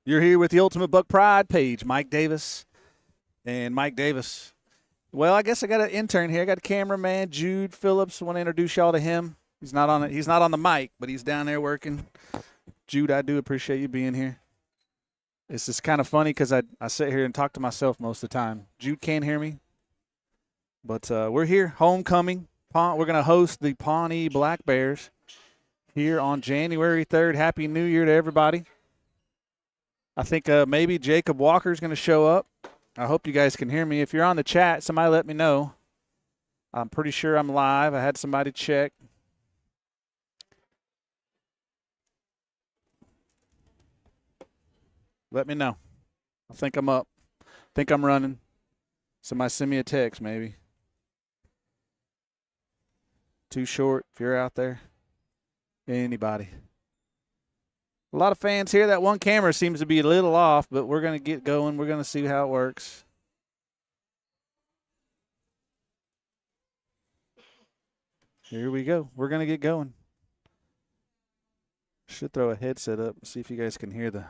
You're here with the Ultimate Buck Pride page, Mike Davis. And Mike Davis. Well, I guess I got an intern here. I got a cameraman, Jude Phillips. I want to introduce y'all to him. He's not on it. He's not on the mic, but he's down there working. Jude, I do appreciate you being here. It's just kind of funny because I sit here and talk to myself most of the time. Jude can't hear me, but we're here. Homecoming. We're going to host the Pawnee Black Bears here on January 3rd. Happy New Year to everybody. I think maybe Jacob Walker's going to show up. I hope you guys can hear me. If you're on the chat, somebody let me know. I'm pretty sure I'm live. I had somebody check. Let me know. I think I'm up. I think I'm running. Somebody send me a text maybe. Too short if you're out there. Anybody. A lot of fans here. That one camera seems to be a little off, but we're going to get going. We're going to see how it works. Here we go. We're going to get going. Should throw a headset up and see if you guys can hear the.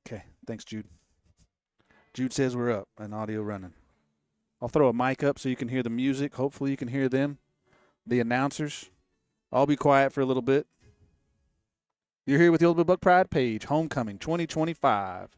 Okay. Thanks, Jude. Jude says we're up and audio running. I'll throw a mic up so you can hear the music. Hopefully you can hear them, the announcers. I'll be quiet for a little bit. You're here with the Ultimate Buck Pride page, Homecoming 2025.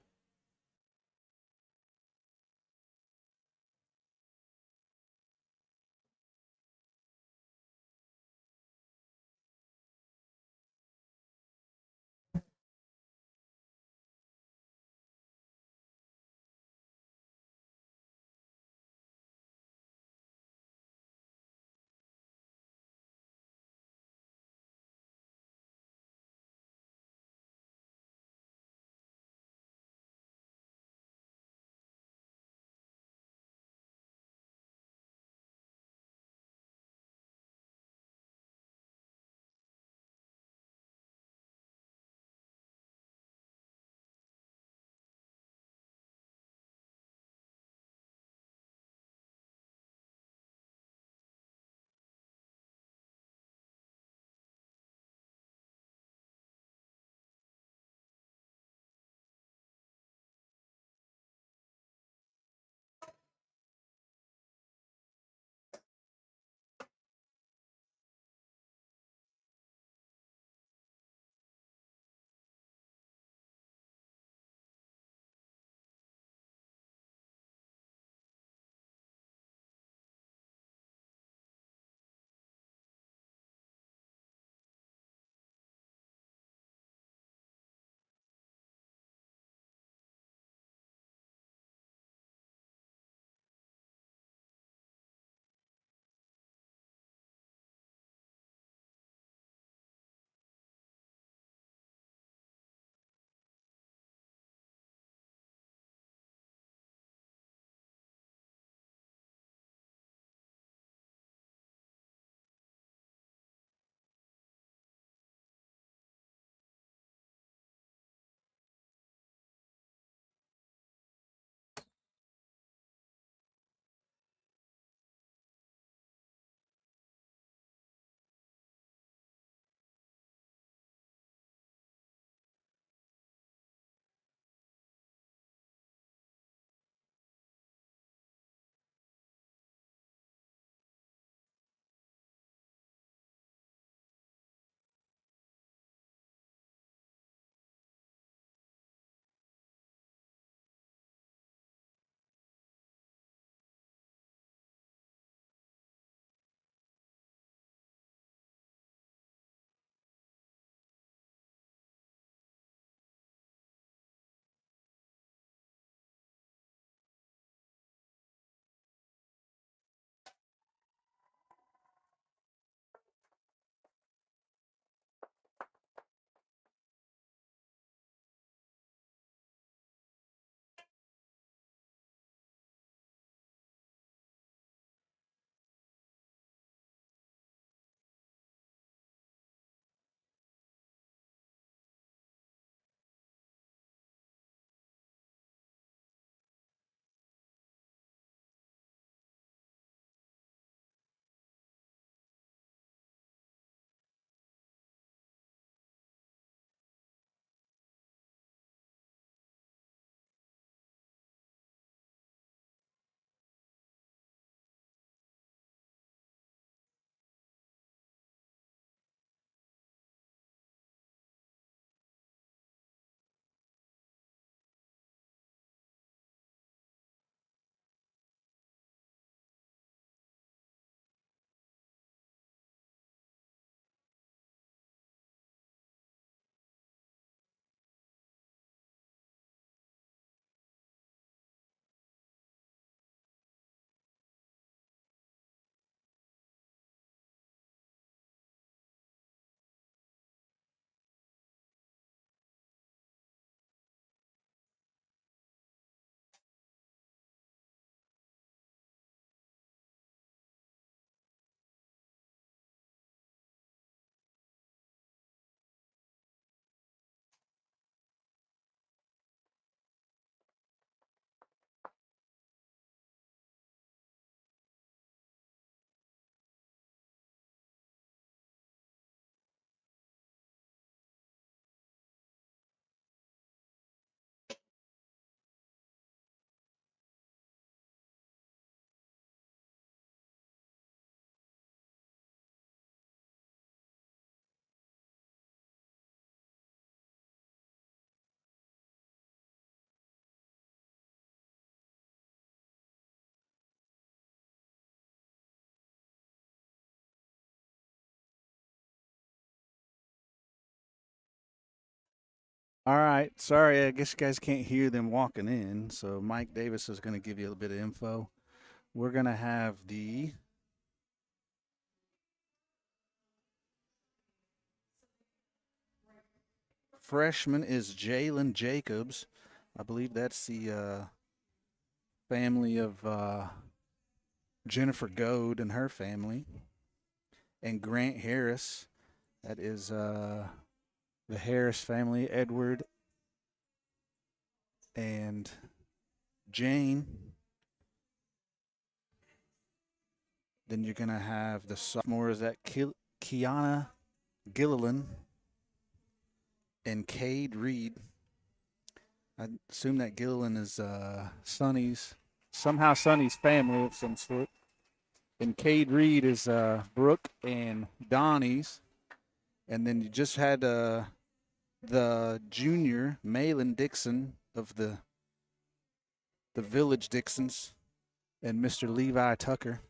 All right. Sorry, I guess you guys can't hear them walking in. So Mike Davis is going to give you a little bit of info. We're going to have the freshman is Jalen Jacobs. I believe that's the family of Jennifer Goad and her family. And Grant Harris, that is the Harris family, Edward and Jane. Then you're going to have the sophomores, that Kiana Gilliland and Cade Reed. I assume that Gilliland is Sonny's family of some sort. And Cade Reed is Brooke and Donnie's. And then you just had the junior, Malin Dixon of the Village Dixons, and Mr. Levi Tucker.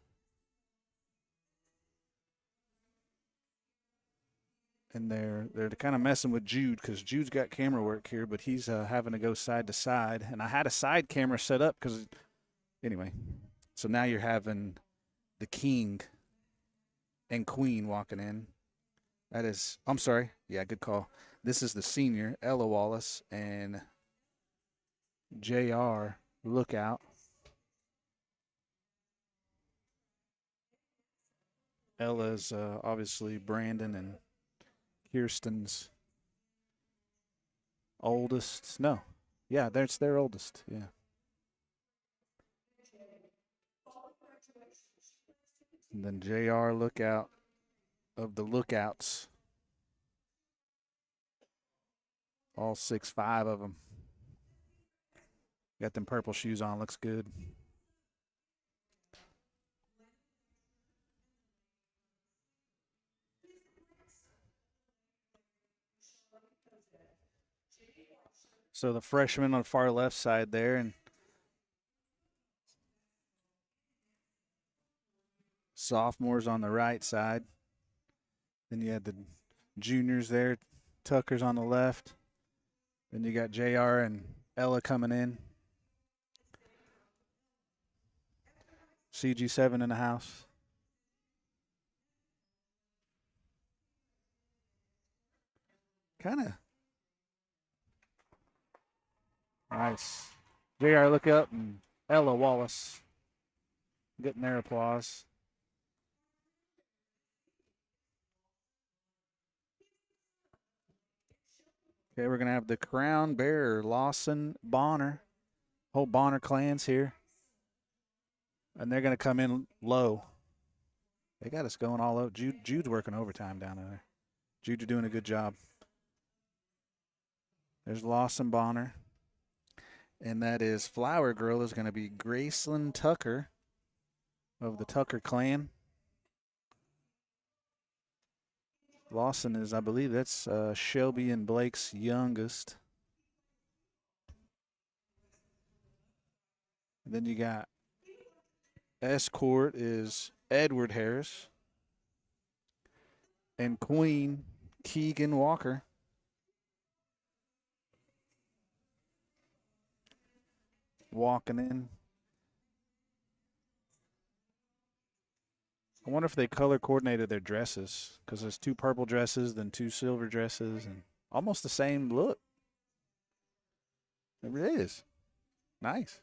And they're kind of messing with Jude because Jude's got camera work here, but he's having to go side to side. And I had a side camera set up because, anyway. So now you're having the king and queen walking in. That is, I'm sorry. Yeah, good call. This is the senior, Ella Wallace and JR Lookout. Ella's obviously Brandon and Kirsten's oldest. No. Yeah, that's their oldest. Yeah. And then JR Lookout of the Lookouts. All 6'5" of them. Got them purple shoes on. Looks good. So the freshman on the far left side there, and sophomores on the right side. Then you had the juniors there. Tucker's on the left. Then you got JR and Ella coming in. CG7 in the house. Kind of nice. JR look up and Ella Wallace getting their applause. Okay, we're going to have the crown bearer, Lawson Bonner. Whole Bonner clan's here. And they're going to come in low. They got us going all out. Jude's working overtime down there. Jude's doing a good job. There's Lawson Bonner. And that is Flower Girl is going to be Graceland Tucker of the Tucker clan. Lawson is, I believe, that's Shelby and Blake's youngest. And then you got Escort is Edward Harris. And Queen Keegan Walker. Walking in. I wonder if they color coordinated their dresses because there's 2 purple dresses, then 2 silver dresses, and almost the same look. It really is. Nice.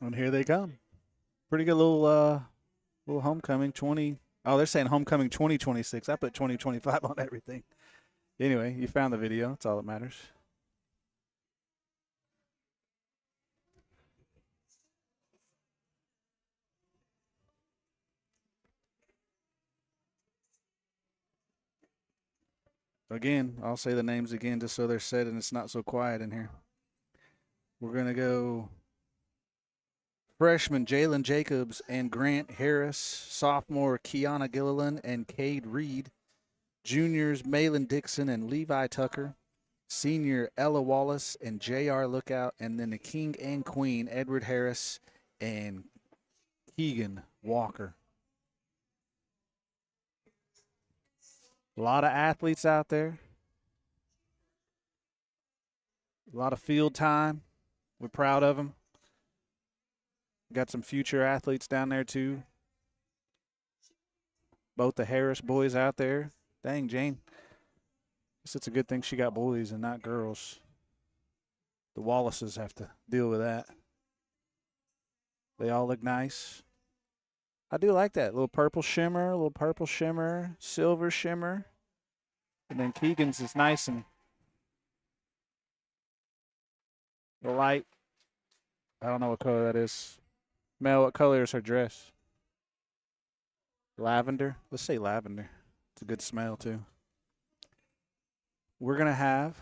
And here they come. Pretty good little homecoming 20. Oh, they're saying homecoming 2026. I put 2025 on everything. Anyway, you found the video. That's all that matters. Again, I'll say the names again just so they're said and it's not so quiet in here. We're going to go freshman Jalen Jacobs and Grant Harris, sophomore Kiana Gilliland and Cade Reed, juniors Malin Dixon and Levi Tucker, senior Ella Wallace and J.R. Lookout, and then the king and queen, Edward Harris and Keegan Walker. A lot of athletes out there. A lot of field time. We're proud of them. Got some future athletes down there, too. Both the Harris boys out there. Dang, Jane. Guess it's a good thing she got boys and not girls. The Wallaces have to deal with that. They all look nice. I do like that. Little purple shimmer, silver shimmer. And then Keegan's is nice and light. I don't know what color that is. Mel, what color is her dress? Lavender? Let's say lavender. It's a good smell, too. We're going to have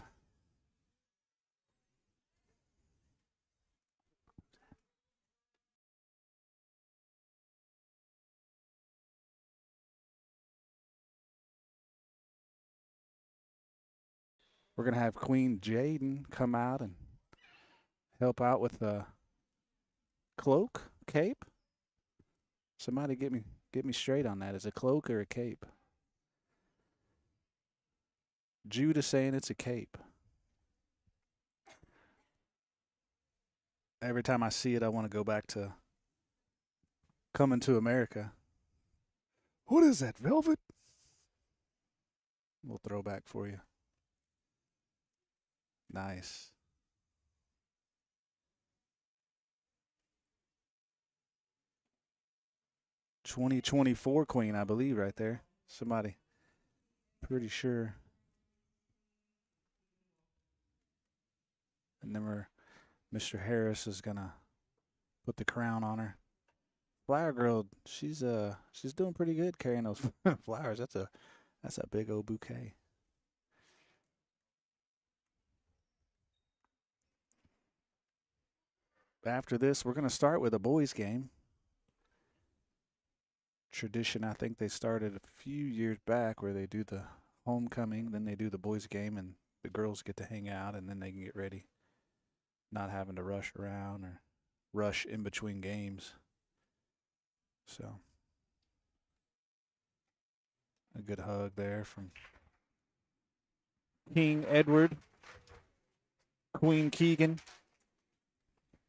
Queen Jaden come out and help out with the cloak, cape. Somebody get me straight on that. Is it a cloak or a cape? Jude is saying it's a cape. Every time I see it, I want to go back to Coming to America. What is that, velvet? We'll throw back for you. Nice. '24 queen, I believe, right there. Somebody. Pretty sure. And then Mr. Harris is gonna put the crown on her. Flower girl, she's doing pretty good carrying those flowers. That's a big old bouquet. After this, we're gonna start with a boys' game. Tradition, I think they started a few years back where they do the homecoming, then they do the boys' game, and the girls get to hang out, and then they can get ready, not having to rush around or rush in between games. So, a good hug there from King Edward, Queen Keegan.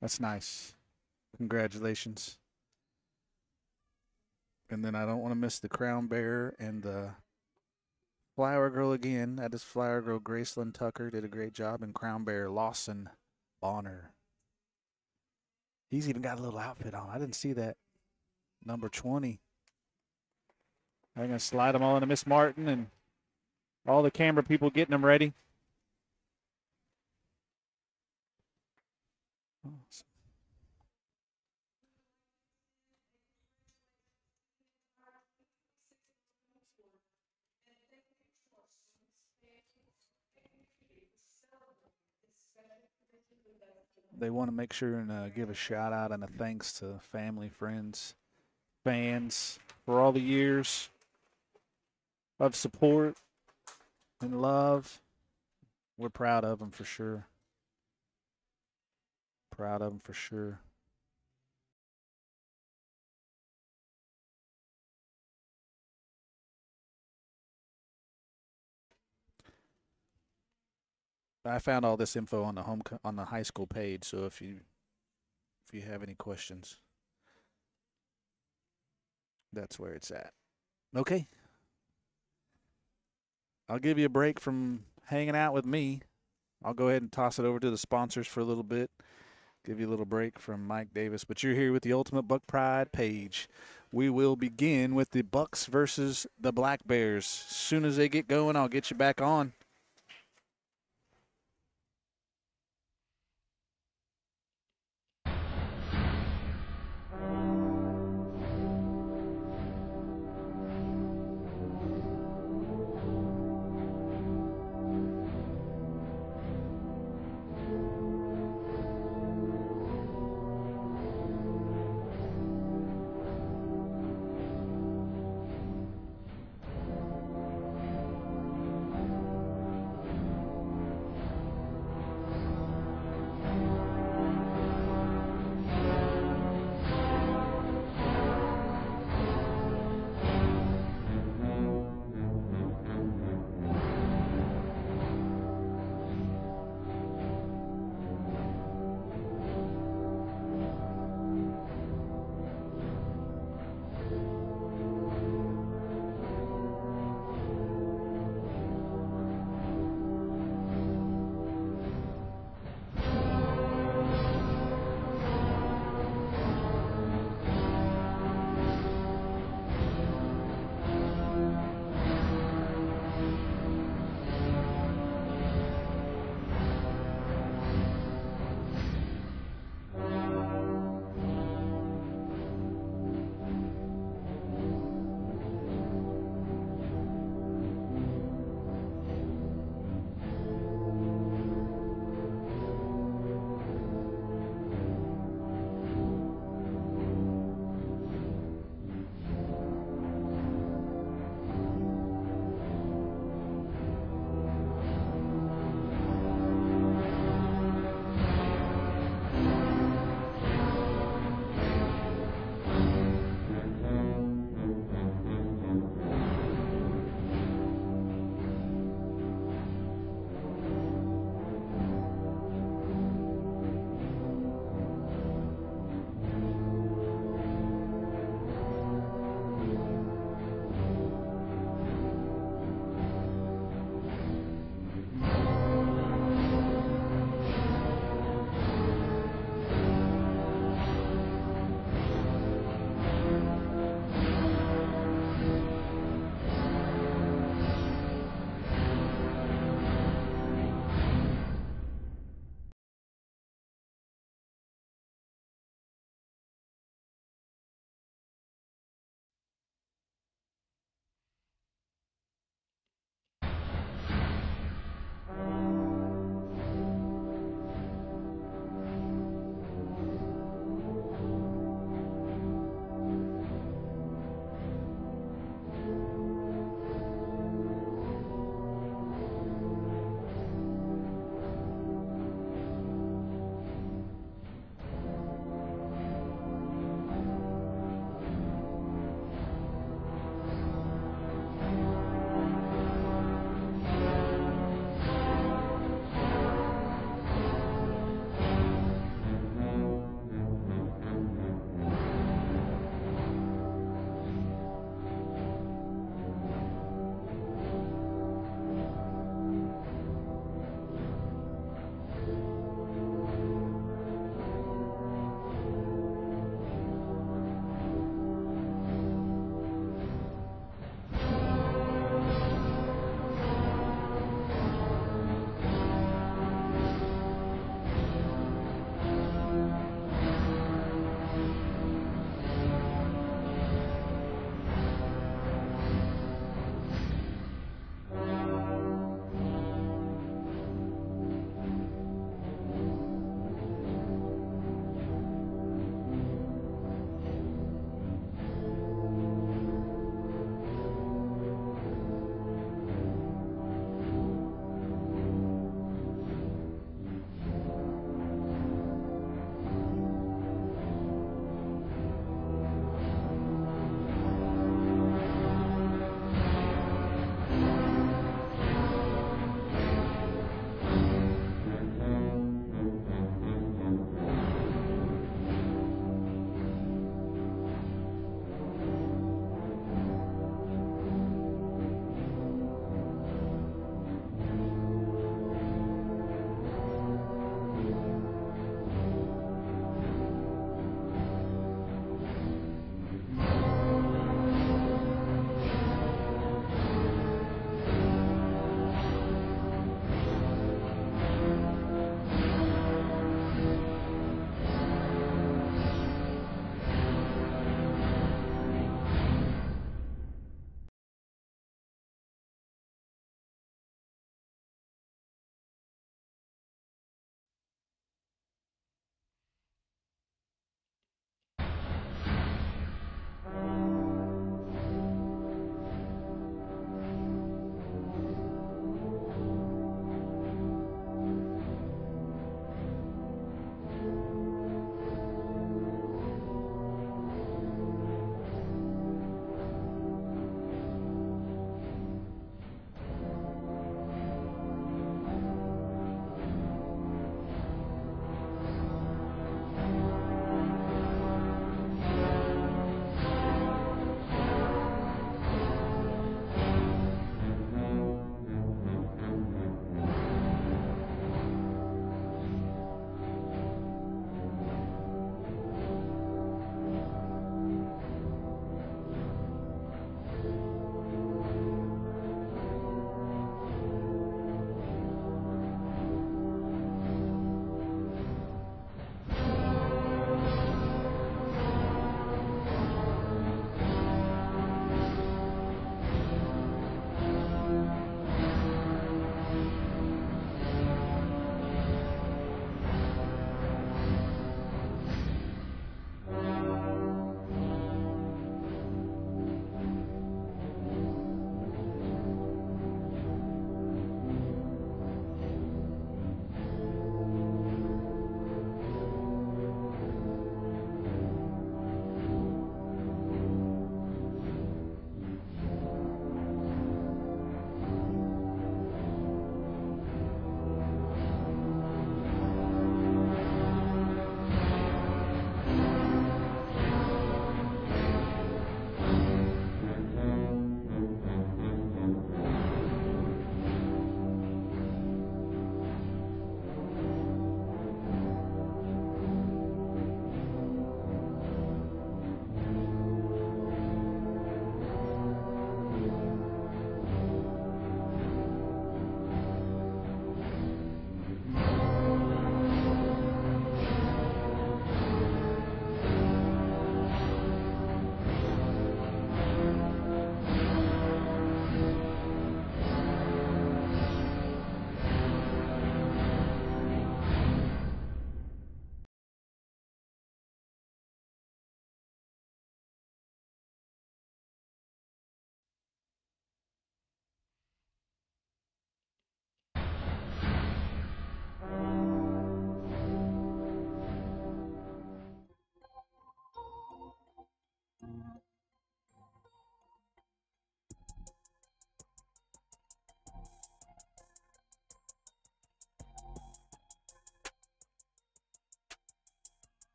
That's nice. Congratulations. And then I don't want to miss the crown bearer and the flower girl again. That is flower girl Graceland Tucker. Did a great job. And crown bearer Lawson Bonner. He's even got a little outfit on. I didn't see that. Number 20. I'm going to slide them all into Miss Martin and all the camera people getting them ready. Awesome. They want to make sure and give a shout out and a thanks to family, friends, fans for all the years of support and love. We're proud of them for sure. Proud of them for sure. I found all this info on the high school page, so if you have any questions, that's where it's at. Okay. I'll give you a break from hanging out with me. I'll go ahead and toss it over to the sponsors for a little bit. Give you a little break from Mike Davis, but you're here with the Ultimate Buck Pride page. We will begin with the Bucks versus the Black Bears. As soon as they get going, I'll get you back on.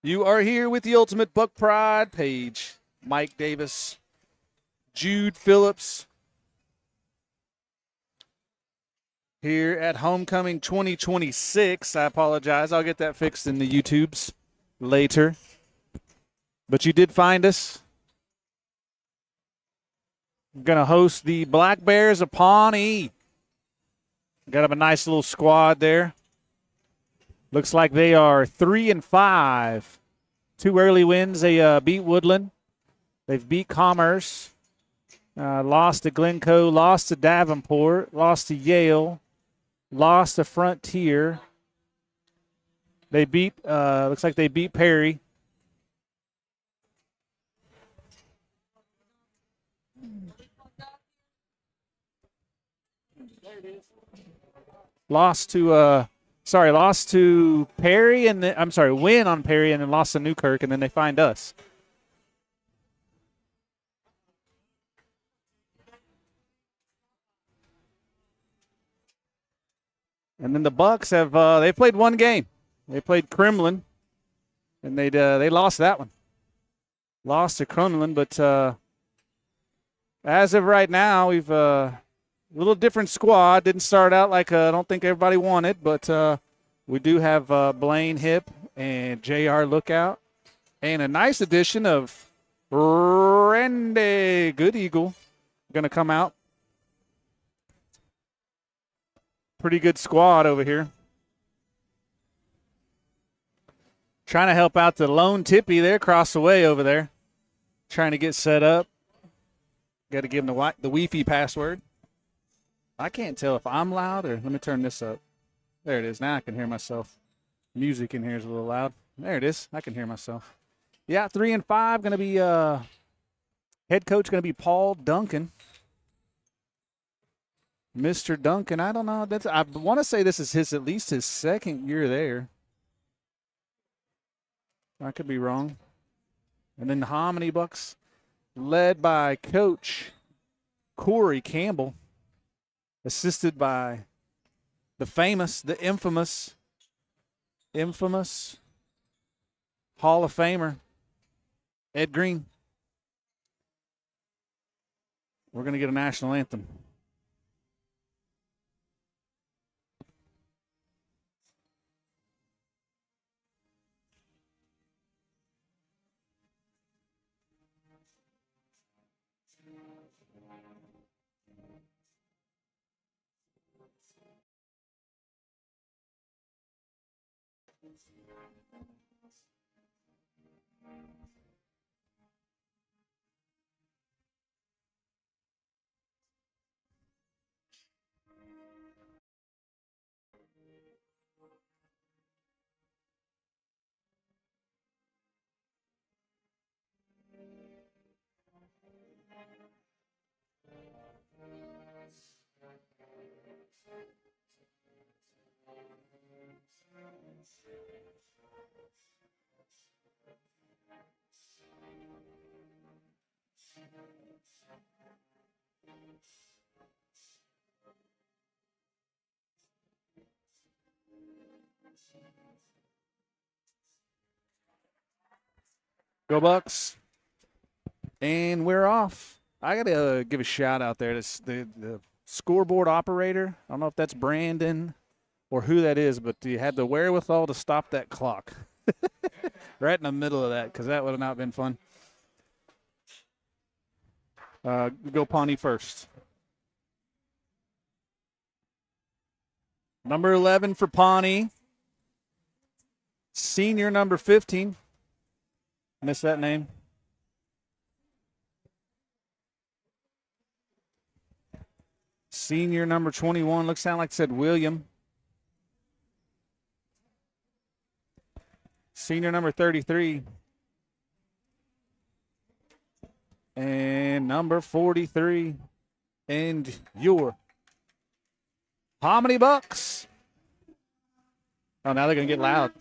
You are here with the Ultimate Buck Pride page. Mike Davis, Jude Phillips, here at Homecoming 2026. I apologize. I'll get that fixed in the YouTubes later. But you did find us. I'm going to host the Black Bears of Pawnee. Got a nice little squad there. Looks like they are 3-5. 2 early wins. They beat Woodland. They've beat Commerce. Lost to Glencoe. Lost to Davenport. Lost to Yale. Lost to Frontier. They beat, looks like they beat Perry. Lost to Perry, and then, win on Perry, and then lost to Newkirk, and then they find us. And then the Bucks have they played one game. They played Kremlin, and they lost that one. Lost to Kremlin, but as of right now, we've a little different squad. Didn't start out like I don't think everybody wanted, but we do have Blaine Hip and J.R. Lookout. And a nice addition of Randy, good Eagle, going to come out. Pretty good squad over here. Trying to help out the lone Tippy there across the way over there. Trying to get set up. Got to give him the Wi-Fi password. I can't tell if I'm loud or let me turn this up. There it is. Now I can hear myself. Music in here is a little loud. There it is. I can hear myself. Yeah, 3 and 5 going to be head coach going to be Paul Duncan. Mr. Duncan, I don't know. I want to say this is at least his second year there. I could be wrong. And then the Hominy Bucks, led by Coach Corey Campbell, assisted by the famous, the infamous Hall of Famer, Ed Green. We're going to get a national anthem. Go Bucks. And we're off. I got to give a shout out there to the scoreboard operator. I don't know if that's Brandon or who that is, but you had the wherewithal to stop that clock right in the middle of that, because that would have not been fun. Go Pawnee first. Number 11 for Pawnee. Senior number 15. Missed that name. Senior number 21. Looks like it said William. Senior number 33. And number 43. And your Hominy Bucks. Oh, now they're going to get loud.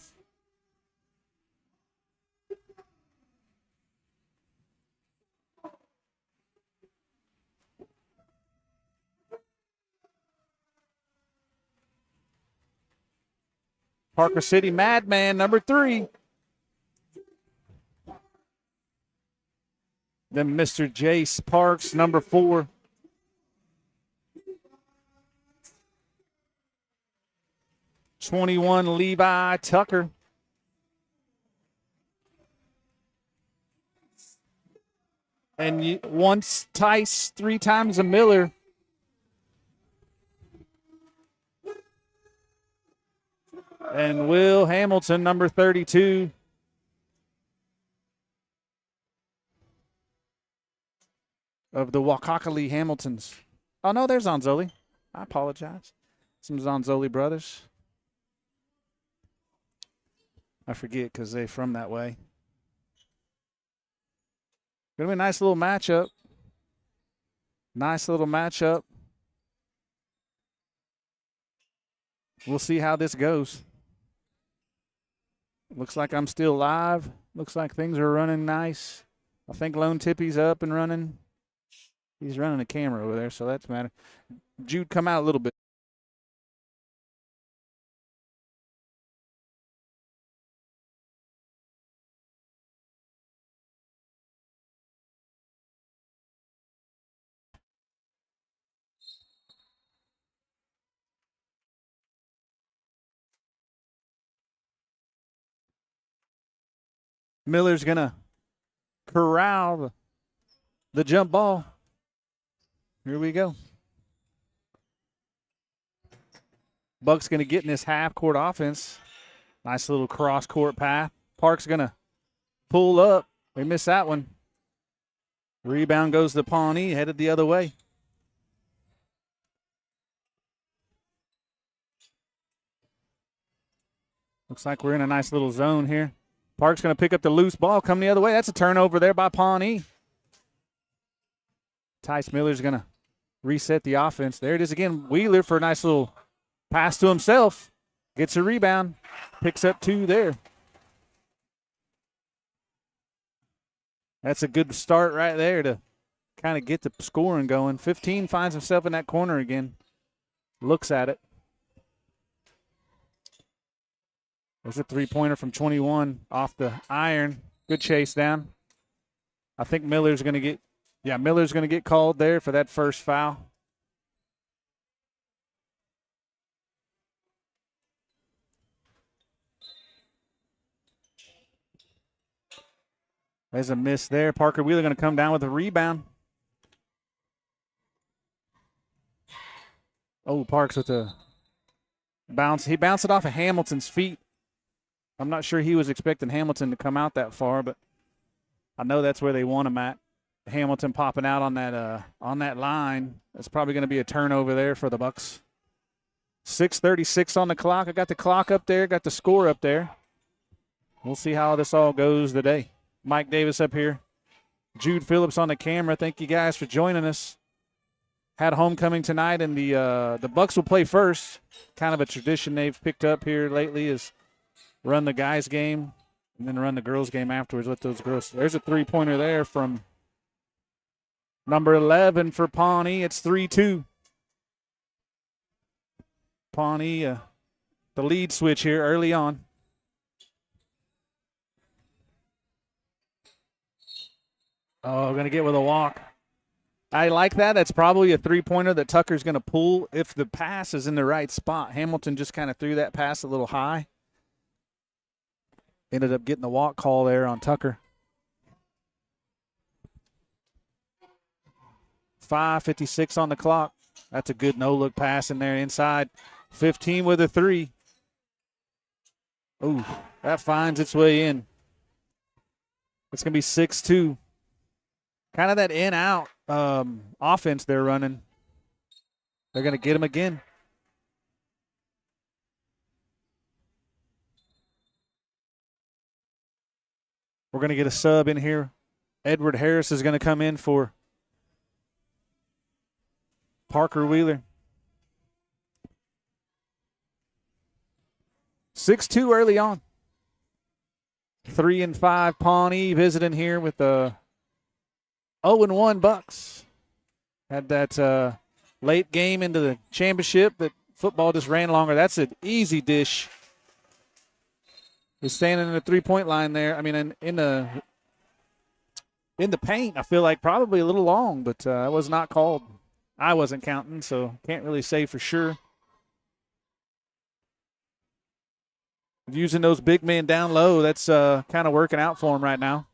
Parker City Madman, number 3. Then Mr. Jace Parks, number 4. '21 Levi Tucker. And once Tice, 3 times a Miller. And Will Hamilton, number 32. Of the Wakakali Hamiltons. Oh, no, there's Zonzoli. I apologize. Some Zonzoli brothers. I forget because they're from that way. Going to be a nice little matchup. Nice little matchup. We'll see how this goes. Looks like I'm still live. Looks like things are running nice. I think Lone Tippy's up and running. He's running a camera over there, so that's matter. Jude, come out a little bit. Miller's going to corral the jump ball. Here we go. Buck's going to get in this half-court offense. Nice little cross-court path. Park's going to pull up. They miss that one. Rebound goes to Pawnee, headed the other way. Looks like we're in a nice little zone here. Park's going to pick up the loose ball, come the other way. That's a turnover there by Pawnee. Tice Miller's going to reset the offense. There it is again. Wheeler for a nice little pass to himself. Gets a rebound. Picks up 2 there. That's a good start right there to kind of get the scoring going. 15 finds himself in that corner again. Looks at it. There's a three-pointer from 21 off the iron. Good chase down. I think Miller's going to get called there for that first foul. There's a miss there. Parker Wheeler going to come down with a rebound. Oh, Parks with a bounce. He bounced it off of Hamilton's feet. I'm not sure he was expecting Hamilton to come out that far, but I know that's where they want him at. Hamilton popping out on that line. That's probably going to be a turnover there for the Bucks. 6:36 on the clock. I got the clock up there, got the score up there. We'll see how this all goes today. Mike Davis up here. Jude Phillips on the camera. Thank you guys for joining us. Had homecoming tonight, and the Bucks will play first. Kind of a tradition they've picked up here lately is run the guys' game and then run the girls' game afterwards. Let those girls. There's a three-pointer there from number 11 for Pawnee. It's 3-2. Pawnee, the lead switch here early on. Oh, going to get with a walk. I like that. That's probably a three-pointer that Tucker's going to pull if the pass is in the right spot. Hamilton just kind of threw that pass a little high. Ended up getting the walk call there on Tucker. 5:56 on the clock. That's a good no-look pass in there inside. 15 with a 3. Ooh, that finds its way in. It's going to be 6-2. Kind of that in-out offense they're running. They're going to get him again. We're going to get a sub in here. Edward Harris is going to come in for Parker Wheeler. 6-2 early on. 3-5 Pawnee visiting here with the 0-1 Bucks. Had that late game into the championship, but football just ran longer. That's an easy dish. He's standing in the three-point line there. I mean, in the paint, I feel like probably a little long, but it was not called. I wasn't counting, so can't really say for sure. Using those big men down low, that's kind of working out for him right now.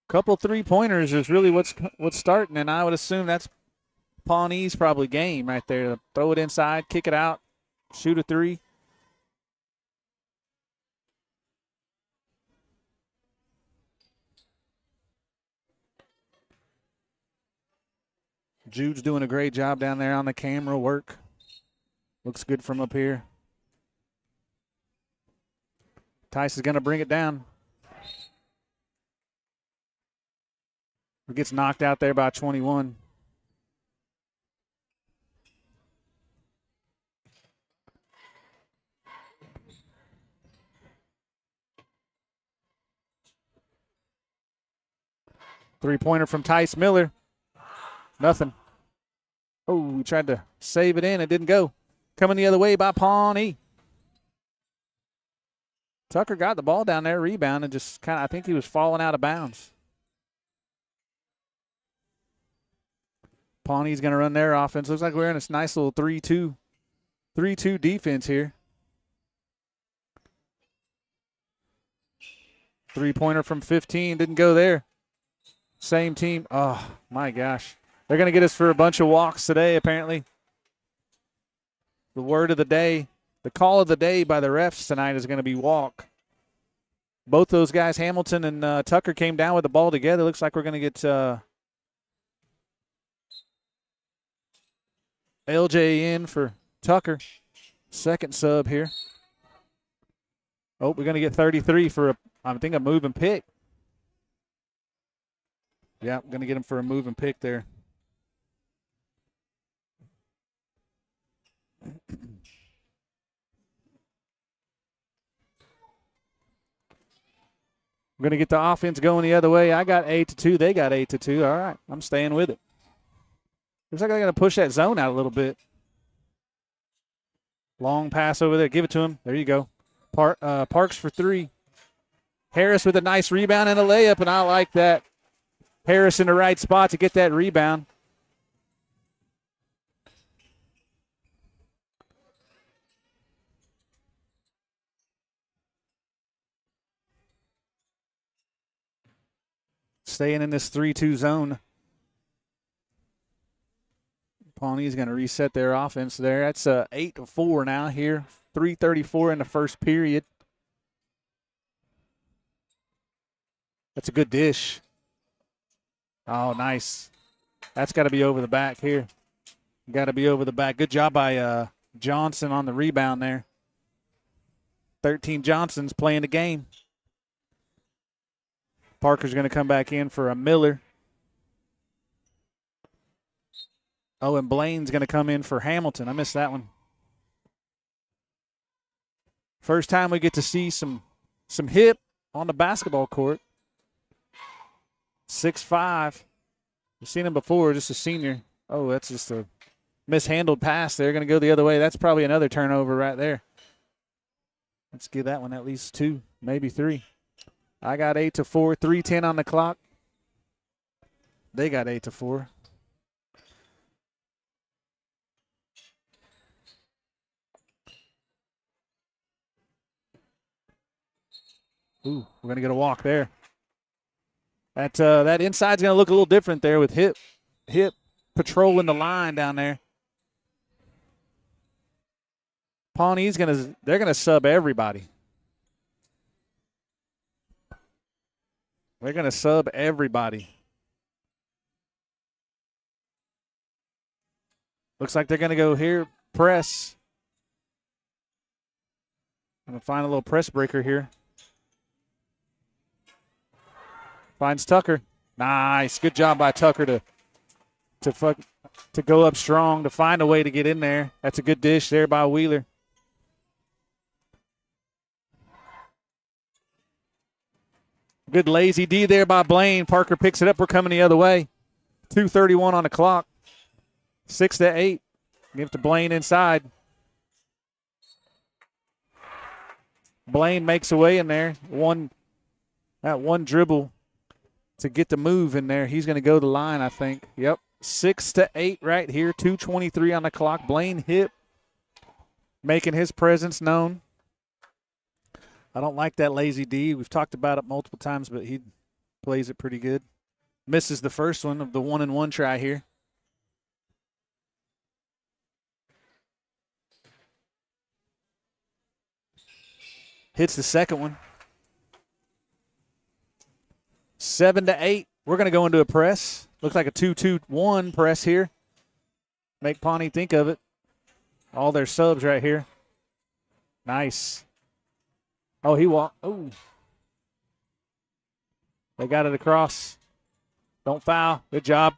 Couple three-pointers is really what's starting, and I would assume that's Pawnee's probably game right there. Throw it inside, kick it out, shoot a three. Jude's doing a great job down there on the camera work. Looks good from up here. Tice is going to bring it down. It gets knocked out there by 21. Three-pointer from Tice Miller. Nothing. Oh, he tried to save it in. It didn't go. Coming the other way by Pawnee. Tucker got the ball down there, rebound, and just kind of, I think he was falling out of bounds. Pawnee's going to run their offense. Looks like we're in this nice little 3-2 3-2 defense here. 3-pointer from 15. Didn't go there. Same team. Oh, my gosh. They're going to get us for a bunch of walks today, apparently. The word of the day, the call of the day by the refs tonight is going to be walk. Both those guys, Hamilton and Tucker, came down with the ball together. Looks like we're going to get LJ in for Tucker. Second sub here. Oh, we're going to get 33 for, I think, a move and pick. Yeah, I'm going to get him for a move and pick there. We're going to get the offense going the other way. I got 8-2. They got 8-2. All right, I'm staying with it. Looks like I got to push that zone out a little bit. Long pass over there. Give it to him. There you go. Parks for 3. Harris with a nice rebound and a layup, and I like that. Harris in the right spot to get that rebound. Staying in this 3-2 zone. Pawnee's going to reset their offense there. That's 8-4 now here. 3:34 in the first period. That's a good dish. Oh, nice. That's got to be over the back here. Got to be over the back. Good job by Johnson on the rebound there. 13 Johnson's playing the game. Parker's going to come back in for a Miller. Oh, and Blaine's going to come in for Hamilton. I missed that one. First time we get to see some hip on the basketball court. 6'5". We've seen him before, just a senior. Oh, that's just a mishandled pass. They're going to go the other way. That's probably another turnover right there. Let's give that one at least 2, maybe 3. I got 8-4, 3:10 on the clock. They got 8-4. Ooh, we're going to get a walk there. That inside's going to look a little different there with hip patrolling the line down there. Pawnee's they're going to sub everybody. They're going to sub everybody. Looks like they're going to go here, press. I'm going to find a little press breaker here. Finds Tucker. Nice. Good job by Tucker to go up strong, to find a way to get in there. That's a good dish there by Wheeler. Good lazy D there by Blaine. Parker picks it up. We're coming the other way. 2:31 on the clock. 6-8. Give it to Blaine inside. Blaine makes a way in there. That one dribble to get the move in there. He's going to go to the line, I think. Yep. 6-8 right here. 2:23 on the clock. Blaine hip making his presence known. I don't like that lazy D. We've talked about it multiple times, but he plays it pretty good. Misses the first one of the 1-and-1 try here. Hits the second one. 7-8. We're going to go into a press. Looks like a 2-2-1 press here. Make Pawnee think of it. All their subs right here. Nice. Oh, he walked. Oh. They got it across. Don't foul. Good job.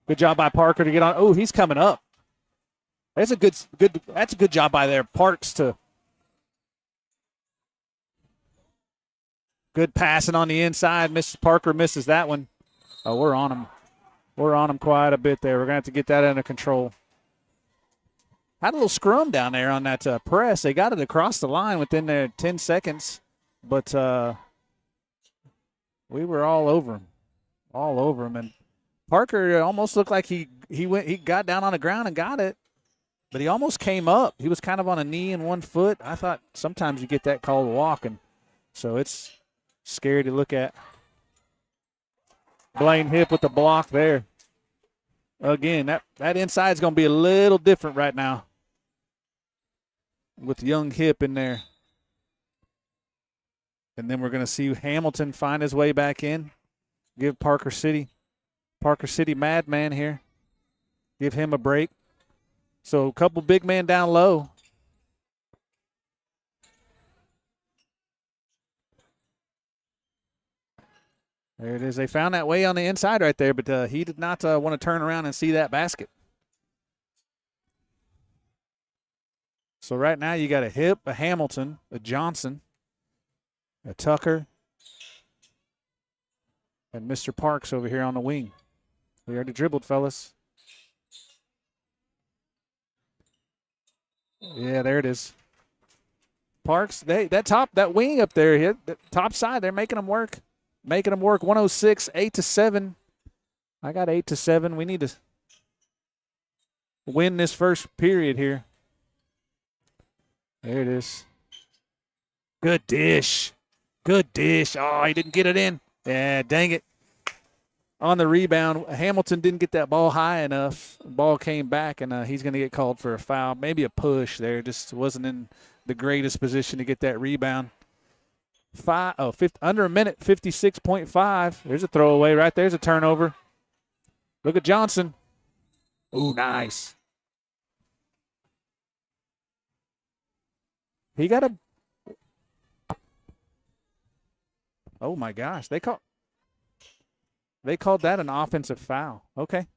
Good job by Parker to get on. Oh, he's coming up. That's a good job by their Parks to. Good passing on the inside. Parker misses that one. Oh, we're on him. We're on him quite a bit there. We're going to have to get that under control. Had a little scrum down there on that press. They got it across the line within their 10 seconds, but we were all over him. All over him. And Parker almost looked like he got down on the ground and got it. But he almost came up. He was kind of on a knee and 1 foot. I thought sometimes you get that called walking. So it's scary to look at. Blaine Hip with the block there. Again, that inside's going to be a little different right now with young Hip in there. And then we're going to see Hamilton find his way back in. Give Parker City Madman here. Give him a break. So a couple big men down low. There it is. They found that way on the inside right there, but he did not want to turn around and see that basket. So right now you got a Hip, a Hamilton, a Johnson, a Tucker, and Mr. Parks over here on the wing. We already dribbled, fellas. Yeah, there it is. Parks, that wing up there, the top side, they're making them work. 106, 8-7. I got 8-7. We need to win this first period here. There it is. Good dish. Oh, he didn't get it in. Yeah, dang it. On the rebound, Hamilton didn't get that ball high enough. The ball came back, and he's going to get called for a foul. Maybe a push there. Just wasn't in the greatest position to get that rebound. Under a minute, 56.5. There's a throwaway right there's a turnover. Look at Johnson. Ooh, nice. He got a – oh, my gosh. They called that an offensive foul. Okay.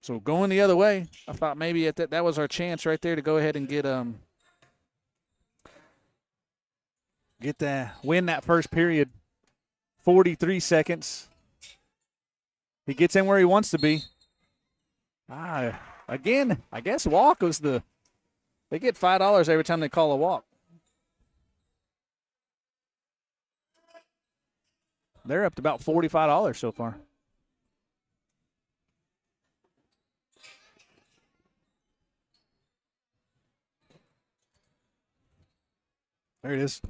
So going the other way, I thought maybe that was our chance right there to go ahead and win that first period. 43 seconds. He gets in where he wants to be. Again, I guess walk was they get $5 every time they call a walk. They're up to about $45 so far. There it is.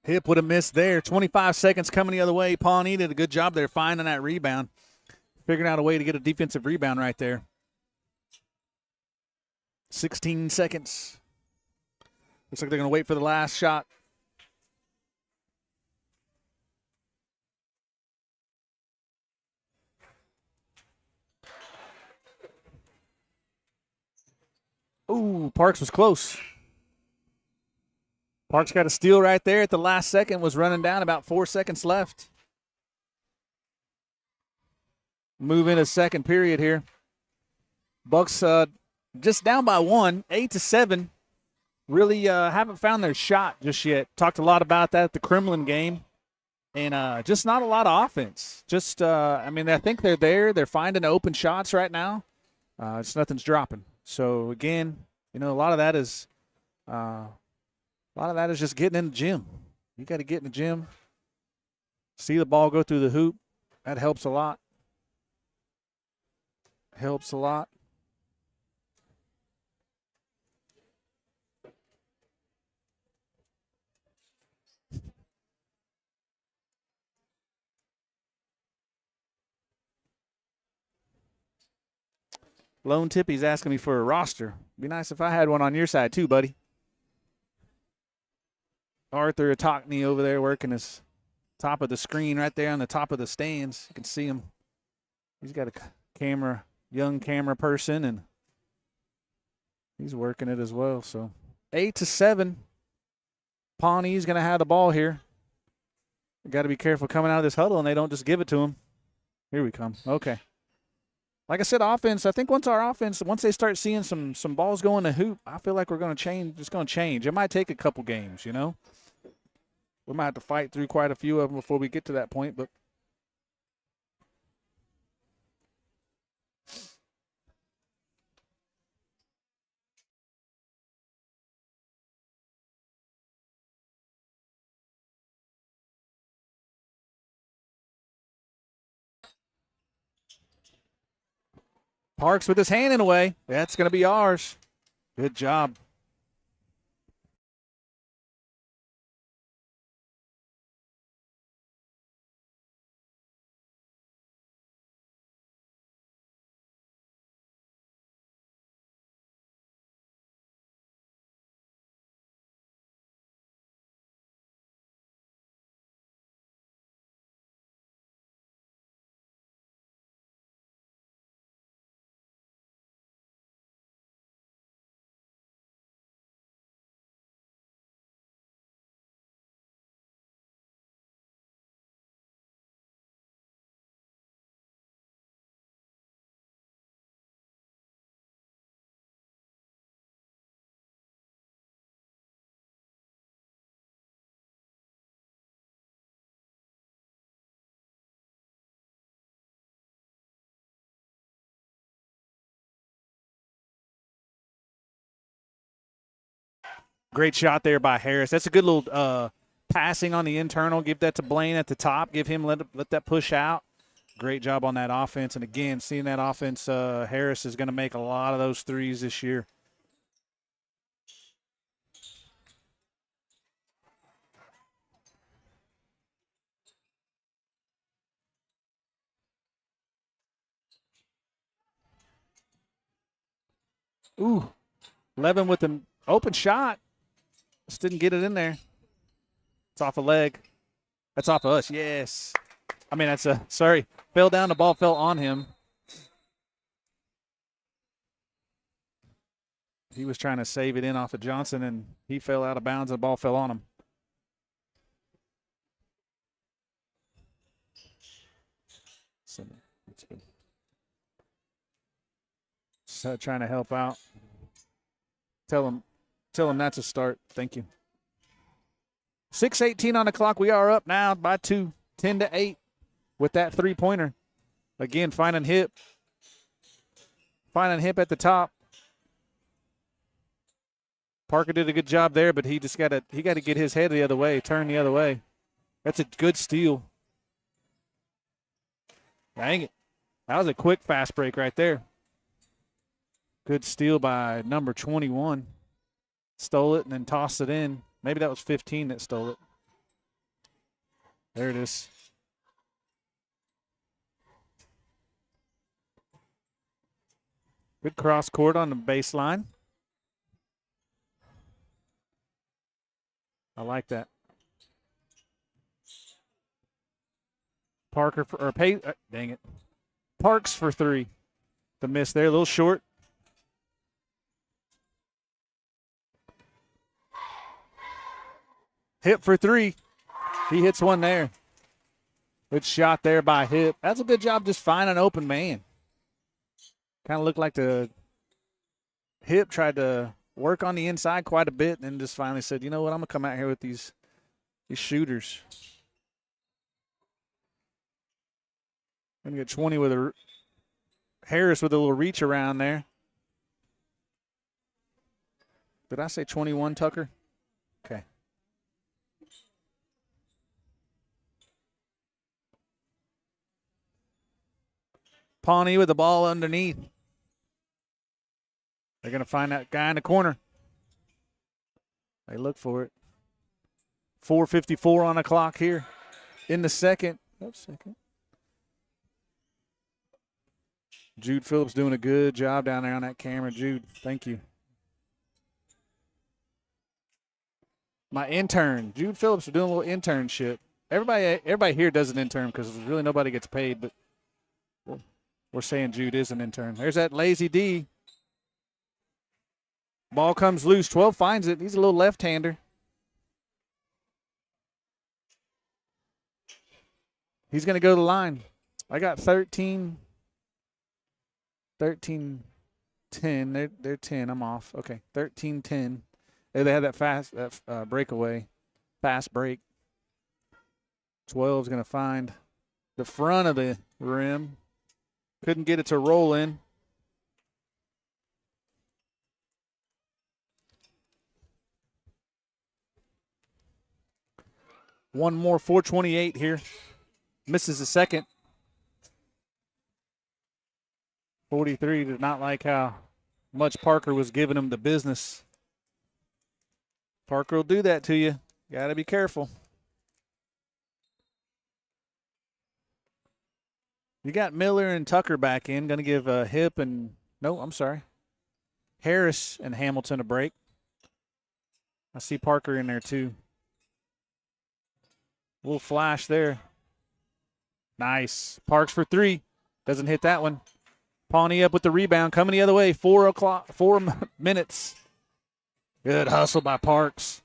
Hip would have missed there. 25 seconds coming the other way. Pawnee did a good job there finding that rebound. Figuring out a way to get a defensive rebound right there. 16 seconds. Looks like they're going to wait for the last shot. Ooh, Parks was close. Parks got a steal right there at the last second, was running down, about 4 seconds left. Move into second period here. Bucks just down by 1, 8-7. Really haven't found their shot just yet. Talked a lot about that at the Kremlin game. And just not a lot of offense. I think they're there. They're finding open shots right now. Just nothing's dropping. So, again, a lot of that is just getting in the gym. You got to get in the gym, see the ball go through the hoop. That helps a lot. Lone Tippy's asking me for a roster. Be nice if I had one on your side too, buddy. Arthur Atokney over there working his top of the screen right there on the top of the stands. You can see him. He's got a young camera person, and he's working it as well. So 8-7. Pawnee's going to have the ball here. Got to be careful coming out of this huddle, and they don't just give it to him. Here we come. Okay. Like I said, offense, I think once they start seeing some balls go in the hoop, I feel like we're going to change. It's going to change. It might take a couple games, We might have to fight through quite a few of them before we get to that point, but Parks with his hand in the way. That's going to be ours. Good job. Great shot there by Harris. That's a good little passing on the internal. Give that to Blaine at the top. Give him let that push out. Great job on that offense. And, again, seeing that offense, Harris is going to make a lot of those threes this year. Ooh, Levin with an open shot. Just didn't get it in there. It's off a leg. That's off of us. Yes. I mean, that's sorry. Fell down. The ball fell on him. He was trying to save it in off of Johnson, and he fell out of bounds, and the ball fell on him. So, that's good. So trying to help out. Tell him that's a start. Thank you. 6:18 on the clock. We are up now by 2, 10-8 with that three-pointer. Again, finding hip at the top. Parker did a good job there, but he got to get his head the other way, turn the other way. That's a good steal. Dang it. That was a quick fast break right there. Good steal by number 21. Stole it and then tossed it in. Maybe that was 15 that stole it. There it is. Good cross court on the baseline. I like that. Parker dang it. Parks for three. The miss there, a little short. Hip for three. He hits one there. Good shot there by Hip. That's a good job just finding an open man. Kind of looked like the Hip tried to work on the inside quite a bit and then just finally said, you know what, I'm going to come out here with these shooters. Going to get 20 with Harris with a little reach around there. Did I say 21, Tucker? Okay. Pawnee with the ball underneath. They're going to find that guy in the corner. They look for it. 4:54 on the clock here in the second. Jude Phillips doing a good job down there on that camera. Jude, thank you. My intern, Jude Phillips, is doing a little internship. Everybody here does an intern because really nobody gets paid, but we're saying Jude is an intern. There's that lazy D. Ball comes loose. 12 finds it. He's a little left-hander. He's going to go to the line. I got 13, 10. They're 10. I'm off. Okay, 13-10. They had that breakaway, fast break. 12 is going to find the front of the rim. Couldn't get it to roll in. One more, 4:28 here. Misses the second. 43 did not like how much Parker was giving him the business. Parker will do that to you. Got to be careful. You got Miller and Tucker back in. Going to give Hip and Harris and Hamilton a break. I see Parker in there too. Little flash there. Nice. Parks for 3. Doesn't hit that one. Pawnee up with the rebound. Coming the other way. 4 minutes. Good hustle by Parks.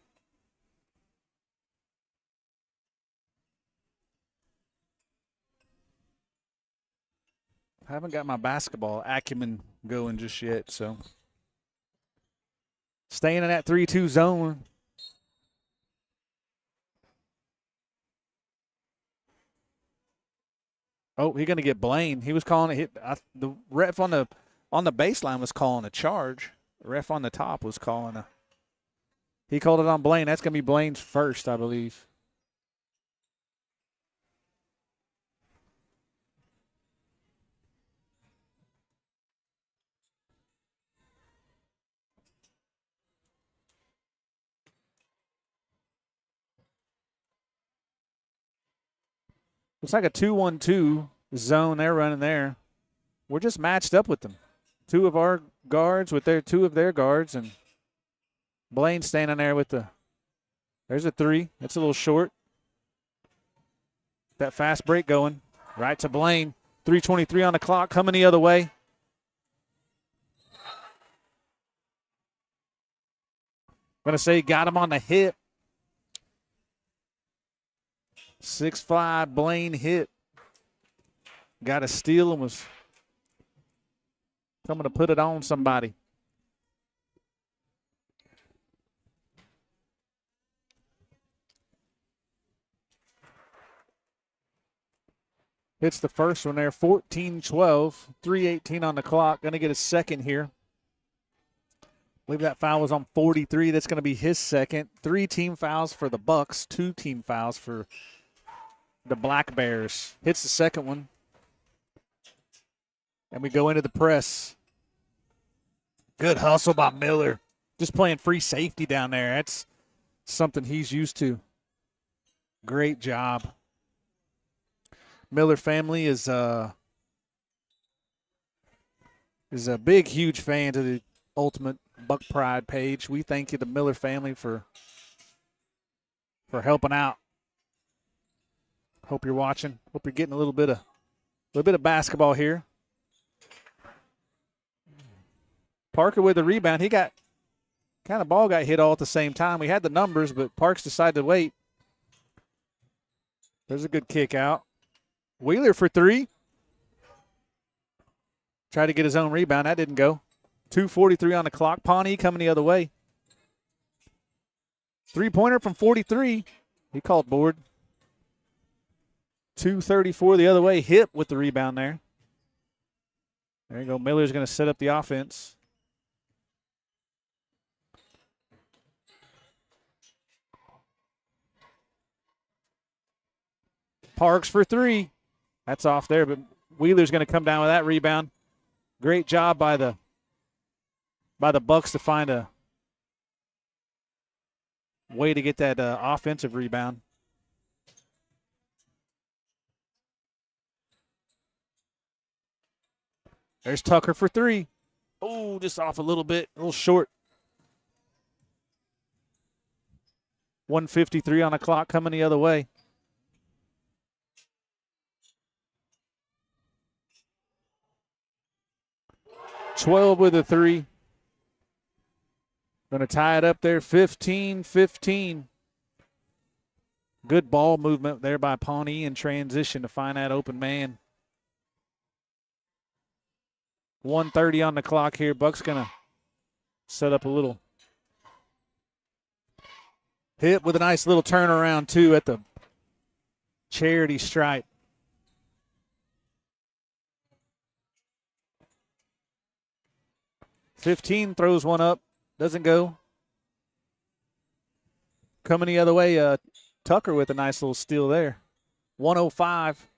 I haven't got my basketball acumen going just yet, so. Staying in that 3-2 zone. Oh, he's going to get Blaine. He was calling it. The ref on the baseline was calling a charge. The ref on the top was calling a. He called it on Blaine. That's going to be Blaine's first, I believe. Looks like a 2-1-2 zone they're running there. We're just matched up with them. 2 of our guards with 2 of their guards, and Blaine standing there with the. There's a 3. That's a little short. That fast break going. Right to Blaine. 3:23 on the clock, coming the other way. I'm going to say got him on the hip. 6'5", Blaine hit. Got a steal and was coming to put it on somebody. Hits the first one there, 14-12, 3:18 on the clock. Going to get a second here. I believe that foul was on 43. That's going to be his second. 3 team fouls for the Bucks, 2 team fouls for the Black Bears. Hits the second one. And we go into the press. Good hustle by Miller. Just playing free safety down there. That's something he's used to. Great job. Miller family is a big, huge fan to the Ultimate Buck Pride page. We thank you, the Miller family, for helping out. Hope you're watching. Hope you're getting a little bit of basketball here. Parker with the rebound. He got ball got hit all at the same time. We had the numbers, but Parks decided to wait. There's a good kick out. Wheeler for 3. Tried to get his own rebound. That didn't go. 2:43 on the clock. Pawnee coming the other way. 3-pointer from 43. He called board. 2:34 the other way. Hip with the rebound there. There you go. Miller's going to set up the offense. Parks for 3. That's off there, but Wheeler's going to come down with that rebound. Great job by the Bucks to find a way to get that offensive rebound. There's Tucker for 3. Oh, just off a little bit, a little short. 1:53 on the clock, coming the other way. $12 with a 3. Going to tie it up there, 15-15. Good ball movement there by Pawnee in transition to find that open man. 1:30 on the clock here. Buck's going to set up a little hit with a nice little turnaround, too, at the charity stripe. $15 throws one up. Doesn't go. Coming the other way, Tucker with a nice little steal there. 105.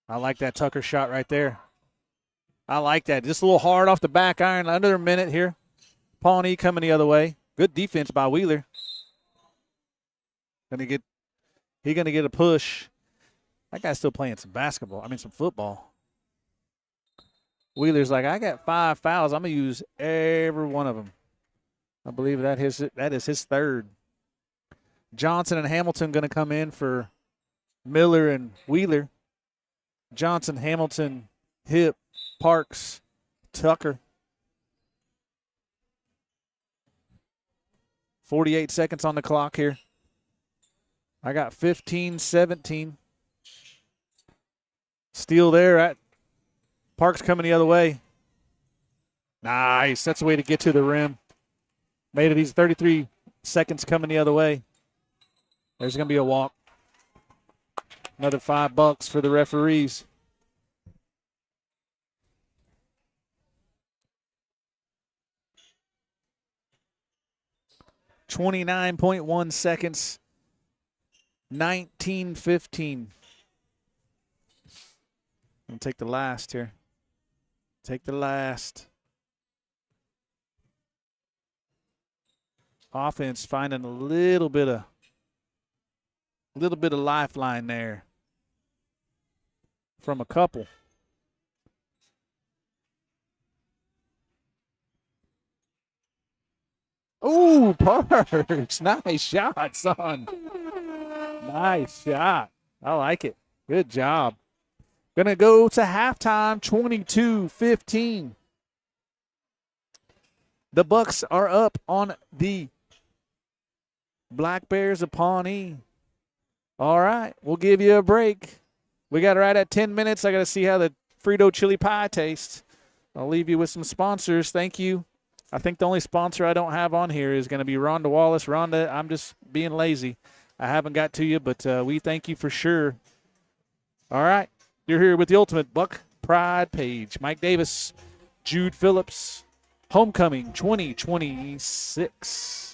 I like that Tucker shot right there. I like that. Just a little hard off the back iron. Under a minute here. Pawnee coming the other way. Good defense by Wheeler. He gonna get a push. That guy's still playing some basketball. I mean some football. Wheeler's like, I got 5 fouls. I'm gonna use every one of them. I believe that is his third. Johnson and Hamilton gonna come in for Miller and Wheeler. Johnson, Hamilton, Hip, Parks, Tucker. 48 seconds on the clock here. I got 15-17. Steal there at Parks coming the other way. Nice. That's the way to get to the rim. Made it. He's 33 seconds coming the other way. There's going to be a walk. Another $5 for the referees. .1 seconds. 19-15. I'll take the last here. Take the last. Offense finding a little bit of lifeline there from a couple. Ooh, Parks. Nice shot, son. Nice shot. I like it. Good job. Going to go to halftime, 22-15. The Bucks are up on the Black Bears of Pawnee. All right, we'll give you a break. We got it right at 10 minutes. I got to see how the Frito chili pie tastes. I'll leave you with some sponsors. Thank you. I think the only sponsor I don't have on here is going to be Rhonda Wallace. Rhonda, I'm just being lazy. I haven't got to you, but we thank you for sure. All right. You're here with the Ultimate Buck Pride page. Mike Davis, Jude Phillips, Homecoming 2026.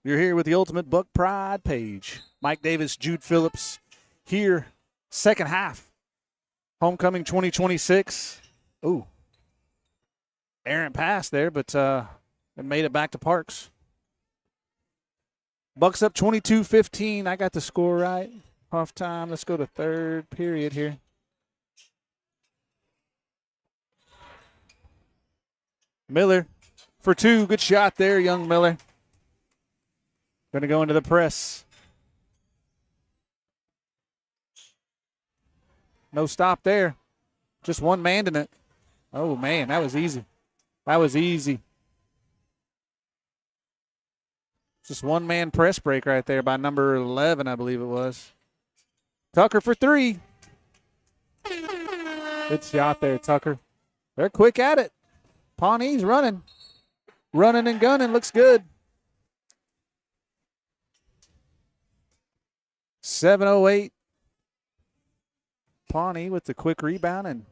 You're here with the Ultimate Buck Pride page. Mike Davis, Jude Phillips here, second half. Homecoming 2026. Ooh. Errant pass there, but it made it back to Parks. Bucks up 22-15. I got the score right. Half time. Let's go to third period here. Miller for two. Good shot there, young Miller. Going to go into the press. No stop there. Just one man in it. Oh, man, that was easy. That was easy. Just one man press break right there by number 11, I believe it was. Tucker for three. Good shot there, Tucker. They're quick at it. Pawnee's running. Running and gunning. Looks good. 7:08. Pawnee with the quick rebound and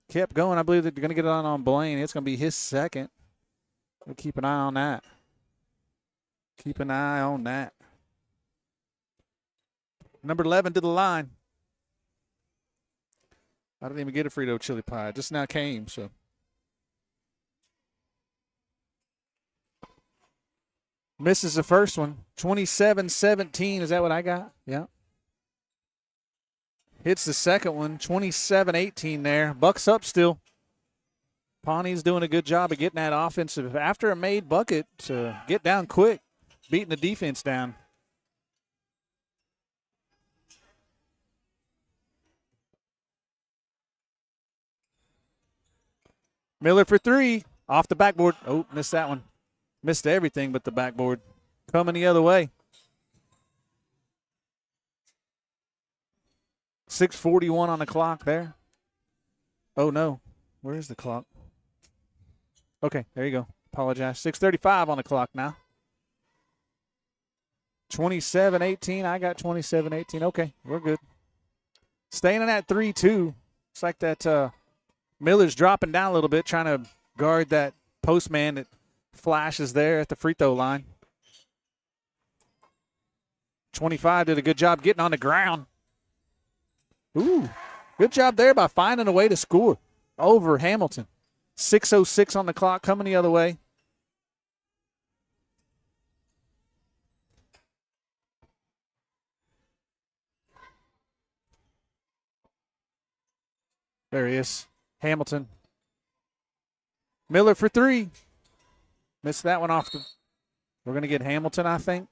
kept going. I believe they're going to get it on Blaine. It's going to be his second. We'll keep an eye on that. Keep an eye on that. Number 11 to the line. I didn't even get a Frito chili pie. It just now came, so. Misses the first one. 27-17. Is that what I got? Yeah. Hits the second one. 27-18 there. Bucks up still. Pawnee's doing a good job of getting that offensive after a made bucket to get down quick, beating the defense down. Miller for three. Off the backboard. Oh, missed that one. Missed everything but the backboard. Coming the other way. 6:41 on the clock there. Oh, no. Where is the clock? Okay, there you go. Apologize. 6:35 on the clock now. 27-18. I got 27-18. Okay, we're good. Staying in that 3-2. It's like that Miller's dropping down a little bit, trying to guard that postman that flashes there at the free throw line. 25 did a good job getting on the ground. Ooh, good job there by finding a way to score over Hamilton. 6:06 on the clock, coming the other way. There he is, Hamilton. Miller for three. Missed that one off. We're going to get Hamilton, I think.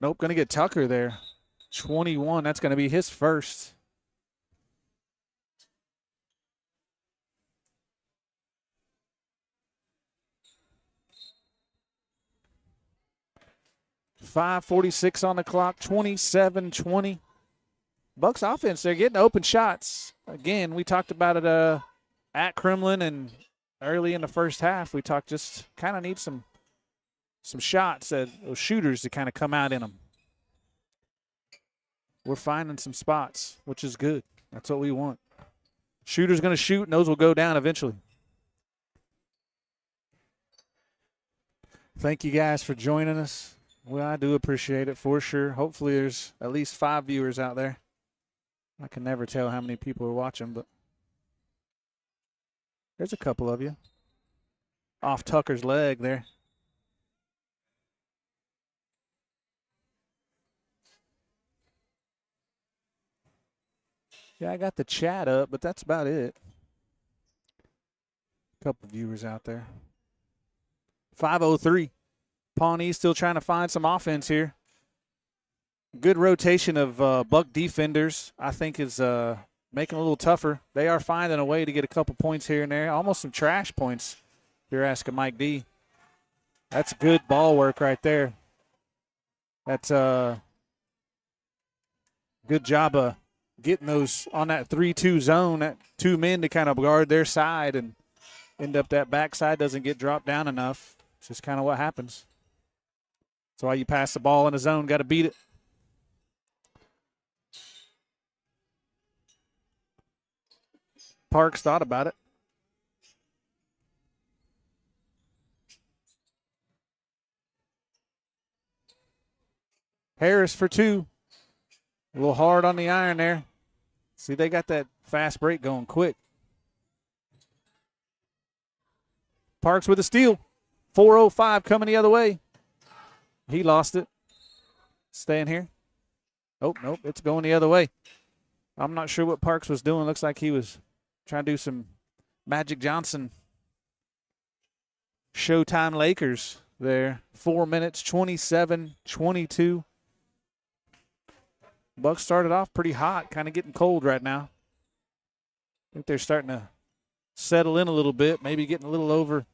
Nope, going to get Tucker there. 21, that's going to be his first. .546 on the clock, 27-20. Bucks offense, they're getting open shots. Again, we talked about it at Kremlin and early in the first half. We talked just kind of need some shots, those shooters to kind of come out in them. We're finding some spots, which is good. That's what we want. Shooter's going to shoot, and those will go down eventually. Thank you guys for joining us. Well, I do appreciate it for sure. Hopefully there's at least 5 viewers out there. I can never tell how many people are watching, but there's a couple of you. Off Tucker's leg there. Yeah, I got the chat up, but that's about it. A couple viewers out there. 5:03. Pawnee still trying to find some offense here. Good rotation of Buck defenders, I think, is making it a little tougher. They are finding a way to get a couple points here and there. Almost some trash points, if you're asking Mike D. That's good ball work right there. That's good job of getting those on that 3-2 zone, that 2 men to kind of guard their side and end up that backside doesn't get dropped down enough. It's just kind of what happens. That's why you pass the ball in the zone, got to beat it. Parks thought about it. Harris for 2. A little hard on the iron there. See, they got that fast break going quick. Parks with a steal. 4:05 coming the other way. He lost it. Staying here. Oh, nope, it's going the other way. I'm not sure what Parks was doing. Looks like he was trying to do some Magic Johnson Showtime Lakers there. 4 minutes, 27-22. Bucks started off pretty hot, kind of getting cold right now. I think they're starting to settle in a little bit, maybe getting a little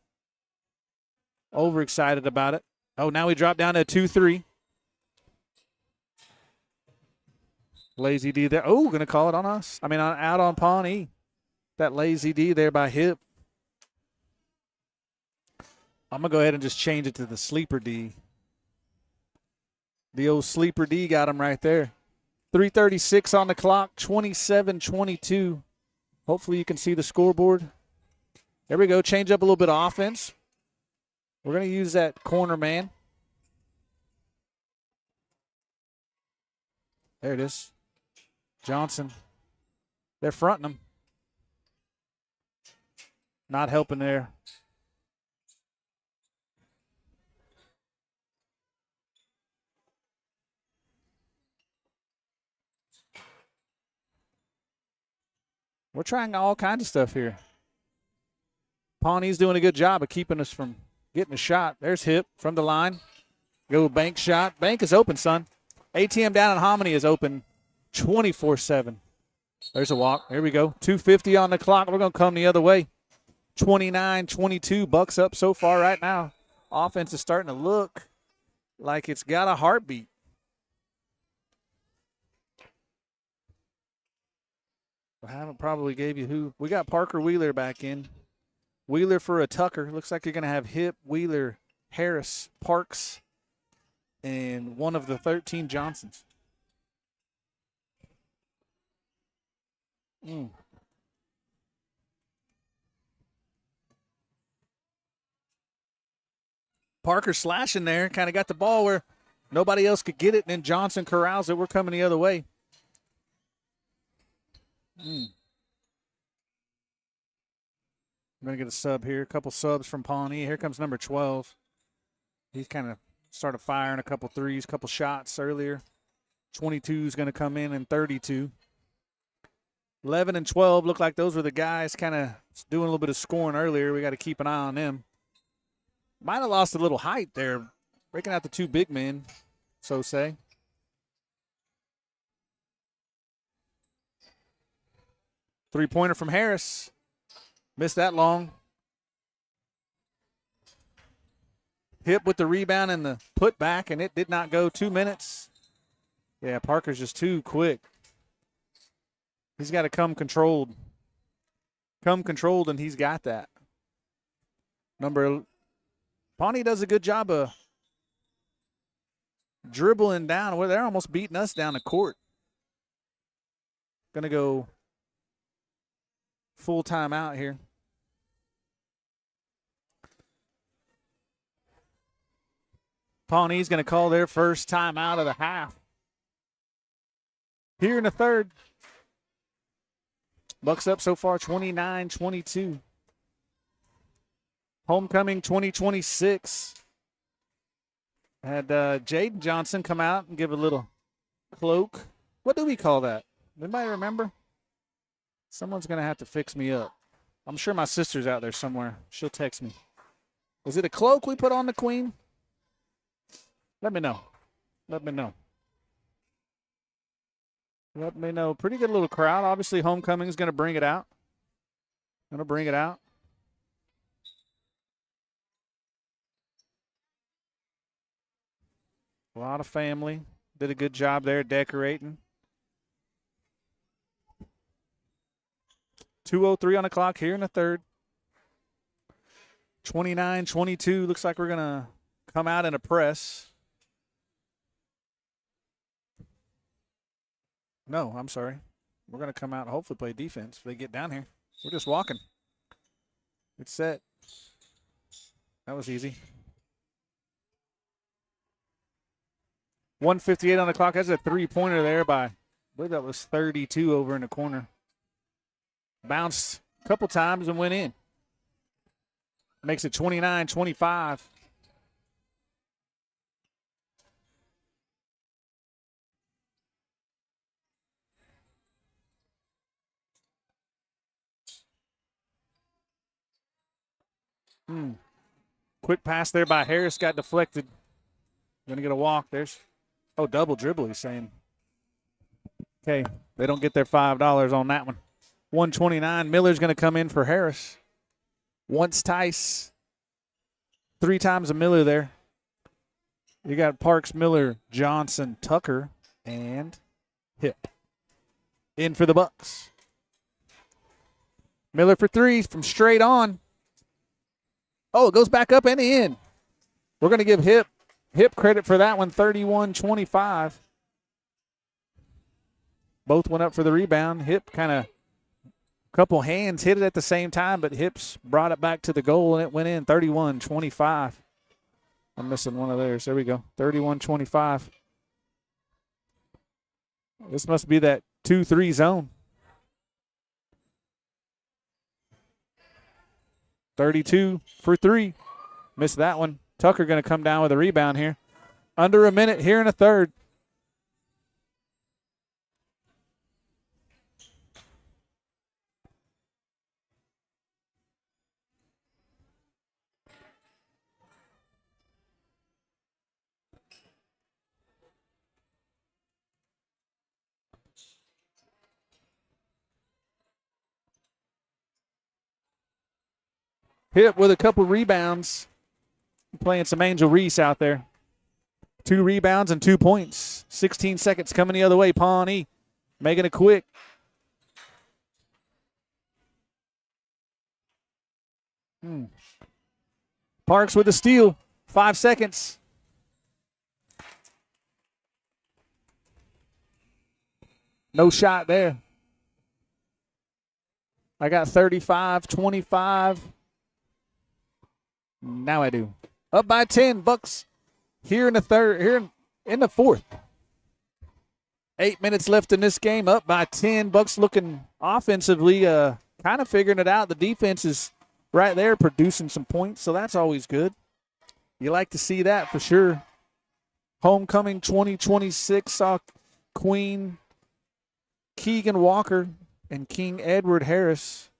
overexcited about it. Oh, now we drop down to a 2-3. Lazy D there. Oh, going to call it on us. I mean, out on Pawnee. That lazy D there by Hip. I'm going to go ahead and just change it to the sleeper D. The old sleeper D got him right there. 3:36 on the clock, 27-22. Hopefully you can see the scoreboard. There we go. Change up a little bit of offense. We're going to use that corner man. There it is. Johnson. They're fronting him. Not helping there. We're trying all kinds of stuff here. Pawnee's doing a good job of keeping us from getting a shot. There's Hip from the line. Go bank shot. Bank is open, son. ATM down in Hominy is open 24/7. There's a walk. Here we go. 2:50 on the clock. We're going to come the other way. 29-22. Bucks up so far right now. Offense is starting to look like it's got a heartbeat. I haven't probably gave you who. We got Parker Wheeler back in. Wheeler for a Tucker. Looks like you're going to have Hip, Wheeler, Harris, Parks, and one of the 13 Johnsons. Parker slashing there. Kind of got the ball where nobody else could get it, and then Johnson corrals it. We're coming the other way. I'm going to get a sub here. A couple subs from Pawnee. Here comes number 12. He's kind of started firing a couple threes, a couple shots earlier. 22 is going to come in and 32. 11 and 12 look like those were the guys kind of doing a little bit of scoring earlier. We got to keep an eye on them. Might have lost a little height there, breaking out the two big men, so say. Three-pointer from Harris. Missed that long. Hip with the rebound and the putback, and it did not go 2 minutes. Yeah, Parker's just too quick. He's got to come controlled. Come controlled, and he's got that. Pawnee does a good job of dribbling down. Well, they're almost beating us down the court. Going to go full timeout here. Pawnee's going to call their first timeout of the half. Here in the third. Bucks up so far 29-22. Homecoming 2026. Had Jaden Johnson come out and give a little cloak. What do we call that? Anybody remember? Someone's going to have to fix me up. I'm sure my sister's out there somewhere. She'll text me. Was it a cloak we put on the queen? Let me know. Let me know. Let me know. Pretty good little crowd. Obviously, Homecoming is going to bring it out. Going to bring it out. A lot of family. Did a good job there decorating. 2:03 on the clock here in the third. 29-22. Looks like we're going to come out in a press. No, I'm sorry. We're going to come out and hopefully play defense if they get down here. We're just walking. It's set. That was easy. 1:58 on the clock. That's a three-pointer there by, I believe that was 32 over in the corner. Bounced a couple times and went in. Makes it 29-25. Quick pass there by Harris, got deflected. Going to get a walk. There's, double dribble, he's saying. Okay, they don't get their $5 on that one. 129. Miller's going to come in for Harris. Once Tice. 3 times a Miller there. You got Parks, Miller, Johnson, Tucker, and Hip. In for the Bucks. Miller for 3 from straight on. Oh, it goes back up and in. We're going to give Hip credit for that one, 31-25. Both went up for the rebound. Hip kind of, a couple hands hit it at the same time, but Hips brought it back to the goal, and it went in 31-25. I'm missing one of theirs. There we go, 31-25. This must be that 2-3 zone. 32 for 3. Missed that one. Tucker going to come down with a rebound here. Under a minute here in a third. Hip with a couple rebounds. Playing some Angel Reese out there. 2 rebounds and 2 points. 16 seconds coming the other way. Pawnee making it quick. Parks with a steal. 5 seconds. No shot there. I got 35-25. Now I do. Up by 10, Bucks. Here in the fourth. 8 minutes left in this game. Up by 10. Bucks looking offensively, kind of figuring it out. The defense is right there producing some points, so that's always good. You like to see that for sure. Homecoming 2026 saw Queen Keegan Walker and King Edward Harris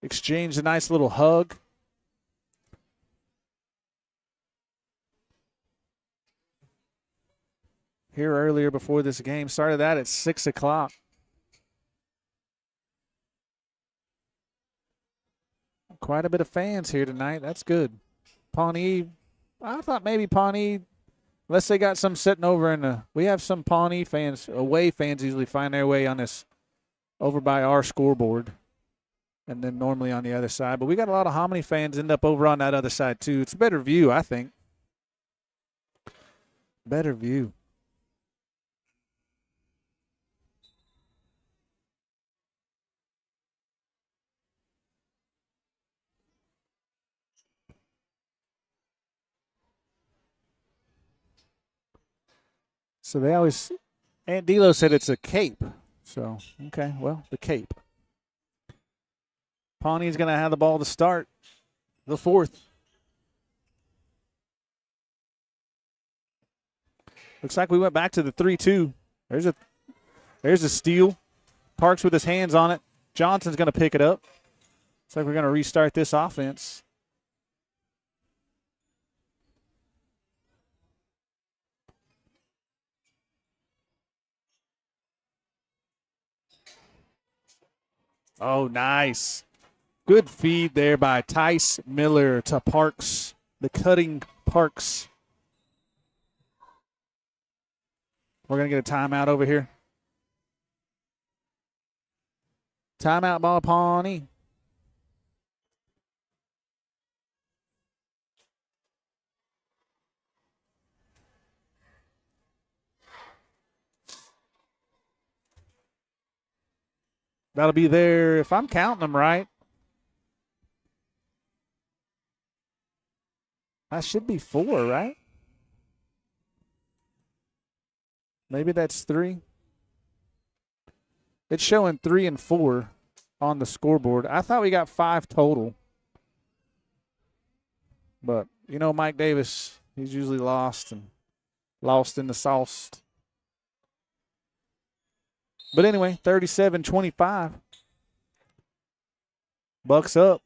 exchange a nice little hug. Here earlier before this game. Started that at 6 o'clock. Quite a bit of fans here tonight. That's good. Pawnee, I thought maybe Pawnee, unless they got some sitting over in the, we have some Pawnee fans, away fans usually find their way on this, over by our scoreboard, and then normally on the other side. But we got a lot of Hominy fans end up over on that other side too. It's a better view, I think. Better view. So they always, Aunt D'Lo said it's a cape. So, okay, well, the cape. Pawnee's going to have the ball to start the fourth. Looks like we went back to the 3-2. There's a steal. Parks with his hands on it. Johnson's going to pick it up. Looks like we're going to restart this offense. Oh, nice. Good feed there by Tice Miller to Parks, the cutting Parks. We're going to get a timeout over here. Timeout by Pawnee. That'll be there, if I'm counting them right. That should be 4, right? Maybe that's 3. It's showing 3 and 4 on the scoreboard. I thought we got 5 total. But, you know, Mike Davis, he's usually lost in the sauce. But anyway, 37-25. Bucks up.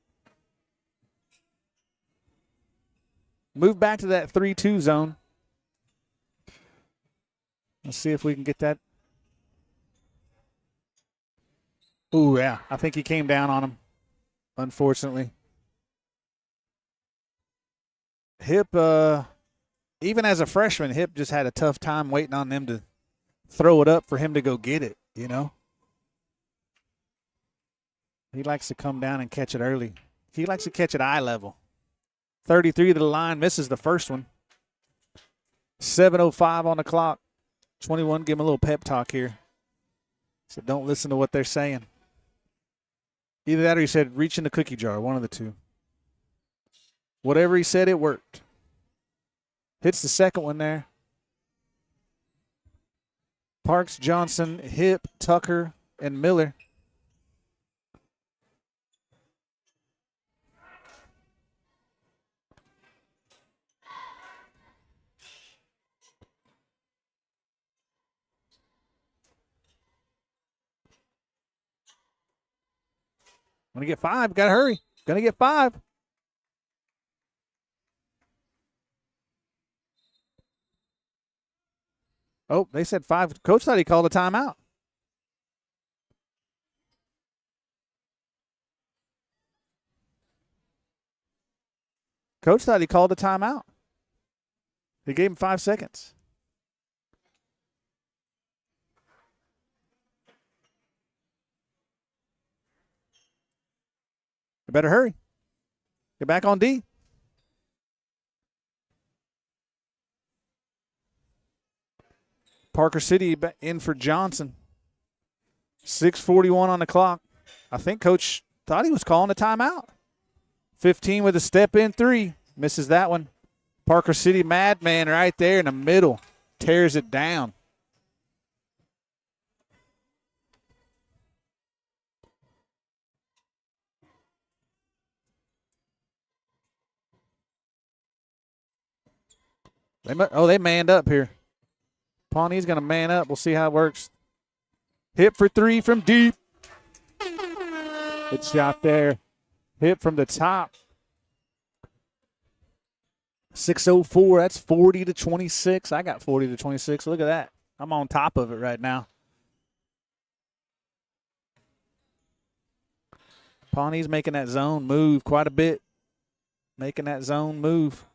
Move back to that 3-2 zone. Let's see if we can get that. Ooh, yeah. I think he came down on him, unfortunately. Hip, even as a freshman, Hip just had a tough time waiting on them to throw it up for him to go get it, you know? He likes to come down and catch it early. He likes to catch it eye level. 33 to the line, misses the first one. 7:05 on the clock. 21, give him a little pep talk here. So don't listen to what they're saying. Either that or he said, reach in the cookie jar, one of the two. Whatever he said, it worked. Hits the second one there. Parks, Johnson, Hip, Tucker, and Miller. Gonna get 5. Gotta hurry. Gonna get 5. Oh, they said 5. Coach thought he called a timeout. Coach thought he called a timeout. He gave him 5 seconds. You better hurry. Get back on D. Parker City in for Johnson. 6:41 on the clock. I think Coach thought he was calling a timeout. 15 with a step in 3. Misses that one. Parker City madman right there in the middle. Tears it down. They manned up here. Pawnee's going to man up. We'll see how it works. Hip for 3 from deep. Good shot there. Hip from the top. 6:04. That's 40-26. I got 40-26. Look at that. I'm on top of it right now. Pawnee's making that zone move quite a bit. Making that zone move.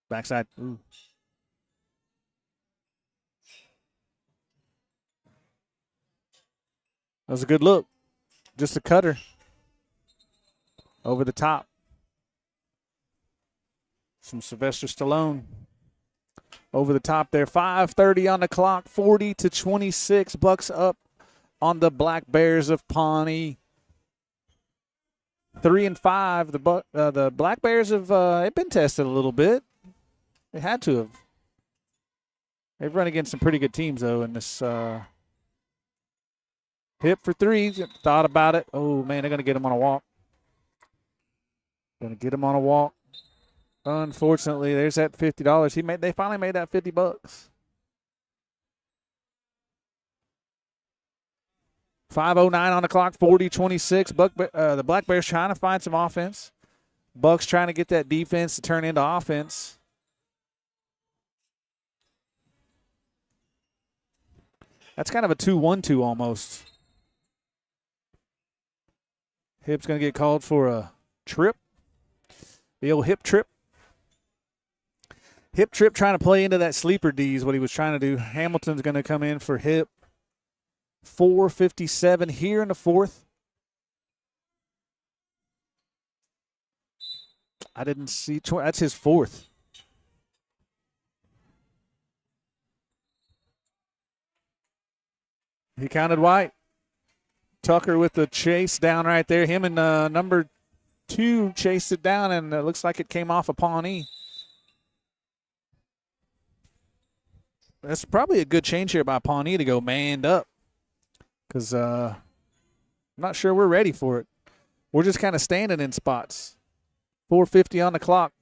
Backside. Ooh. That was a good look. Just a cutter. Over the top. Some Sylvester Stallone. Over the top there. 5:30 on the clock. 40-26. Bucks up on the Black Bears of Pawnee. 3-5. The Black Bears have they've been tested a little bit. They had to have. They've run against some pretty good teams, though, in this Hip for 3. Thought about it. Oh, man, they're going to get him on a walk. Going to get him on a walk. Unfortunately, there's that $50. They finally made that $50. $5:09 on the clock, 40-26. The Black Bears trying to find some offense. Bucks trying to get that defense to turn into offense. That's kind of a 2-1-2 almost. Hip's going to get called for a trip. The old hip trip. Hip trip trying to play into that sleeper D is what he was trying to do. Hamilton's going to come in for Hip. 4:57 here in the fourth. I didn't see. That's his fourth. He counted white. Tucker with the chase down right there. Him and number 2 chased it down, and it looks like it came off of Pawnee. That's probably a good change here by Pawnee to go manned up, because I'm not sure we're ready for it. We're just kind of standing in spots. 4:50 on the clock.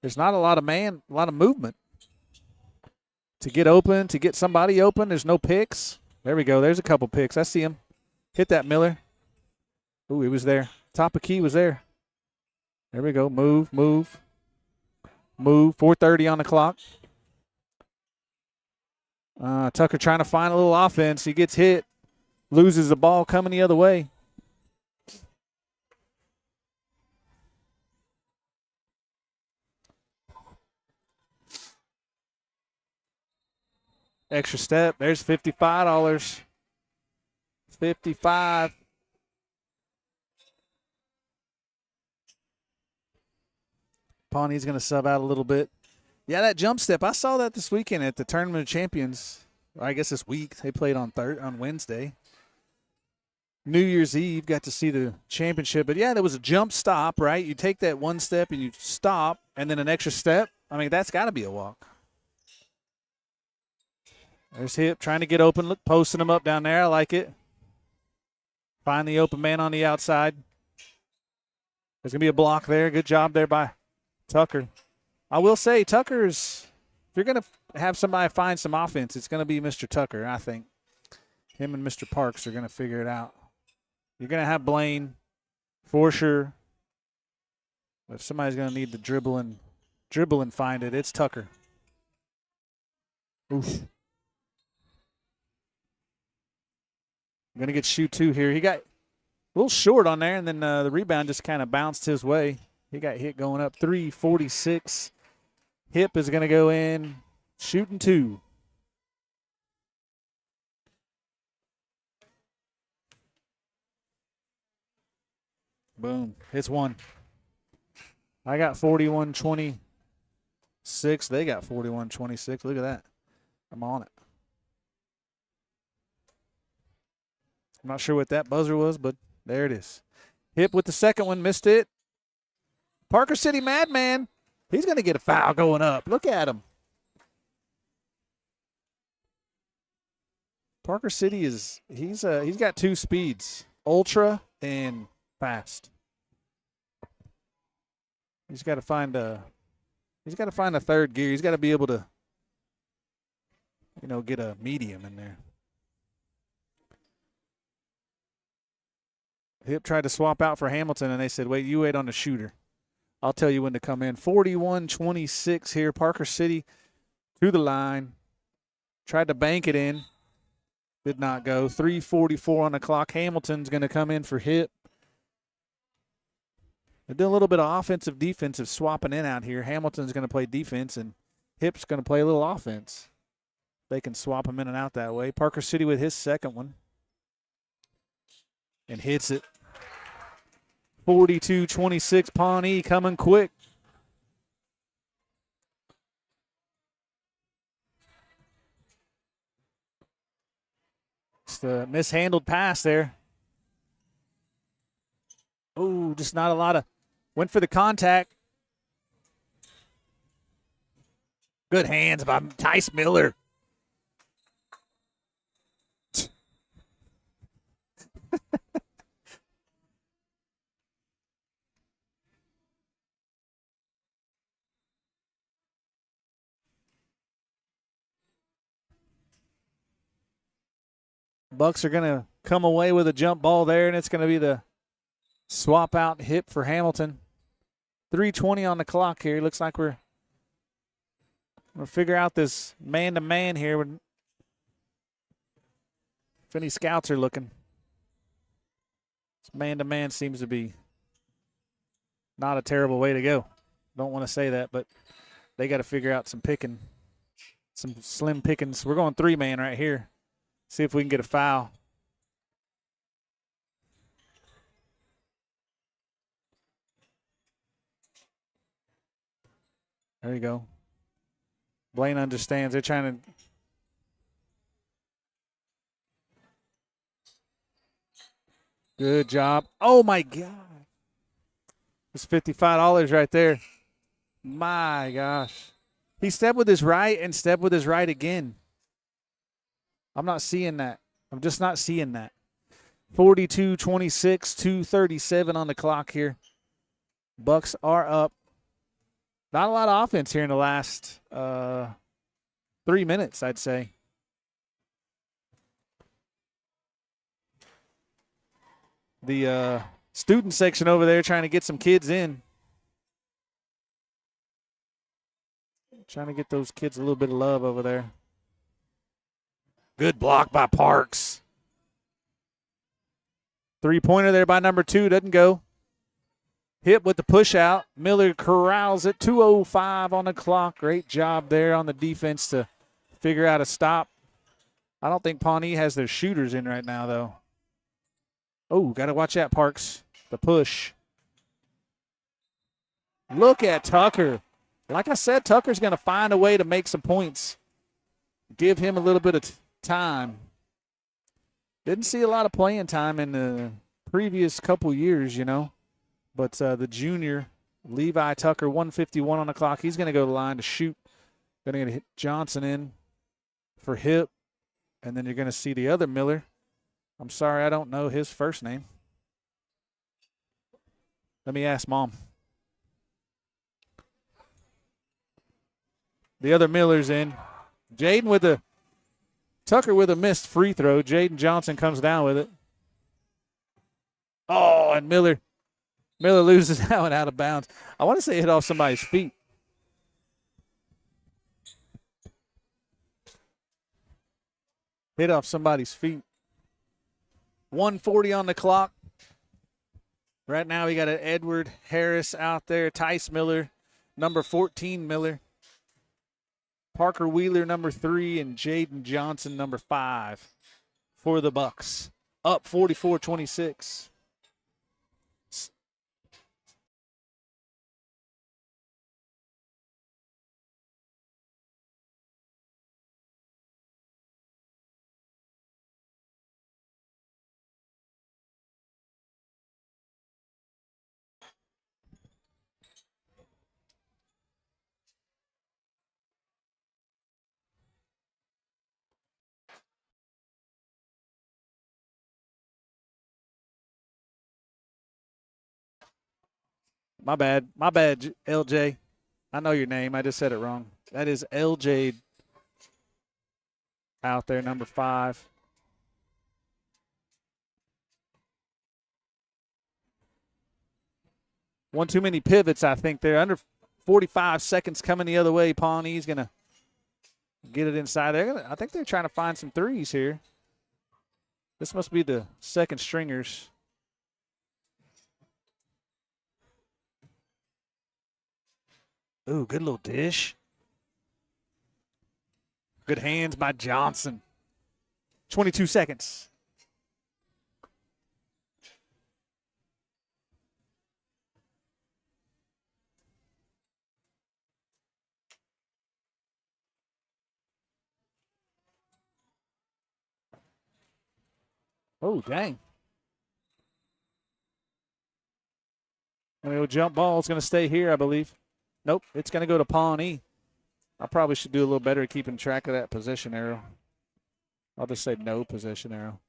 There's not a lot of movement to get open, to get somebody open. There's no picks. There we go. There's a couple picks. I see him. Hit that, Miller. Ooh, he was there. Top of key was there. There we go. Move, move, move. 4:30 on the clock. Tucker trying to find a little offense. He gets hit. Loses the ball coming the other way. Extra step. There's $55. 55. Pawnee's going to sub out a little bit. Yeah, that jump step. I saw that this weekend at the Tournament of Champions. I guess this week. They played on Wednesday. New Year's Eve, got to see the championship. But, yeah, there was a jump stop, right? You take that one step and you stop, and then an extra step. I mean, that's got to be a walk. There's Hip trying to get open. Look, posting him up down there. I like it. Find the open man on the outside. There's going to be a block there. Good job there by Tucker. I will say, Tucker's, if you're going to have somebody find some offense, it's going to be Mr. Tucker, I think. Him and Mr. Parks are going to figure it out. You're going to have Blaine, for sure. But if somebody's going to need to dribble and find it, it's Tucker. Oof. Going to get shoot 2 here. He got a little short on there, and then the rebound just kind of bounced his way. He got hit going up. 3:46. Hip is going to go in, shooting 2. Boom. Hits 1. I got 41-26. They got 41-26. Look at that. I'm on it. I'm not sure what that buzzer was, but there it is. Hip with the second one. Missed it. Parker City Madman. He's going to get a foul going up. Look at him. Parker City he's got 2 speeds, ultra and fast. He's got to find a third gear. He's got to be able to, get a medium in there. Hip tried to swap out for Hamilton, and they said, wait, you wait on the shooter. I'll tell you when to come in. 41-26 here. Parker City to the line. Tried to bank it in. Did not go. 3:44 on the clock. Hamilton's going to come in for Hip. They did a little bit of offensive, defensive swapping in out here. Hamilton's going to play defense, and Hip's going to play a little offense. They can swap them in and out that way. Parker City with his second one. And hits it. 42-26, Pawnee coming quick. Just a mishandled pass there. Oh, just not a lot of. Went for the contact. Good hands by Tice Miller. Bucks are going to come away with a jump ball there, and it's going to be the swap out Hip for Hamilton. 3:20 on the clock here. Looks like we'll figure out this man-to-man here. If any scouts are looking. This man-to-man seems to be not a terrible way to go. Don't want to say that, but they got to figure out some slim pickings. We're going 3-man right here. See if we can get a foul. There you go. Blaine understands. They're trying to. Good job. Oh, my God. It's $55 right there. My gosh. He stepped with his right and stepped with his right again. I'm not seeing that. I'm just not seeing that. 42-26, 2:37 on the clock here. Bucks are up. Not a lot of offense here in the last 3 minutes, I'd say. The student section over there trying to get some kids in. Trying to get those kids a little bit of love over there. Good block by Parks. Three-pointer there by number 2. Doesn't go. Hit with the push out. Miller corrals it. 2:05 on the clock. Great job there on the defense to figure out a stop. I don't think Pawnee has their shooters in right now, though. Oh, got to watch that, Parks. The push. Look at Tucker. Like I said, Tucker's going to find a way to make some points. Give him a little bit of time. Didn't see a lot of playing time in the previous couple years, you know. But the junior, Levi Tucker, 1:51 on the clock. He's going to go to the line to shoot. Going to hit Johnson in for hip. And then you're going to see the other Miller. I'm sorry, I don't know his first name. Let me ask Mom. The other Miller's in. Jaden with a Tucker with a missed free throw. Jaden Johnson comes down with it. Oh, and Miller loses that one out of bounds. I want to say it hit off somebody's feet. Hit off somebody's feet. 1:40 on the clock. Right now we got an Edward Harris out there. Tice Miller, number 14 Miller. Parker Wheeler, number 3, and Jaden Johnson, number 5 for the Bucks. Up 44-26. My bad, LJ. I know your name. I just said it wrong. That is LJ out there, number 5. One too many pivots, I think. They're under 45 seconds coming the other way. Pawnee's going to get it inside there. I think they're trying to find some threes here. This must be the second stringers. Ooh, good little dish. Good hands by Johnson. 22 seconds. Oh, dang. The jump ball is going to stay here, I believe. Nope, it's going to go to Pawnee. I probably should do a little better at keeping track of that possession arrow. I'll just say no possession arrow.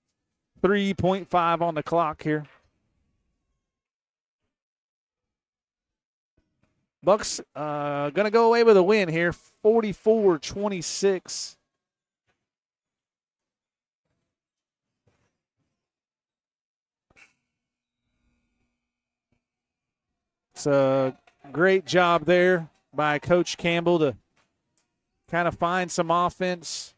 3.5 on the clock here. Bucks going to go away with a win here, 44-26. It's a great job there by Coach Campbell to kind of find some offense,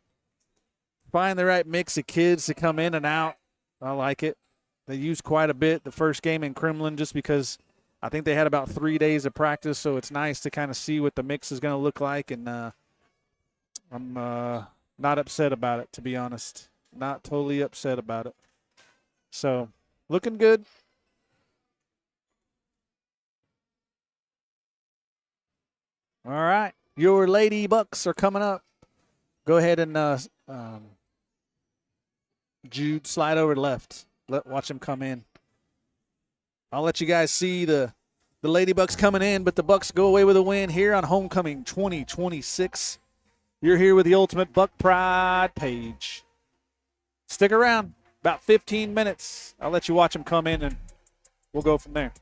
find the right mix of kids to come in and out. I like it. They used quite a bit the first game in Kremlin just because I think they had about 3 days of practice, so it's nice to kind of see what the mix is going to look like, and I'm not upset about it, to be honest. Not totally upset about it. So, looking good. All right, your Lady Bucks are coming up. Go ahead and Jude, slide over to left. Watch them come in. I'll let you guys see the The Lady Bucks coming in, but the Bucks go away with a win here on Homecoming 2026. You're here with the Ultimate Buck Pride page. Stick around. About 15 minutes. I'll let you watch them come in, and we'll go from there.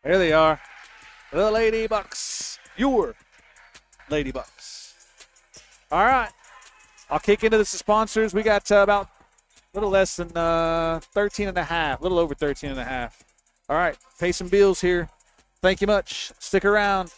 There they are. The Lady Bucks. Your Lady Bucks. All right. I'll kick into the sponsors. We got about a little less than 13 and a half, a little over 13 and a half. All right. Pay some bills here. Thank you much. Stick around.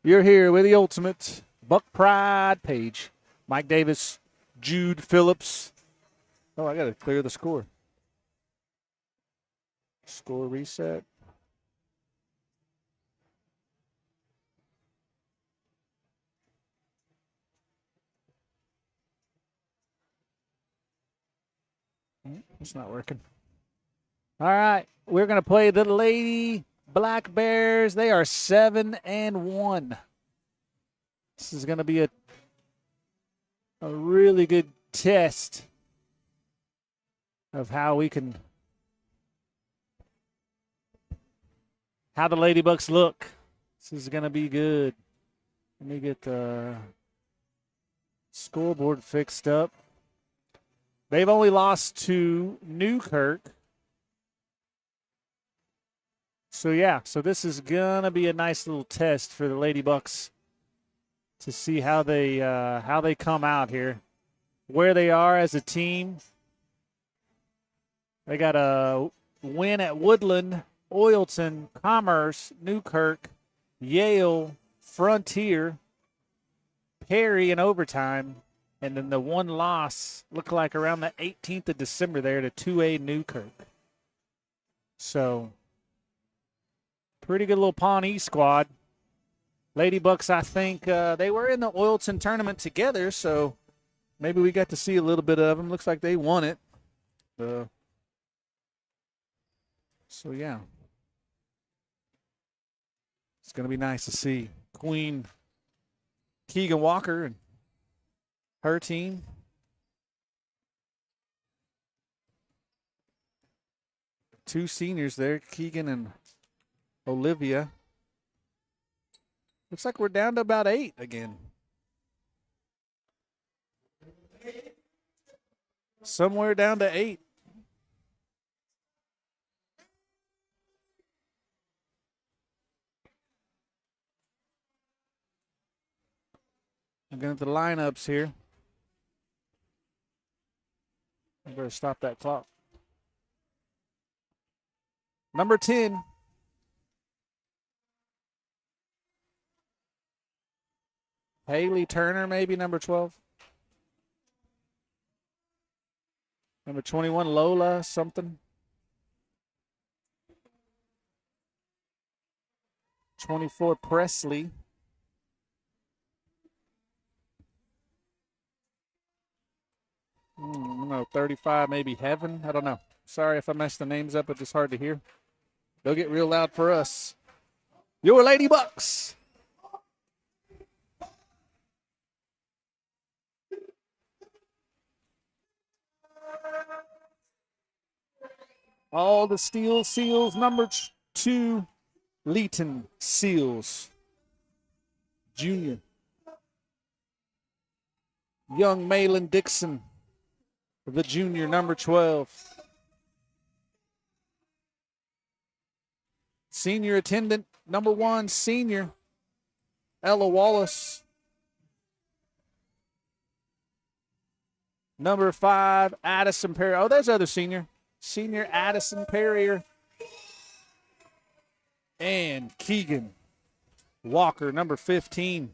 You're here with the ultimate Buck Pride page. Mike Davis, Jude Phillips. Oh, I got to clear the score. Score reset. It's not working. All right, we're going to play the Lady Black Bears. They are 7-1. This is going to be a really good test of how the Ladybucks look. This is going to be good. Let me get the scoreboard fixed up. They've only lost to Newkirk. So this is going to be a nice little test for the Ladybucks to see how they come out here, where they are as a team. They got a win at Woodland, Oilton, Commerce, Newkirk, Yale, Frontier, Perry in overtime, and then the one loss looked like around the 18th of December there to 2A Newkirk. So pretty good little Pawnee squad. Ladybucks, I think they were in the Oilton tournament together, so maybe we got to see a little bit of them. Looks like they won it. So, yeah. It's going to be nice to see Queen Keegan Walker and her team. Two seniors there, Keegan and Olivia. Looks like we're down to about 8 again. Somewhere down to 8. Looking at the lineups here. I better stop that clock. Number 10. Haley Turner, maybe number 12. Number 21, Lola something. 24, Presley. I don't know, 35, maybe Heaven. I don't know. Sorry if I messed the names up. It's just hard to hear. They'll get real loud for us. Your Ladybucks. All the Steel Seals, number 2, Leeton Seals, Junior. Young Malin Dixon, the junior, number 12. Senior attendant, number 1, senior, Ella Wallace. Number 5, Addison Perry. Oh, there's other senior. Senior Addison Perrier. And Keegan Walker, number 15.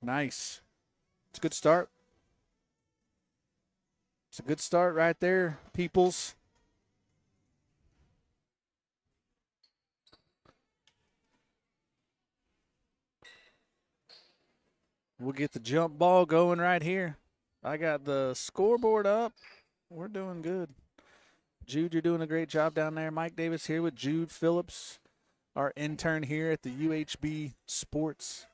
Nice. It's a good start. It's a good start right there, peoples. We'll get the jump ball going right here. I got the scoreboard up. We're doing good. Jude, you're doing a great job down there. Mike Davis here with Jude Phillips, our intern here at the UHB Sports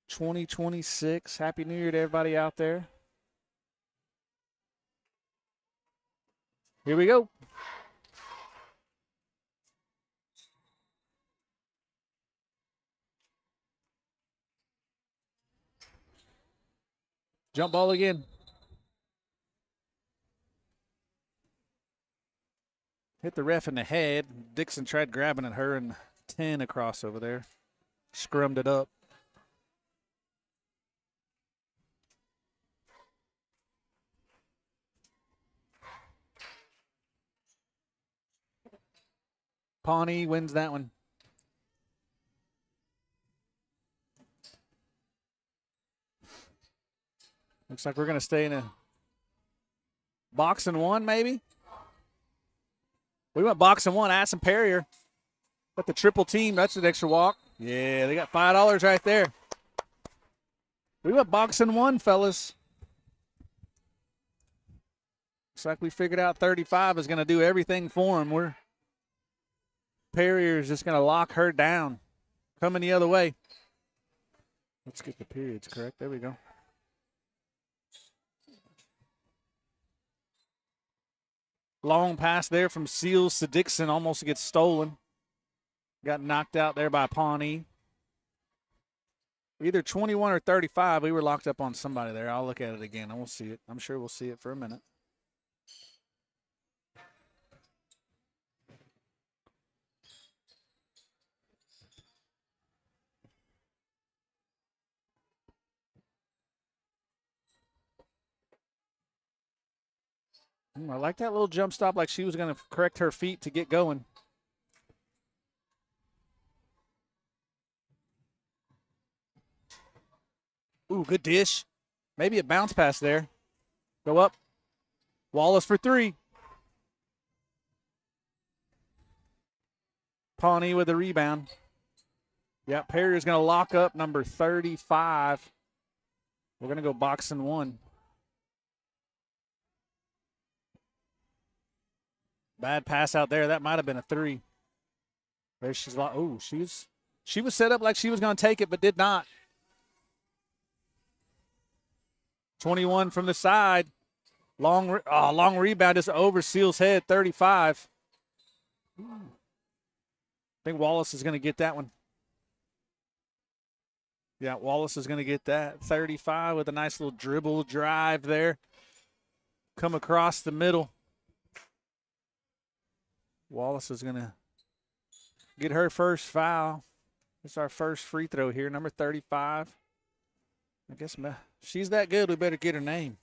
2026. Happy New Year to everybody out there. Here we go. Jump ball again. Hit the ref in the head. Dixon tried grabbing at her and 10 across over there. Scrummed it up. Pawnee wins that one. Looks like we're going to stay in a boxing one, maybe. We went boxing one. Addison Perrier. Got the triple team. That's an extra walk. Yeah, they got $5 right there. We went boxing one, fellas. Looks like we figured out 35 is going to do everything for him. Perrier is just going to lock her down. Coming the other way. Let's get the periods correct. There we go. Long pass there from Seals to Dixon. Almost gets stolen. Got knocked out there by Pawnee. Either 21 or 35. We were locked up on somebody there. I'll look at it again. I won't see it. I'm sure we'll see it for a minute. I like that little jump stop, like she was going to correct her feet to get going. Ooh, good dish. Maybe a bounce pass there. Go up. Wallace for three. Pawnee with a rebound. Yeah, Perrier's going to lock up number 35. We're going to go boxing one. Bad pass out there. That might have been a three. There she's like, oh, she was set up like she was going to take it, but did not. 21 from the side. Long rebound just over Seals' head. 35. I think Wallace is going to get that one. Yeah, Wallace is going to get that. 35 with a nice little dribble drive there. Come across the middle. Wallace is going to get her first foul. It's our first free throw here, number 35. I guess if she's that good, we better get her name.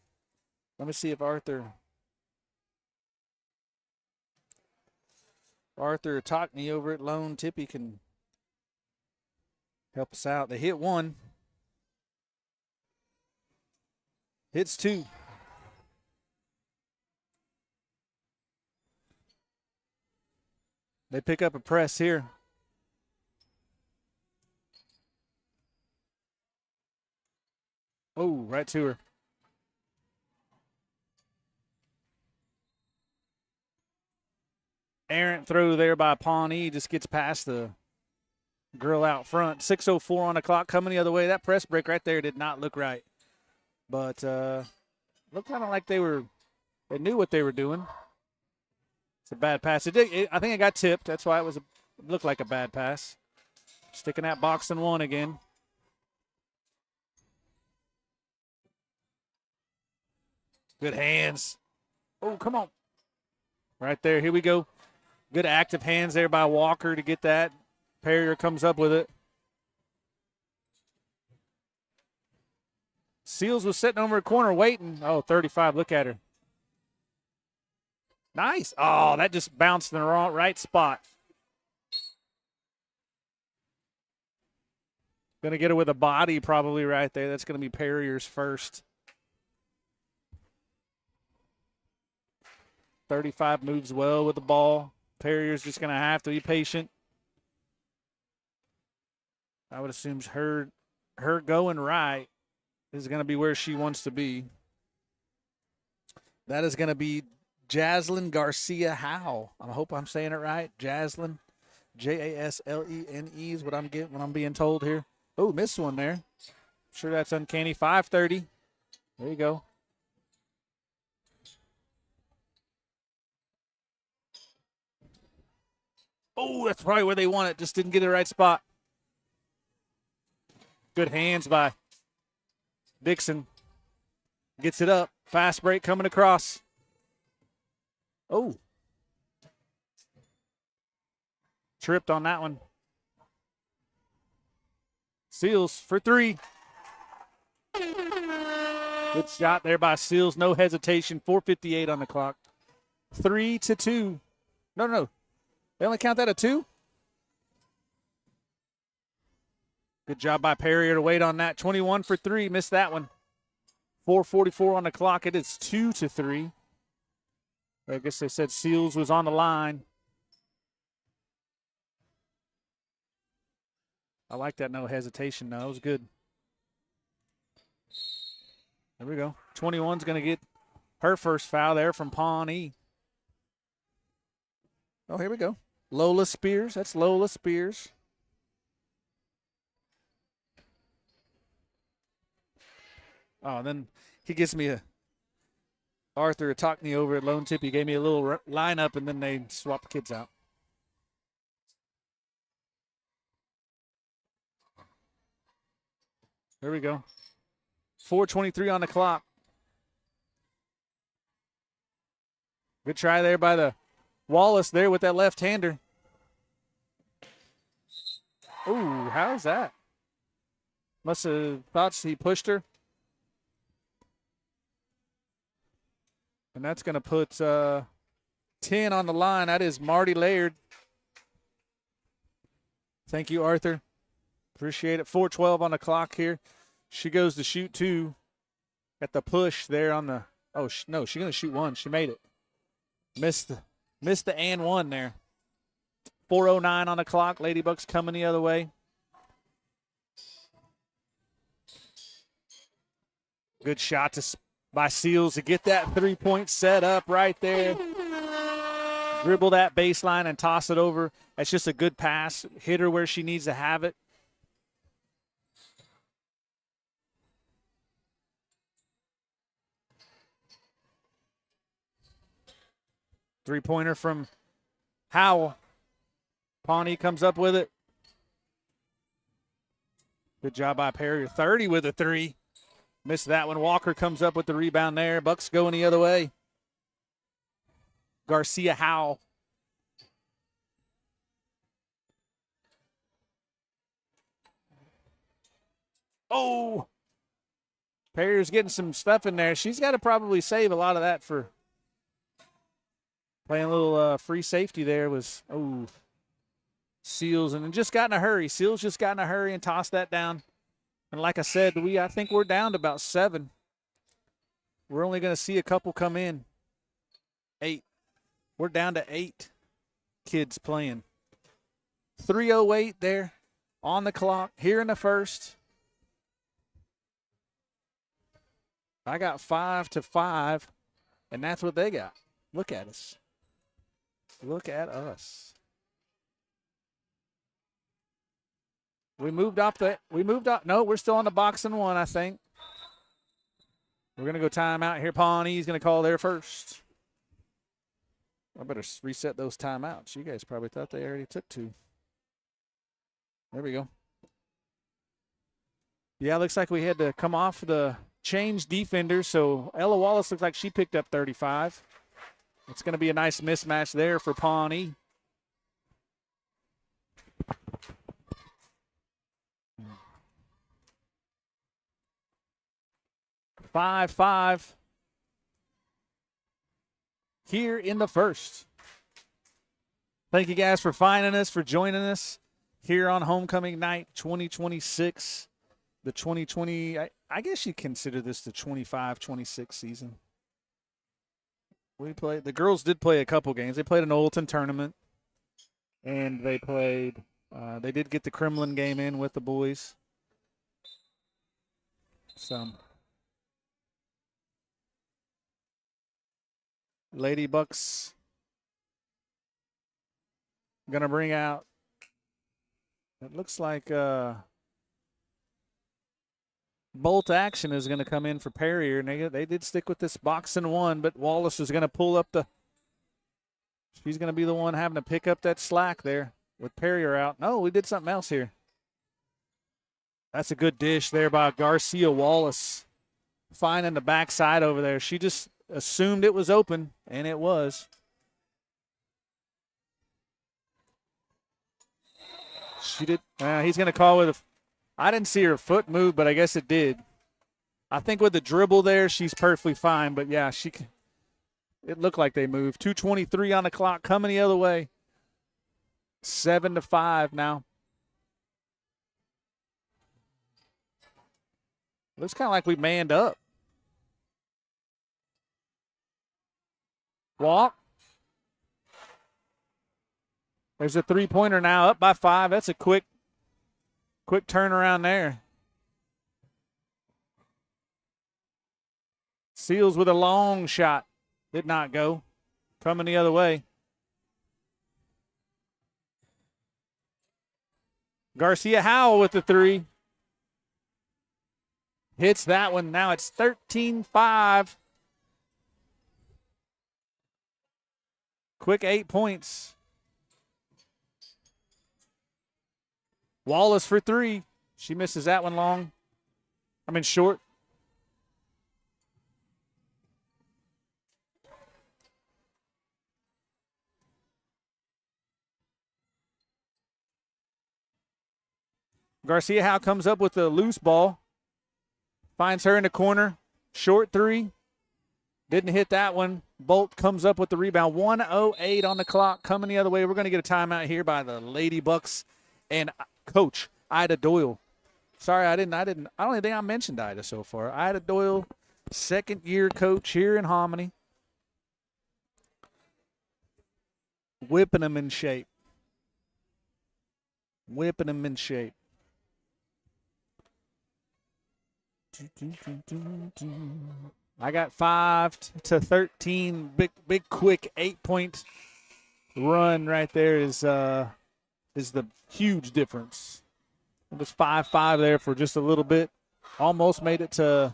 Let me see if Arthur Tockney over at Lone Tippy can help us out. They hit one. Hits two. They pick up a press here. Oh, right to her. Errant throw there by Pawnee. Just gets past the girl out front. 6:04 on the clock coming the other way. That press break right there did not look right. But looked kind of like they knew what they were doing. It's a bad pass. I think it got tipped. That's why it looked like a bad pass. Sticking that box in one again. Good hands. Oh, come on. Right there. Here we go. Good active hands there by Walker to get that. Perrier comes up with it. Seals was sitting over a corner waiting. Oh, 35. Look at her. Nice. Oh, that just bounced in the right spot. Going to get her with a body probably right there. That's going to be Perrier's first. 35 moves well with the ball. Perrier's just going to have to be patient. I would assume her going right is going to be where she wants to be. That is going to be Jaslyn Garcia Howe. I hope I'm saying it right. Jaslyn, Jaslene is what I'm getting when I'm being told here. Oh, missed one there. Sure, that's uncanny. 5:30. There you go. Oh, that's probably where they want it. Just didn't get the right spot. Good hands by Dixon. Gets it up. Fast break coming across. Oh. Tripped on that one. Seals for three. Good shot there by Seals. No hesitation. 4:58 on the clock. 3-2. No. They only count that a 2? Good job by Perrier to wait on that. 21 for 3. Missed that one. 4:44 on the clock. It is 2-3. I guess they said Seals was on the line. I like that no hesitation. No, that was good. There we go. 21's going to get her first foul there from Pawnee. Oh, here we go. Lola Spears. That's Lola Spears. Oh, then he gives me Arthur talked me over at Lone Tip. He gave me a little lineup, and then they swapped the kids out. There we go. 4:23 on the clock. Good try there by the Wallace there with that left-hander. Ooh, how's that? Must have thought he pushed her. And that's going to put 10 on the line. That is Marty Laird. Thank you, Arthur. Appreciate it. 4:12 on the clock here. She goes to shoot 2 at the push there on the – oh, no, she's going to shoot 1. She made it. Missed the and 1 there. 4:09 on the clock. Ladybucks coming the other way. Good shot by Seals to get that three-point set up right there. Dribble that baseline and toss it over. That's just a good pass. Hit her where she needs to have it. Three-pointer from Howell. Pawnee comes up with it. Good job by Perry. 30 with a 3. Missed that one. Walker comes up with the rebound there. Bucks going the other way. Garcia Howell. Oh! Perry's getting some stuff in there. She's got to probably save a lot of that for playing a little free safety there. Was, oh, Seals, and just got in a hurry. Seals just got in a hurry and tossed that down. And like I said, I think we're down to about 7. We're only going to see a couple come in. 8. We're down to 8 kids playing. 3:08 there on the clock here in the first. I got 5-5, and that's what they got. Look at us. Look at us. We moved up. No, we're still on the box and 1, I think. We're going to go timeout here. Pawnee's going to call there first. I better reset those timeouts. You guys probably thought they already took 2. There we go. Yeah, looks like we had to come off the change defenders. So Ella Wallace looks like she picked up 35. It's going to be a nice mismatch there for Pawnee. 5-5 here in the first. Thank you guys for finding us, for joining us here on Homecoming Night 2026. The 2020, I guess you consider this the 25-26 season. The girls did play a couple games. They played an Oldton tournament, and they did get the Kremlin game in with the boys. So Lady Bucks going to bring out, it looks like bolt action is going to come in for Perrier, and they did stick with this box and 1, but Wallace is going to pull up she's going to be the one having to pick up that slack there with Perrier out. No, we did something else here. That's a good dish there by Garcia Wallace, finding the backside over there. She just assumed it was open, and it was. She did. He's going to call with I didn't see her foot move, but I guess it did. I think with the dribble there, she's perfectly fine. But, yeah, it looked like they moved. 2:23 on the clock, coming the other way. 7-5 now. Looks kind of like we manned up. Walk. There's a three-pointer now, up by 5. That's a quick turnaround there. Seals with a long shot. Did not go. Coming the other way. Garcia Howell with the 3. Hits that one. Now it's 13-5. Quick 8 points. Wallace for 3. She misses that one short. Garcia Howe comes up with a loose ball. Finds her in the corner. Short 3. Didn't hit that one. Bolt comes up with the rebound. 1:08 on the clock. Coming the other way. We're going to get a timeout here by the Lady Bucks and Coach Ida Doyle. Sorry, I don't even think I mentioned Ida so far. Ida Doyle, second-year coach here in Hominy. Whipping them in shape. Whipping them in shape. I got 5-13. Big quick 8-point run right there is the huge difference. It was 5-5 there for just a little bit. Almost made it to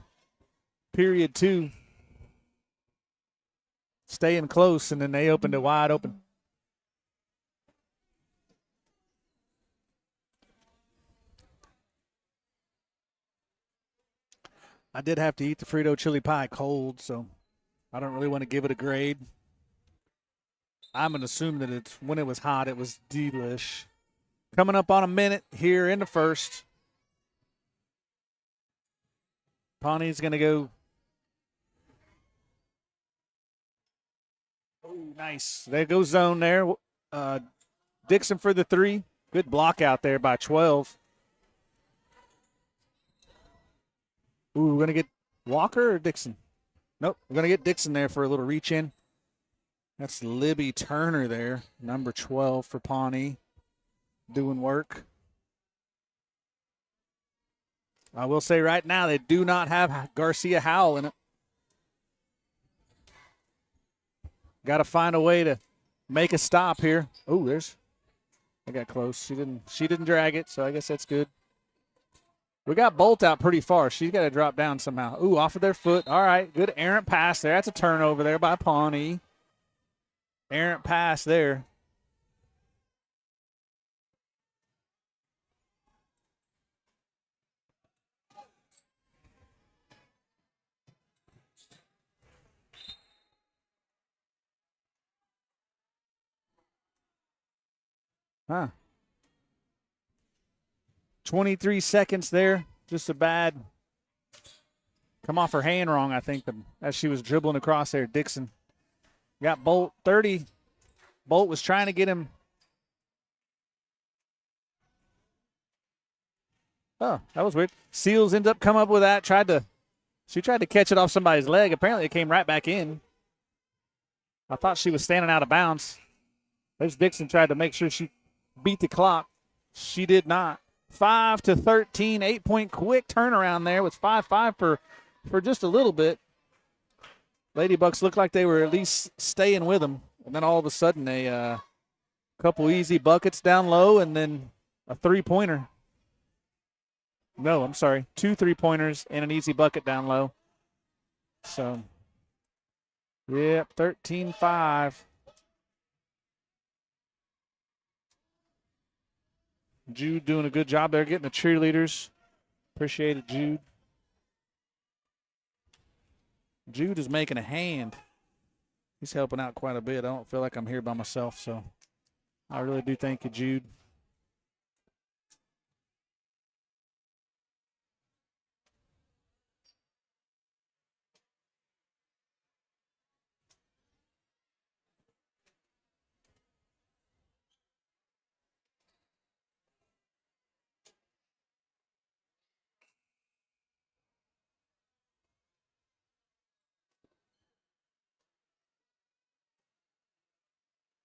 period 2. Staying close, and then they opened it wide open. I did have to eat the Frito chili pie cold, so I don't really want to give it a grade. I'm going to assume that when it was hot, it was delish. Coming up on a minute here in the first. Pawnee's going to go. Oh, nice. There goes zone there. Dixon for the 3. Good block out there by 12. Ooh, we're going to get Walker or Dixon? Nope, we're going to get Dixon there for a little reach in. That's Libby Turner there, number 12 for Pawnee, doing work. I will say right now they do not have Garcia Howell in it. Got to find a way to make a stop here. Oh, I got close. She didn't drag it, so I guess that's good. We got Bolt out pretty far. She's got to drop down somehow. Ooh, off of their foot. All right, good errant pass there. That's a turnover there by Pawnee. Errant pass there. Huh. 23 seconds there. Just a bad come off her hand wrong, I think, as she was dribbling across there. Dixon got Bolt 30. Bolt was trying to get him. Oh, that was weird. Seals ends up coming up with that. She tried to catch it off somebody's leg. Apparently it came right back in. I thought she was standing out of bounds. There's Dixon tried to make sure she beat the clock. She did not. 5-13, 8-point quick turnaround there with 5-5 for just a little bit. Lady Bucks looked like they were at least staying with them. And then all of a sudden a couple easy buckets down low and then a three-pointer. No, I'm sorry. 2 3-pointers and an easy bucket down low. So, yep, 13-5. Jude doing a good job there getting the cheerleaders. Appreciate it, Jude. Jude is making a hand. He's helping out quite a bit. I don't feel like I'm here by myself, so I really do thank you, Jude.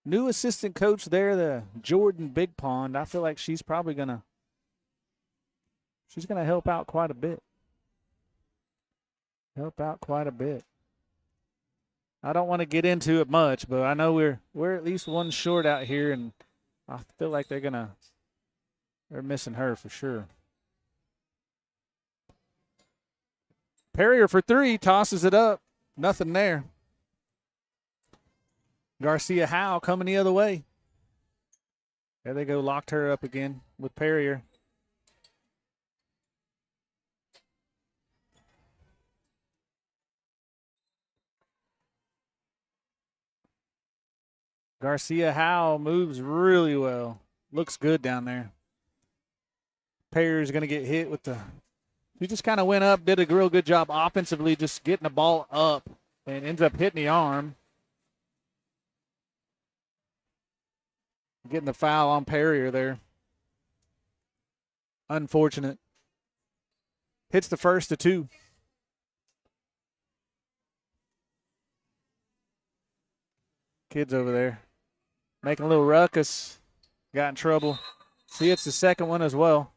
New assistant coach there, the Jordan Big Pond. I feel like she's probably gonna help out quite a bit. I don't want to get into it much, but I know we're at least one short out here, and I feel like they're missing her for sure. Perrier for three, tosses it up. Nothing there. Garcia Howe coming the other way. There they go, locked her up again with Perrier. Garcia Howe moves really well. Looks good down there. Perrier's going to get hit with the... He just kind of went up, did a real good job offensively, just getting the ball up, and ends up hitting the arm. Getting the foul on Perrier there. Unfortunate. Hits the first of two. Kids over there making a little ruckus. Got in trouble. She hits the second one as well.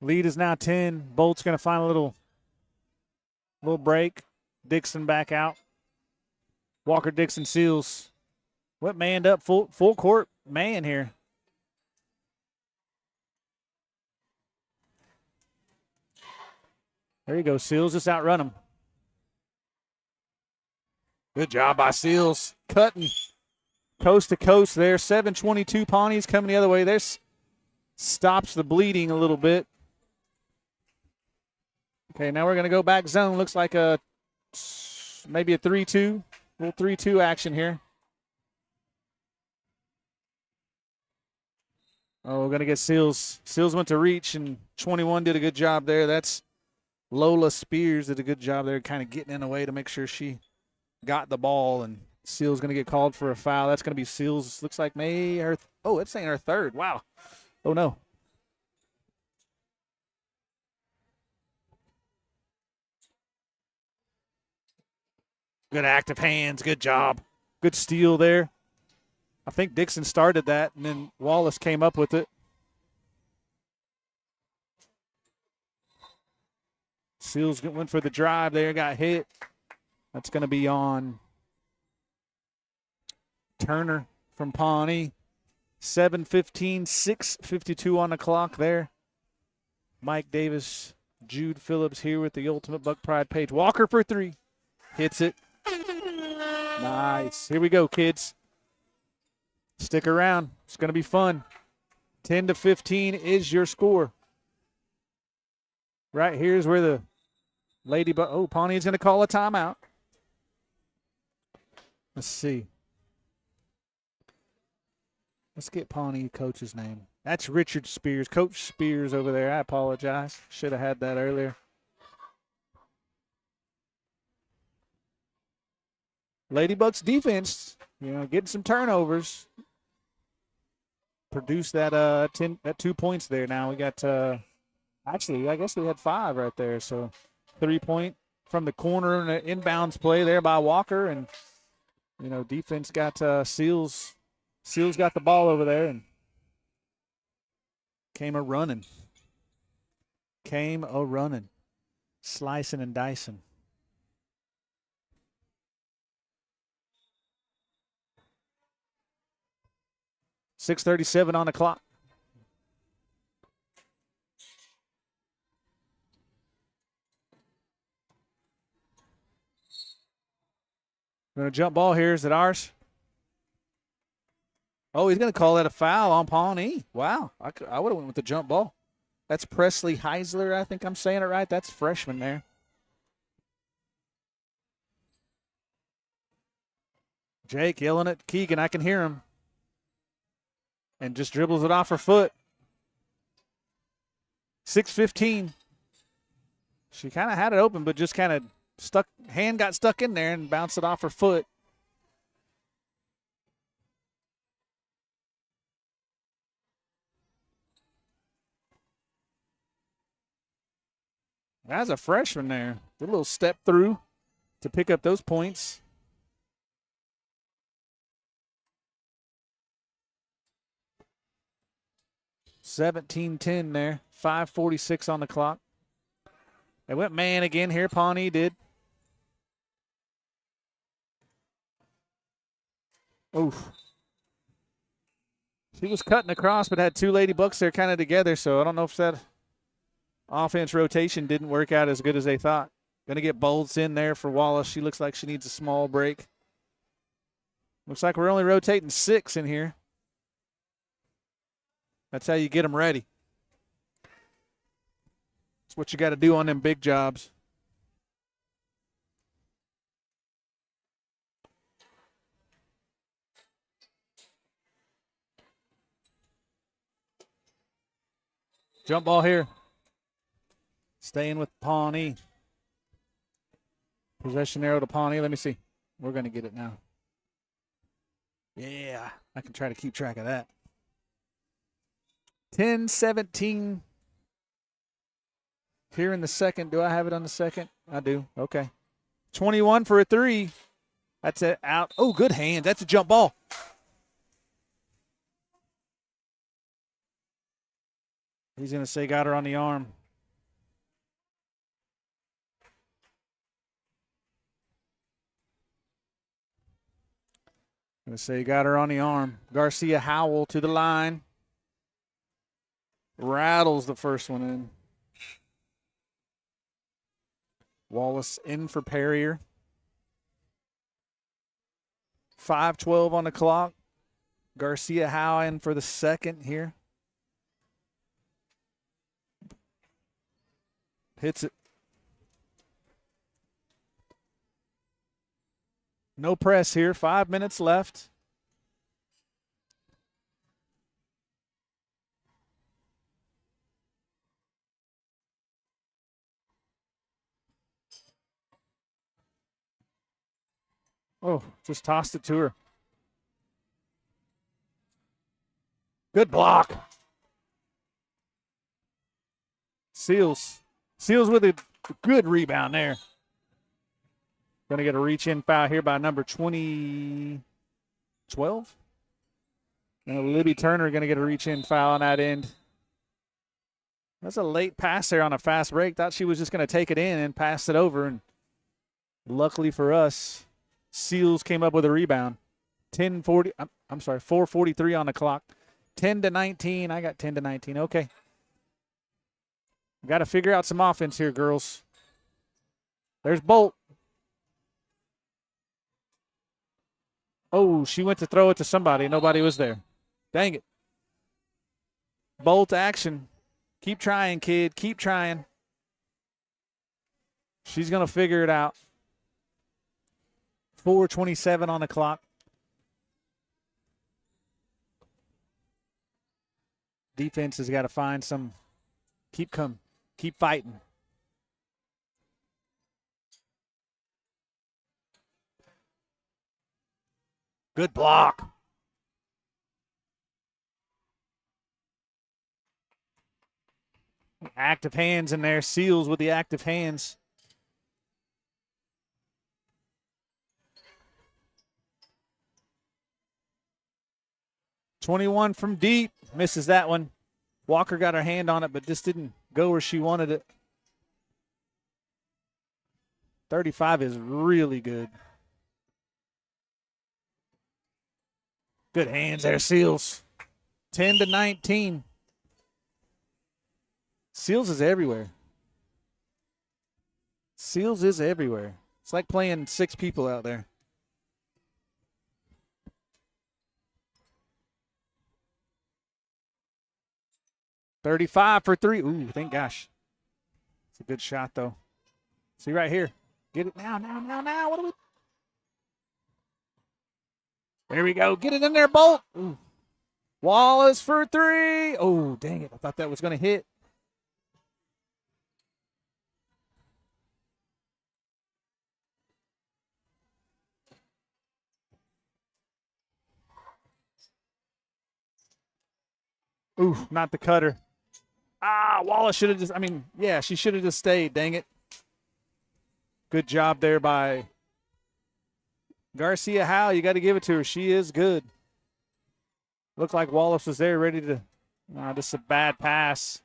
Lead is now 10. Bolt's going to find a little break. Dixon back out. Walker Dixon Seals. What manned up full court man here. There you go, Seals. Just outrun him. Good job by Seals. Cutting coast to coast there. 7:22 Pawnee's coming the other way. There's stops the bleeding a little bit. Okay, now we're going to go back zone. Looks like maybe a 3-2. Little 3-2 action here. Oh, we're going to get Seals. Seals went to reach, and 21 did a good job there. That's Lola Spears did a good job there kind of getting in the way to make sure she got the ball, and Seals going to get called for a foul. That's going to be Seals. Looks like it's saying her third. Wow. Oh, no. Good active hands. Good job. Good steal there. I think Dixon started that, and then Wallace came up with it. Seals went for the drive there, got hit. That's going to be on Turner from Pawnee. 7:15, 6:52 on the clock there. Mike Davis, Jude Phillips here with the Ultimate Buck Pride page. Walker for three. Hits it. Nice. Here we go, kids. Stick around. It's going to be fun. 10-15 is your score. Right here's where the Pawnee's going to call a timeout. Let's see. Let's get Pawnee coach's name. That's Richard Spears. Coach Spears over there. I apologize. Should have had that earlier. Ladybucks defense, getting some turnovers. Produced that 2 points there. Now we got actually I guess we had 5 right there. So 3-point from the corner and an inbounds play there by Walker, and defense got Seals. Seals got the ball over there and came a running. Slicing and dicing. .637 on the clock. Going to jump ball here. Is it ours? Oh, he's going to call that a foul on Pawnee. Wow. I would have went with the jump ball. That's Presley Heisler. I think I'm saying it right. That's freshman there. Jake yelling at Keegan. I can hear him. And just dribbles it off her foot. 6:15. She kind of had it open, but just kind of got stuck in there and bounced it off her foot. As a freshman there, did a little step through to pick up those points. 17-10 there. 5:46 on the clock. They went man again here. Pawnee did. Oof. She was cutting across, but had two Lady Bucks there kind of together, so I don't know if that offense rotation didn't work out as good as they thought. Going to get Bolts in there for Wallace. She looks like she needs a small break. Looks like we're only rotating 6 in here. That's how you get them ready. That's what you got to do on them big jobs. Jump ball here. Staying with Pawnee. Possession arrow to Pawnee. Let me see. We're going to get it now. Yeah, I can try to keep track of that. 10-17 here in the second. Do I have it on the second? I do. Okay. 21 for a 3. That's it. Out. Oh, good hand. That's a jump ball. He's going to say got her on the arm. Going to say got her on the arm. Garcia Howell to the line. Rattles the first one in. Wallace in for Perrier. 5:12 on the clock. Garcia Howell in for the second here. Hits it. No press here. 5 minutes left. Oh, just tossed it to her. Good block. Seals with a good rebound there. Going to get a reach-in foul here by number 12. And Libby Turner going to get a reach-in foul on that end. That's a late pass there on a fast break. Thought she was just going to take it in and pass it over. And luckily for us, Seals came up with a rebound. 4:43 on the clock. 10-19. I got 10-19. Okay. Got to figure out some offense here, girls. There's Bolt. Oh, she went to throw it to somebody. Nobody was there. Dang it. Bolt action. Keep trying, kid. Keep trying. She's going to figure it out. 4:27 on the clock. Defense has got to find some. Keep fighting. Good block. Active hands in there. Seals with the active hands. .21 from deep. Misses that one. Walker got her hand on it, but just didn't go where she wanted it. 35 is really good. Good hands there, Seals. 10-19. Seals is everywhere. Seals is everywhere. It's like playing 6 people out there. .35 for 3. Ooh, thank gosh. It's a good shot, though. See right here. Get it now. What do we? There we go. Get it in there, Bolt. Ooh. Wallace for 3. Oh, dang it. I thought that was going to hit. Ooh, not the cutter. Wallace should have just, she should have just stayed. Dang it. Good job there by Garcia Howell. You got to give it to her. She is good. Looked like Wallace was there ready to This is a bad pass.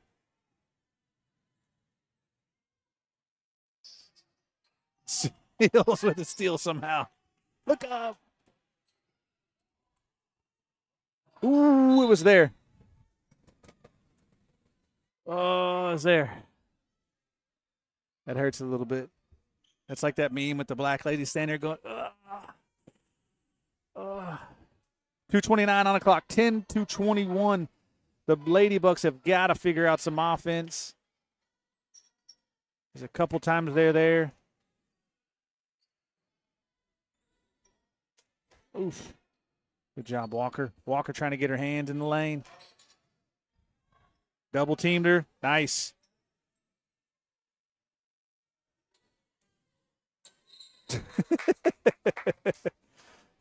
Seals with a steal somehow. Look up. Ooh, it was there. Oh, it's there. That hurts a little bit. That's like that meme with the black lady standing there going, ugh. 2:29 on the clock, 10-21. The Lady Bucks have got to figure out some offense. There's a couple times they're there. Oof. Good job, Walker. Walker trying to get her hands in the lane. Double teamed her. Nice.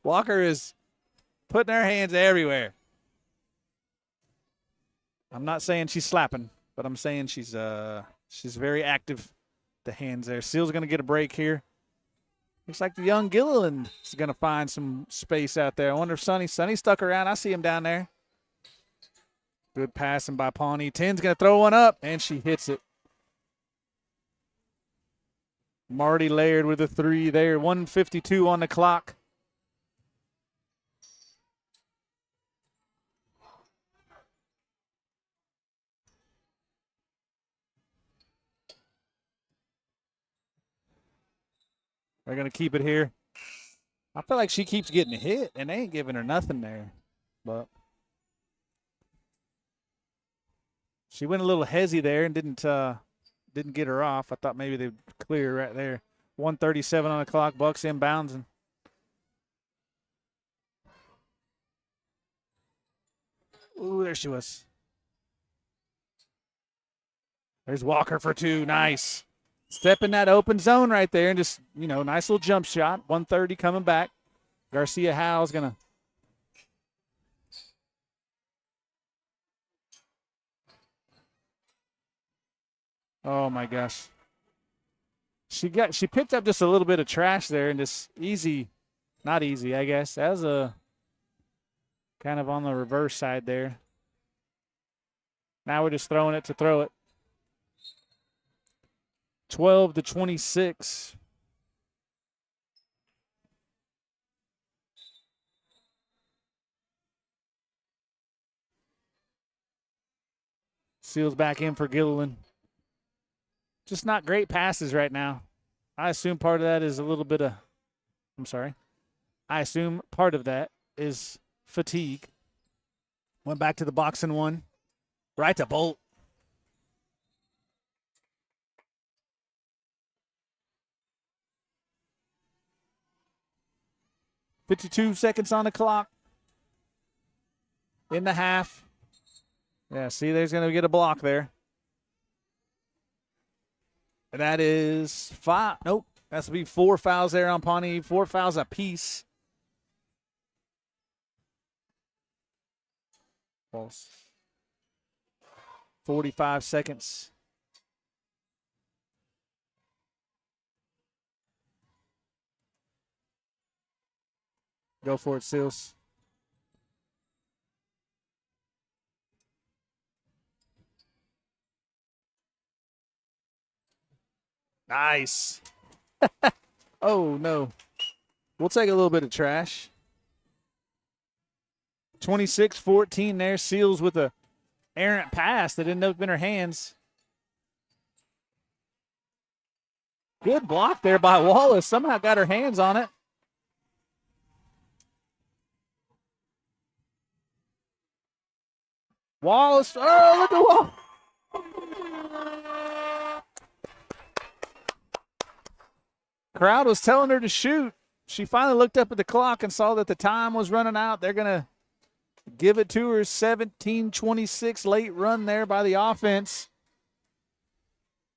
Walker is putting her hands everywhere. I'm not saying she's slapping, but I'm saying she's very active. The hands there. Seal's going to get a break here. Looks like the young Gilliland is going to find some space out there. I wonder if Sonny stuck around. I see him down there. Good passing by Pawnee. 10's going to throw one up, and she hits it. Marty Laird with a 3 there. 1:52 on the clock. They're going to keep it here. I feel like she keeps getting hit, and they ain't giving her nothing there. But she went a little hezzy there and didn't get her off. I thought maybe they'd clear right there. 1:37 on the clock. Bucks inbounds. And ooh, there she was. There's Walker for 2. Nice. Step in that open zone right there and just, nice little jump shot. 1:30 coming back. Garcia Howe's going to. Oh, my gosh. She picked up just a little bit of trash there and just not easy, I guess. That was a kind of on the reverse side there. Now we're just throwing it to throw it. 12-26. Seals back in for Gilliland. Just not great passes right now. I assume part of that is I assume part of that is fatigue. Went back to the box and one. Right to Bolt. .52 seconds on the clock. In the half. Yeah, see, there's going to get a block there. And that is 5. Nope. That's to be 4 fouls there on Pawnee. 4 fouls apiece. False. 45 seconds. Go for it, Seals. Nice. Oh, no. We'll take a little bit of trash. 26-14 there. Seals with a errant pass that ended up in her hands. Good block there by Wallace. Somehow got her hands on it. Wallace. Oh, look at Wallace. Crowd was telling her to shoot. She finally looked up at the clock and saw that the time was running out. They're going to give it to her. 17-26 late run there by the offense.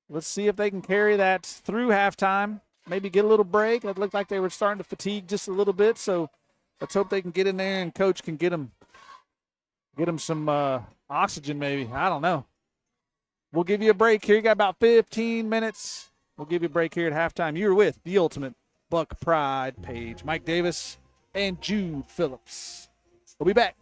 Let's see if they can carry that through halftime. Maybe get a little break. It looked like they were starting to fatigue just a little bit, so let's hope they can get in there and Coach can get them some oxygen maybe. I don't know. We'll give you a break here. You got about 15 minutes. We'll give you a break here at halftime. You're with the Ultimate Buck Pride page. Mike Davis and Jude Phillips. We'll be back.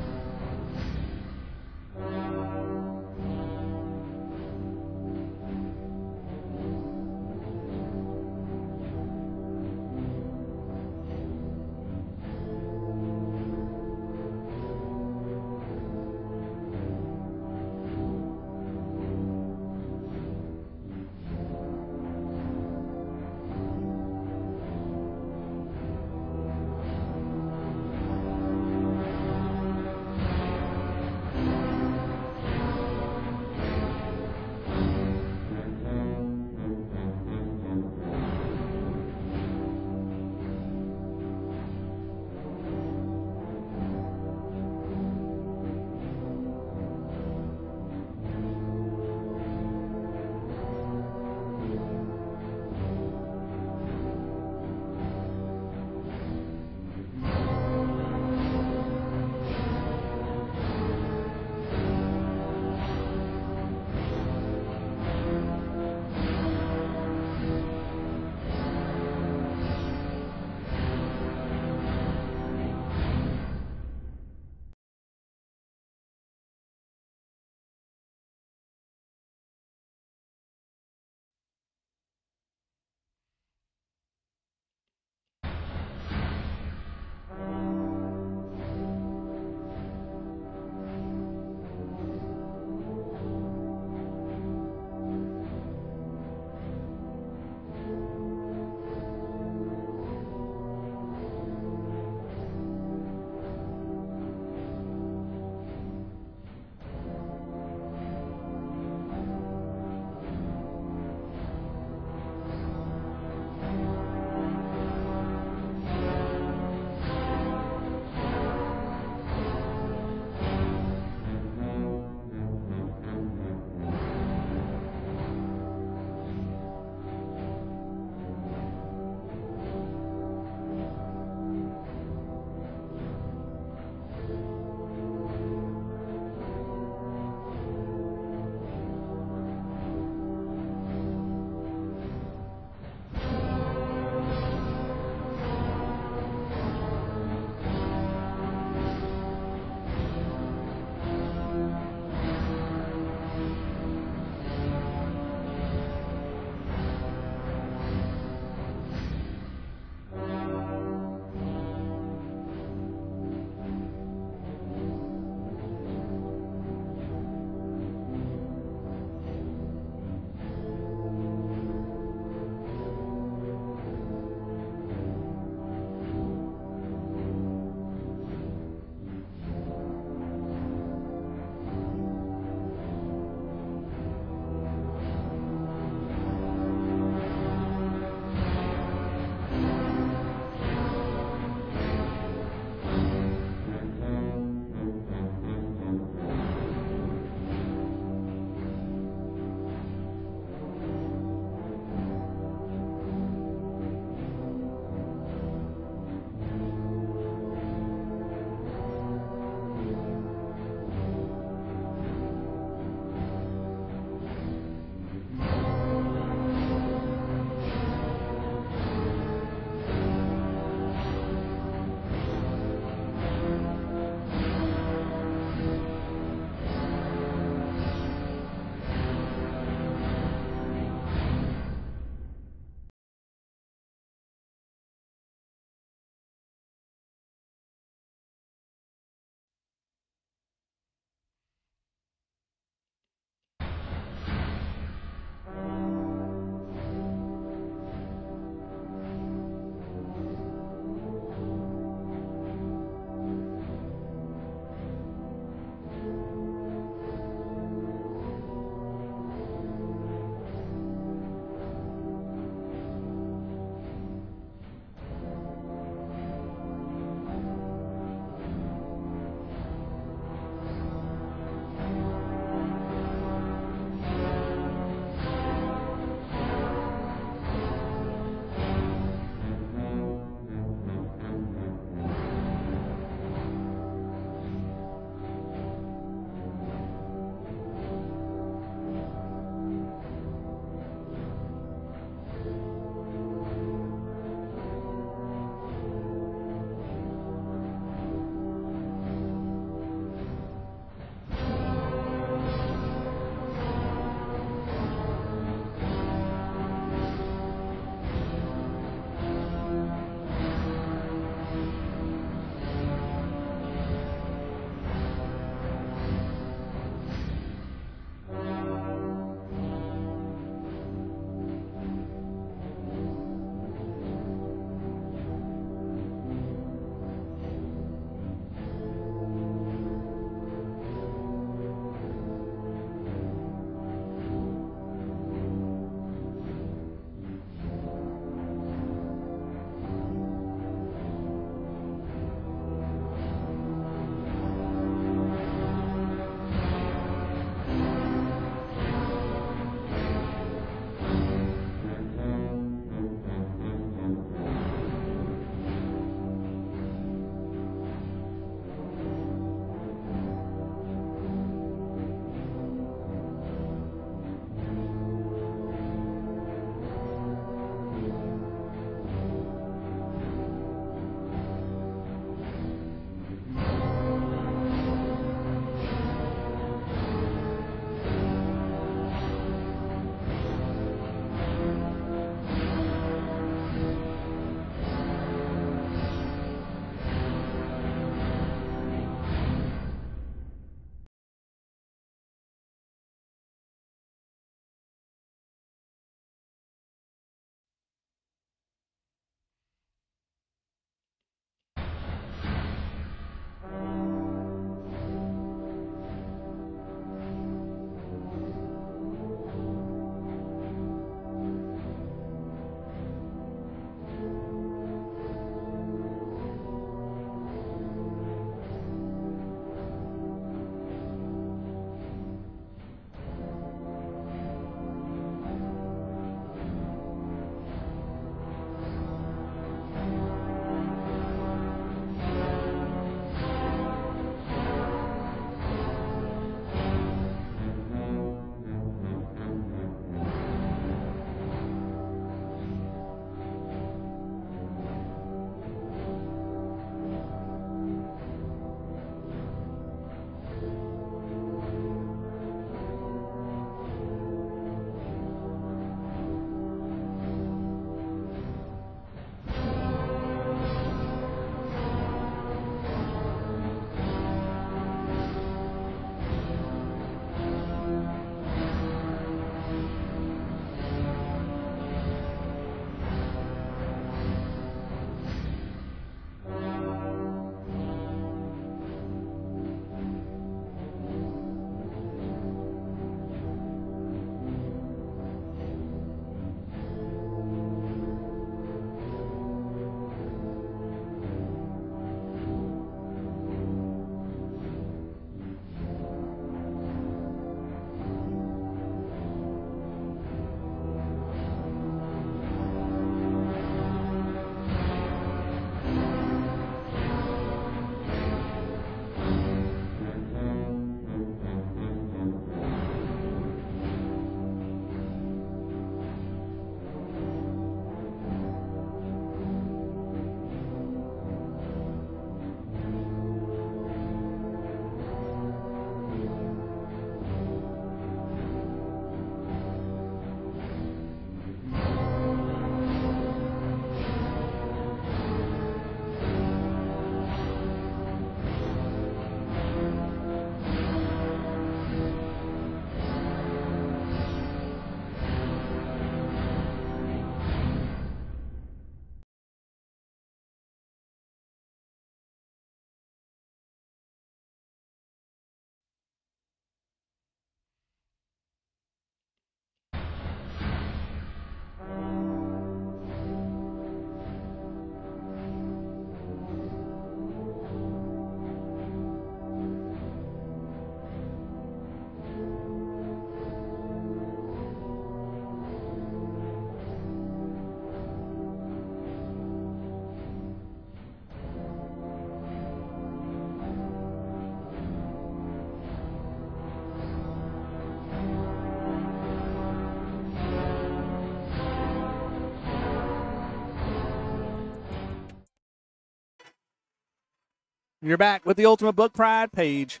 You're back with the Ultimate Book Pride page.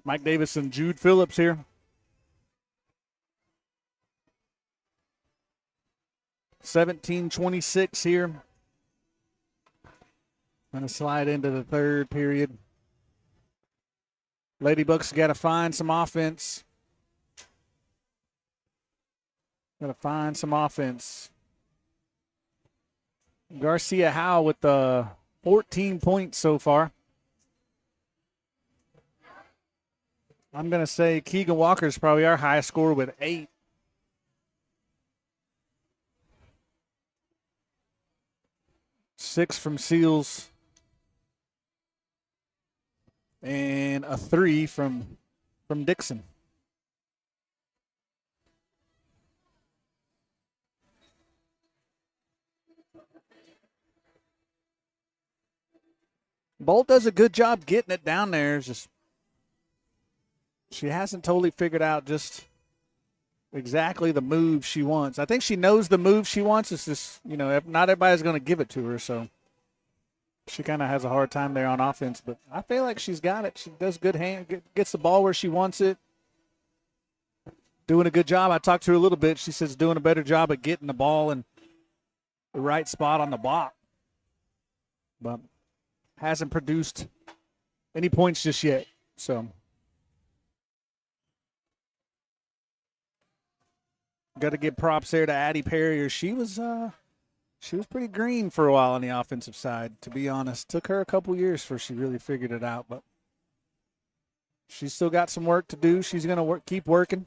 Mike Davis and Jude Phillips here. $17:26 here. Going to slide into the third period. Lady Bucks got to find some offense. Got to find some offense. Garcia Howe with 14 points so far. I'm going to say Keegan Walker is probably our highest scorer with 8. Six from Seals. And a 3 from Dixon. Bolt does a good job getting it down there. It's just she hasn't totally figured out just exactly the move she wants. I think she knows the move she wants. It's just, not everybody's going to give it to her, so she kind of has a hard time there on offense. But I feel like she's got it. She does good gets the ball where she wants it. Doing a good job. I talked to her a little bit. She says doing a better job at getting the ball in the right spot on the block. But hasn't produced any points just yet. So got to give props there to Addie Perrier. She was pretty green for a while on the offensive side, to be honest. Took her a couple years before she really figured it out, but she's still got some work to do. She's going to keep working.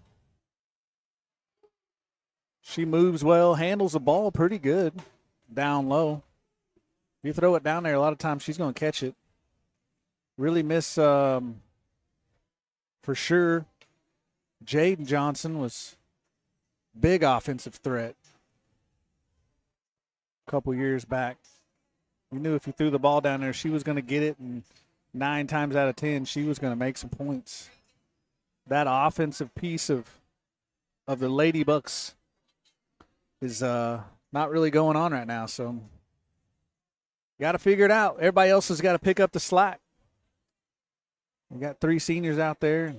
She moves well, handles the ball pretty good down low. If you throw it down there, a lot of times she's going to catch it. Really miss, for sure, Jaden Johnson was big offensive threat a couple years back. You knew if you threw the ball down there, she was going to get it, and 9 times out of 10, she was going to make some points. That offensive piece of the Lady Bucks is not really going on right now, so got to figure it out. Everybody else has got to pick up the slack. We got 3 seniors out there,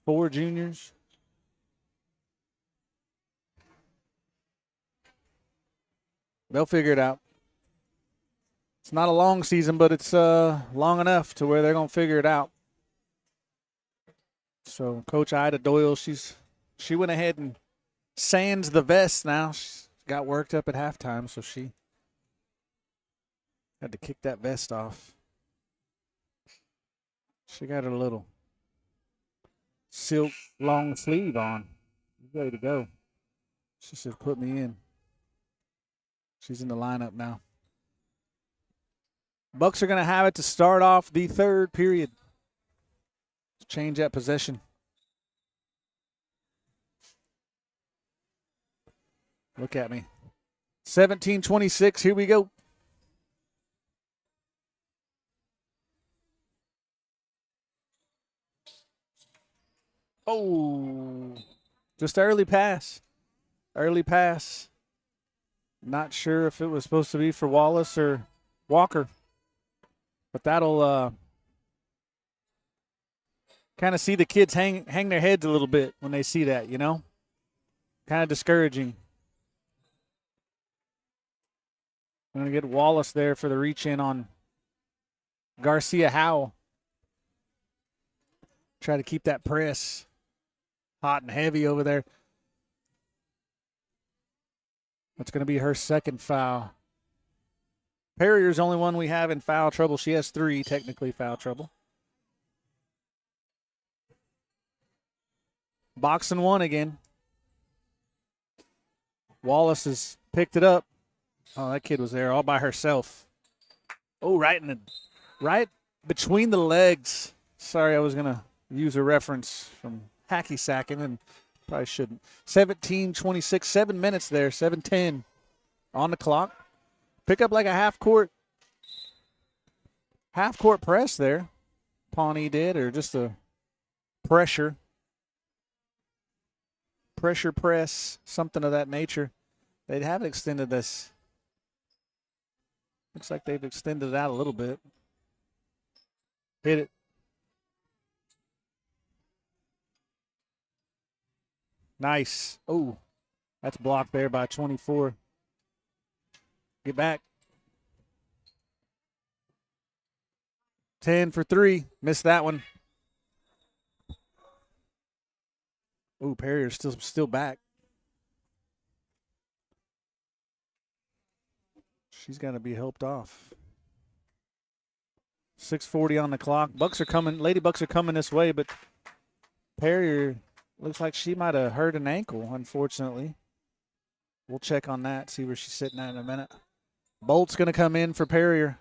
4 juniors. They'll figure it out. It's not a long season, but it's long enough to where they're going to figure it out. So Coach Ida Doyle, she went ahead and sands the vest now. She got worked up at halftime, so she had to kick that vest off. She got her little silk long sleeve on. Ready to go. She said, put me in. She's in the lineup now. Bucks are going to have it to start off the third period. Change that possession. Look at me. 17-26. Here we go. Oh, just early pass. Early pass. Not sure if it was supposed to be for Wallace or Walker. But that'll kind of see the kids hang their heads a little bit when they see that, Kind of discouraging. I'm going to get Wallace there for the reach-in on Garcia Howe. Try to keep that press hot and heavy over there. That's going to be her second foul. Perrier's the only one we have in foul trouble. She has 3 technically foul trouble. Boxing 1 again. Wallace has picked it up. Oh, that kid was there all by herself. Oh, right between the legs. Sorry, I was going to use a reference from hacky sacking and probably shouldn't. 17-26, 7 minutes there, 7:10 on the clock. Pick up like a half-court press there. Pawnee did, or just a pressure press, something of that nature. They haven't extended this. Looks like they've extended it out a little bit. Hit it. Nice. Oh, that's blocked there by 24. Get back. 10 for 3. Missed that one. Oh, Perrier's still back. She's got to be helped off. 6:40 on the clock. Bucks are coming. Lady Bucks are coming this way, but Perrier looks like she might have hurt an ankle, unfortunately. We'll check on that, see where she's sitting at in a minute. Bolt's going to come in for Perrier.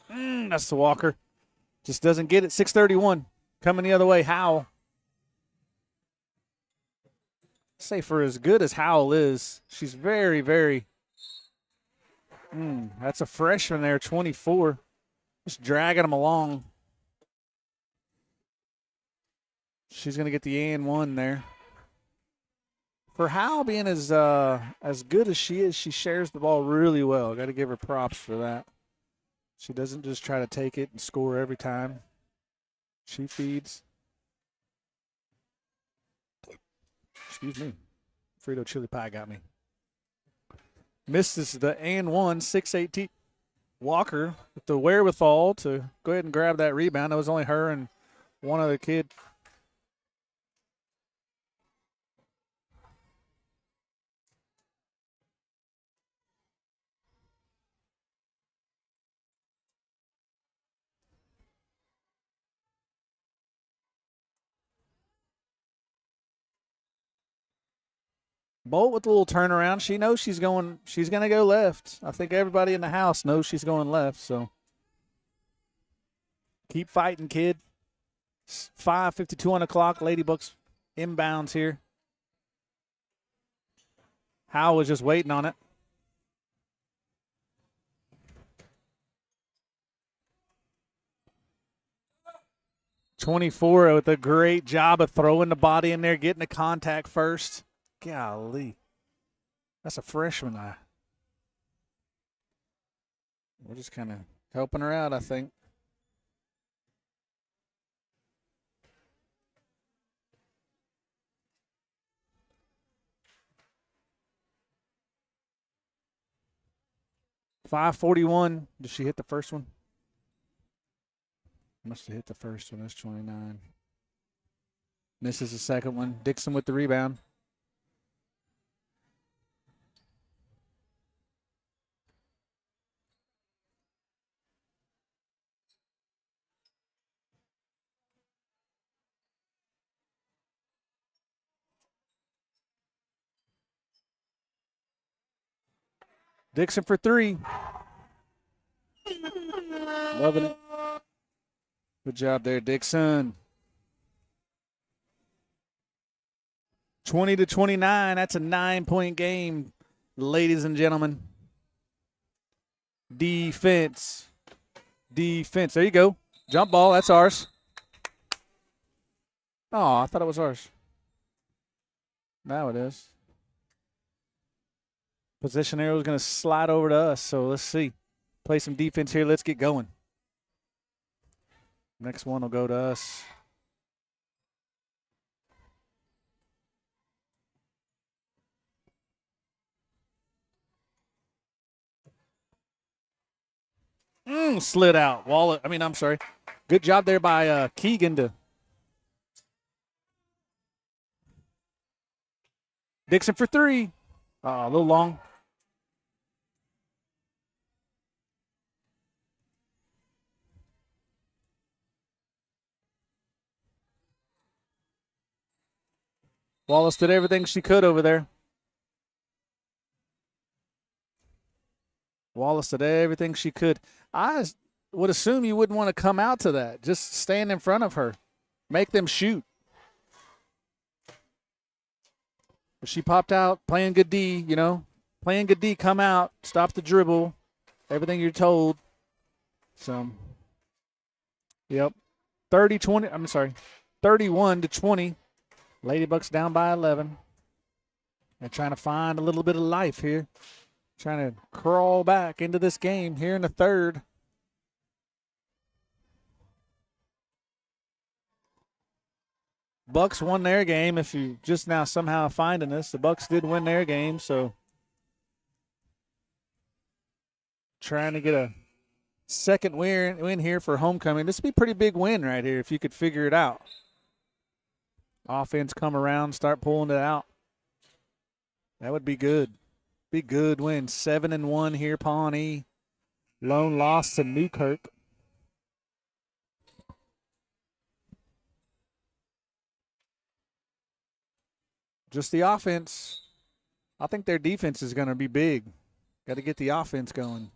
That's the Walker. Just doesn't get it. 6:31. Coming the other way. Howell. Say for as good as Howell is, she's very, very. That's a freshman there, 24. Just dragging him along. She's going to get the and one there. For Howell being as good as she is, she shares the ball really well. Got to give her props for that. She doesn't just try to take it and score every time. She feeds. Excuse me. Frito chili pie got me. Misses the and one, 6:18. Walker with the wherewithal to go ahead and grab that rebound. It was only her and one other kid. Bolt with a little turnaround. She knows she's going to go left. I think everybody in the house knows she's going left, so keep fighting, kid. 5:52 on the clock. Lady Bucks inbounds here. Howell was just waiting on it. (24) with a great job of throwing the body in there, getting the contact first. Golly. That's a freshman. We're just kind of helping her out, I think. .541. Did she hit the first one? Must have hit the first one. That's 29. Misses the second one. Dixon with the rebound. Dixon for three. Loving it. Good job there, Dixon. 20-29. That's a 9-point game, ladies and gentlemen. Defense. Defense. There you go. Jump ball. That's ours. Oh, I thought it was ours. Now it is. Possession arrow is going to slide over to us, so let's see. Play some defense here. Let's get going. Next one will go to us. Slid out. I'm sorry. Good job there by Keegan to. Dixon for three. A little long. Wallace did everything she could over there. Wallace did everything she could. I would assume you wouldn't want to come out to that. Just stand in front of her. Make them shoot. But she popped out, playing good D, Playing good D, come out, stop the dribble. Everything you're told. So, yep. 31-20. Lady Bucks down by 11. They're trying to find a little bit of life here. Trying to crawl back into this game here in the third. Bucks won their game. If you just now somehow finding this, the Bucks did win their game, so trying to get a second win here for homecoming. This would be a pretty big win right here if you could figure it out. Offense come around, start pulling it out. That would be good. Be good win. 7-1 here, Pawnee. Lone loss to Newkirk. Just the offense. I think their defense is going to be big. Got to get the offense going.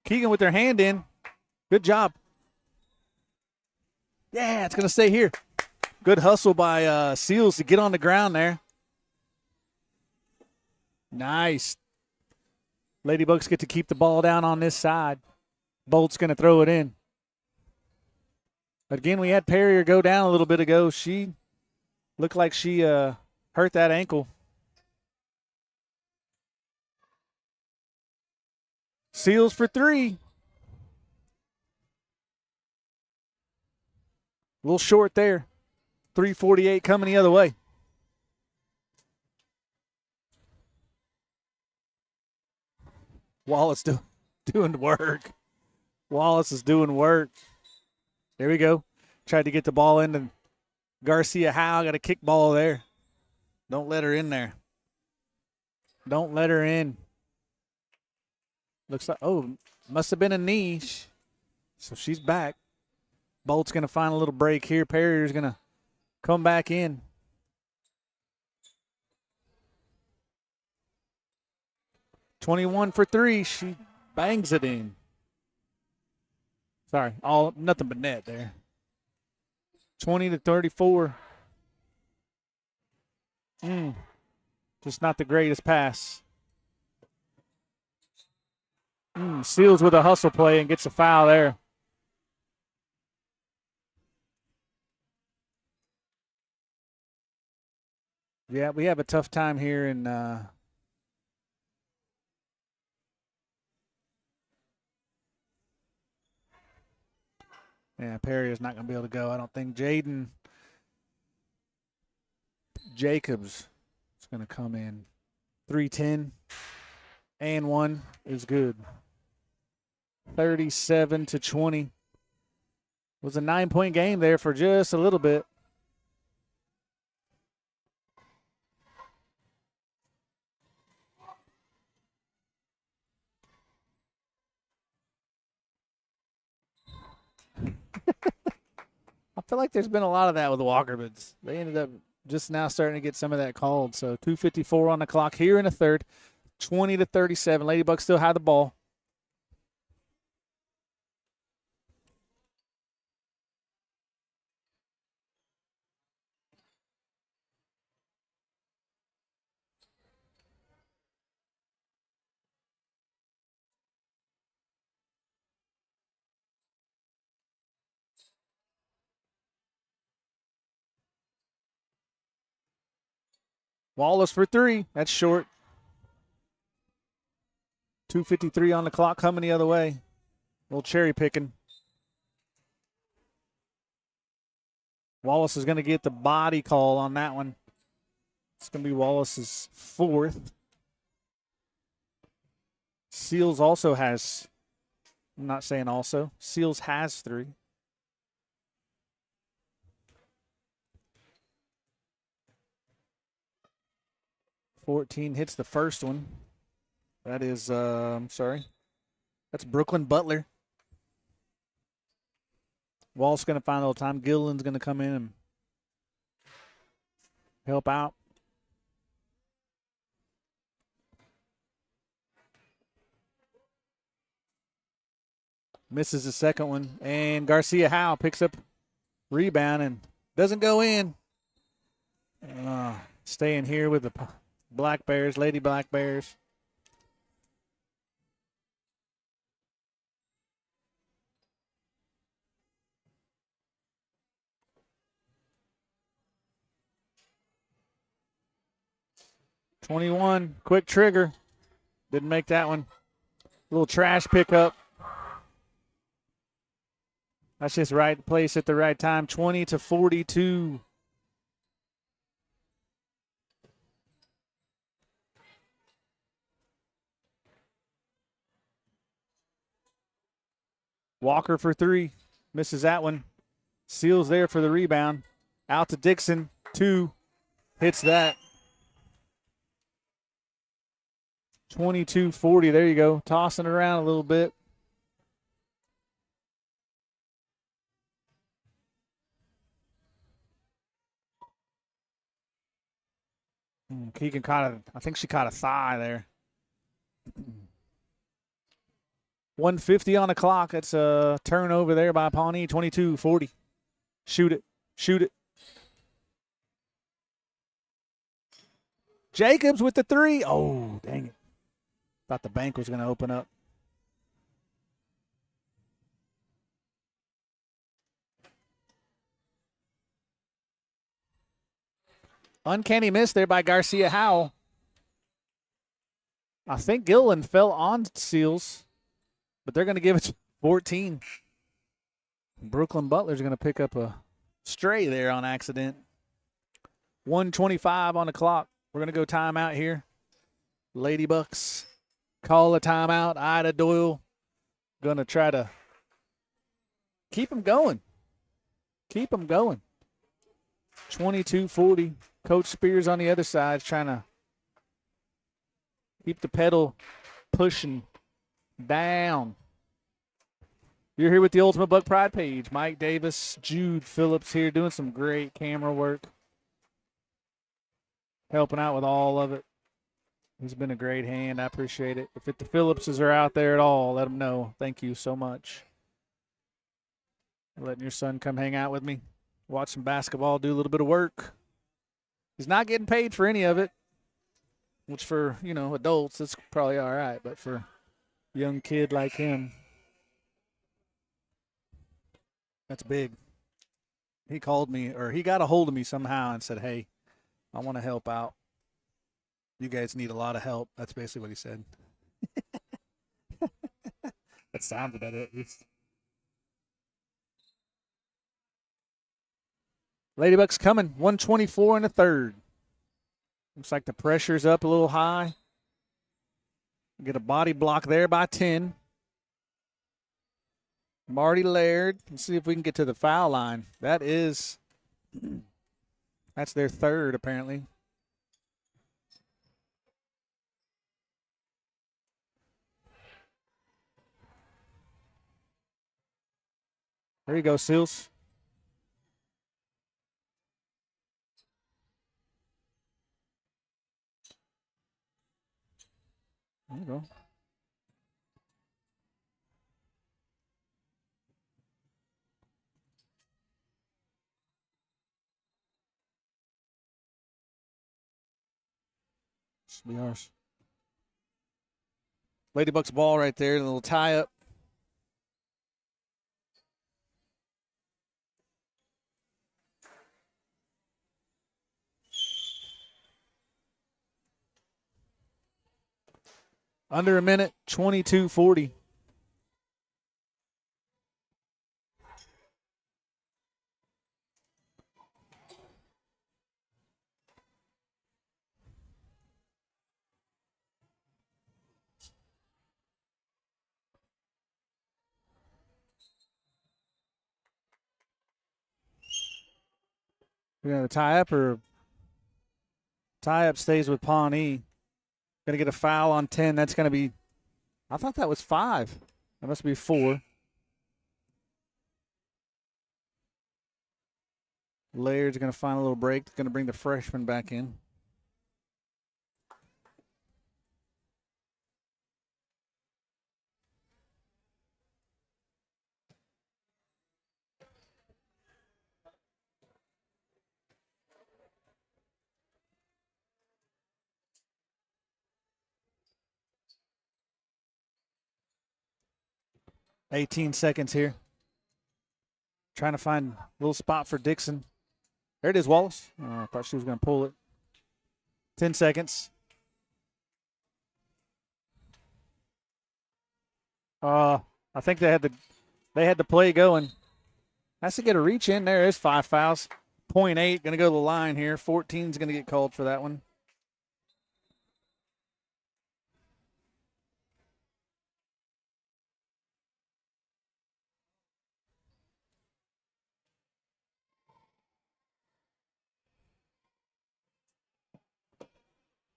Keegan with their hand in. Good job. Yeah, it's going to stay here. Good hustle by Seals to get on the ground there. Nice. Ladybugs get to keep the ball down on this side. Bolt's going to throw it in. Again, we had Perrier go down a little bit ago. She looked like she hurt that ankle. Seals for three. A little short there. 3:48 coming the other way. Wallace doing work. Wallace is doing work. There we go. Tried to get the ball in, and Garcia Howe got a kick ball there. Don't let her in there. Don't let her in. Looks like, oh, must have been a knee. So she's back. Bolt's going to find a little break here. Perrier's going to come back in. .21 for three. She bangs it in. Sorry, nothing but net there. 20-34. Just not the greatest pass. Seals with a hustle play and gets a foul there. Yeah, we have a tough time here in yeah, Perry is not going to be able to go. I don't think Jaden Jacobs is going to come in. 3:10 and 1 is good. 37-20. Was a 9-point game there for just a little bit. I feel like there's been a lot of that with the Walkermans. They ended up just now starting to get some of that called. So 2:54 on the clock here in the third. 20-37. Ladybugs still have the ball. Wallace for three. That's short. 2:53 on the clock coming the other way. A little cherry picking. Wallace is going to get the body call on that one. It's going to be Wallace's fourth. Seals also has, I'm not saying also, Seals has three. .14 hits the first one. That is, that's Brooklyn Butler. Wall's going to find a little time. Gillen's going to come in and help out. Misses the second one. And Garcia Howe picks up rebound and doesn't go in. Staying here with the Black Bears, Lady Black Bears. $21, quick trigger. Didn't make that one. Little trash pickup. That's just right place at the right time. 20-42. Walker for 3. Misses that one. Seals there for the rebound. Out to Dixon. 2. Hits that. 22-40. There you go. Tossing it around a little bit. Keegan I think she caught a thigh there. 150 on the clock. That's a turnover there by Pawnee. 22-40. Shoot it. Shoot it. Jacobs with the 3. Oh, dang it. Thought the bank was going to open up. Uncanny miss there by Garcia Howell. I think Gilliland fell on Seals, but they're going to give it 14. Brooklyn Butler's going to pick up a stray there on accident. 1:25 on the clock. We're going to go timeout here. Lady Bucks call a timeout. Ida Doyle going to try to keep them going. Keep them going. 22-40. Coach Spears on the other side is trying to keep the pedal pushing down. You're here with the Ultimate Buck Pride page. Mike Davis, Jude Phillips here doing some great camera work. Helping out with all of it. He's been a great hand. I appreciate it. If the Phillipses are out there at all, let them know. Thank you so much. Letting your son come hang out with me. Watch some basketball, do a little bit of work. He's not getting paid for any of it, which for, adults, it's probably all right. But for a young kid like him, that's big. He called me, or he got a hold of me somehow and said, hey, I want to help out. You guys need a lot of help. That's basically what he said. That sounded at it. Ladybucks coming. 1:24 in the third. Looks like the pressure's up a little high. Get a body block there by 10. Marty Laird. Let's see if we can get to the foul line. That's their third, apparently. There you go, Seals. There you go. Should be ours. Ladybucks ball right there, a little tie up. Under a minute, 22-40. We're going to tie up, or tie up stays with Pawnee. Going to get a foul on 10. That's going to be, I thought that was 5. That must be 4. Laird's going to find a little break. Going to bring the freshman back in. 18 seconds here. Trying to find a little spot for Dixon. There it is, Wallace. I thought she was going to pull it. 10 seconds. I think they had the play going. Has to get a reach in. There is 5 fouls. 0.8 going to go to the line here. 14 is going to get called for that one.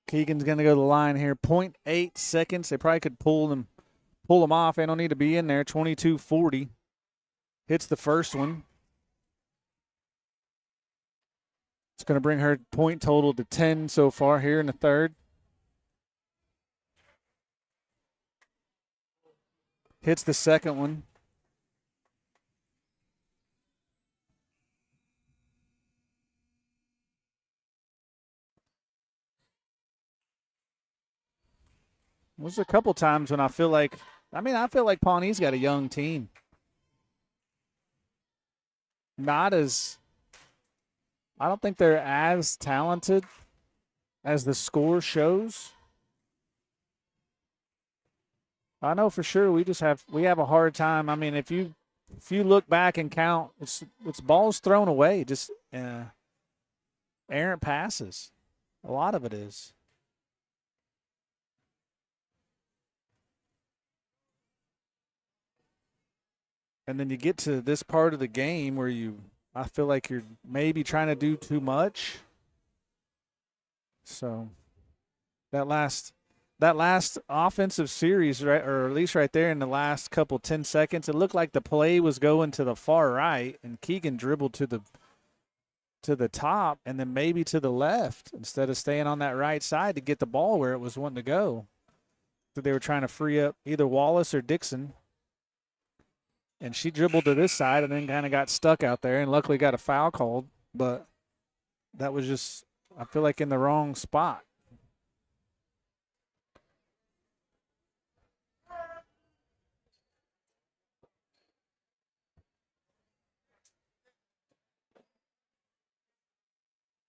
Keegan's going to go to the line here. 0.8 seconds. They probably could pull them off. They don't need to be in there. 22-40. Hits the first one. It's going to bring her point total to 10 so far here in the third. Hits the second one. There's a couple times when I feel like Pawnee's got a young team. I don't think they're as talented as the score shows. I know for sure we have a hard time. I mean, if you look back and count, it's balls thrown away, just errant passes. A lot of it is. And then you get to this part of the game where I feel like you're maybe trying to do too much. So that last offensive series, right, or at least right there in the last couple 10 seconds, it looked like the play was going to the far right, and Keegan dribbled to the top and then maybe to the left instead of staying on that right side to get the ball where it was wanting to go. So they were trying to free up either Wallace or Dixon. And she dribbled to this side and then kind of got stuck out there and luckily got a foul called. But that was just, I feel like, in the wrong spot.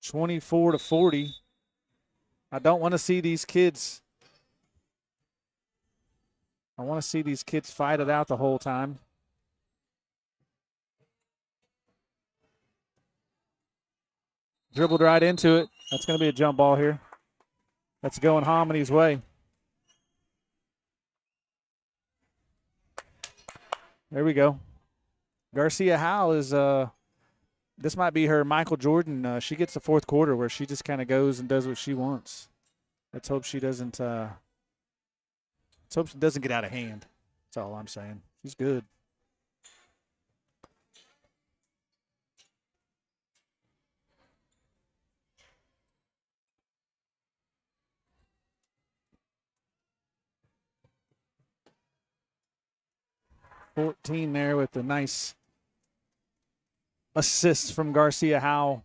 (24-40). I don't want to see these kids. I want to see these kids fight it out the whole time. Dribbled right into it. That's going to be a jump ball here. That's going HOMINY's way. There we go. Garcia Howe is this might be her Michael Jordan. She gets the fourth quarter where she just kind of goes and does what she wants. Let's hope she doesn't get out of hand. That's all I'm saying. She's good. (14) there with the nice assist from Garcia Howe.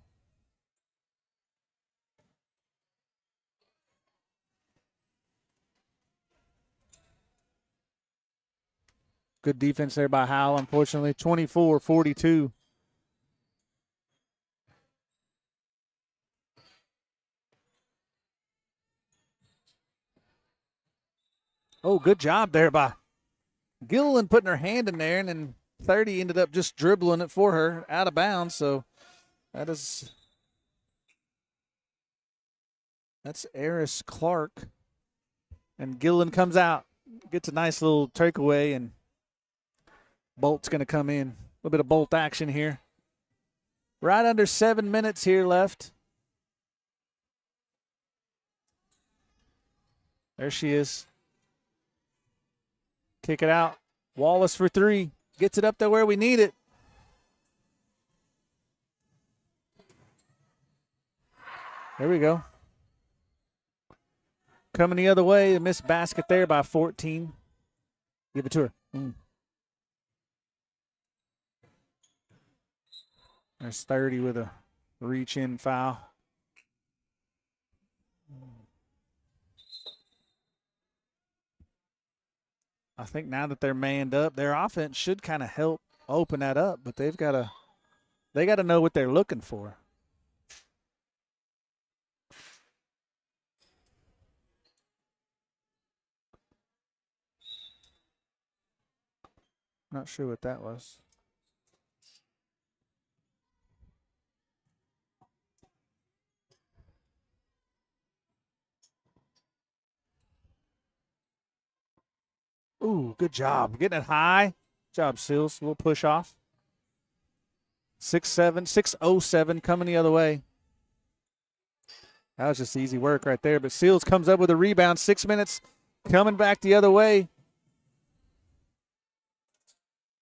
Good defense there by Howe, unfortunately. 24-42. Oh, good job there by Gilliland putting her hand in there, and then 30 ended up just dribbling it for her out of bounds. So that's Eris Clark. And Gilliland comes out, gets a nice little takeaway, and Bolt's going to come in. A little bit of Bolt action here. Right under 7 minutes here left. There she is. Kick it out. Wallace for three. Gets it up there where we need it. There we go. Coming the other way. A missed basket there by 14. Give it to her. There's 30 with a reach-in foul. I think now that they're manned up, their offense should kind of help open that up, but they got to know what they're looking for. Not sure what that was. Ooh, good job. Getting it high. Good job, Seals. We'll push off. 6-7, 6-0-7 coming the other way. That was just easy work right there. But Seals comes up with a rebound. 6 minutes coming back the other way.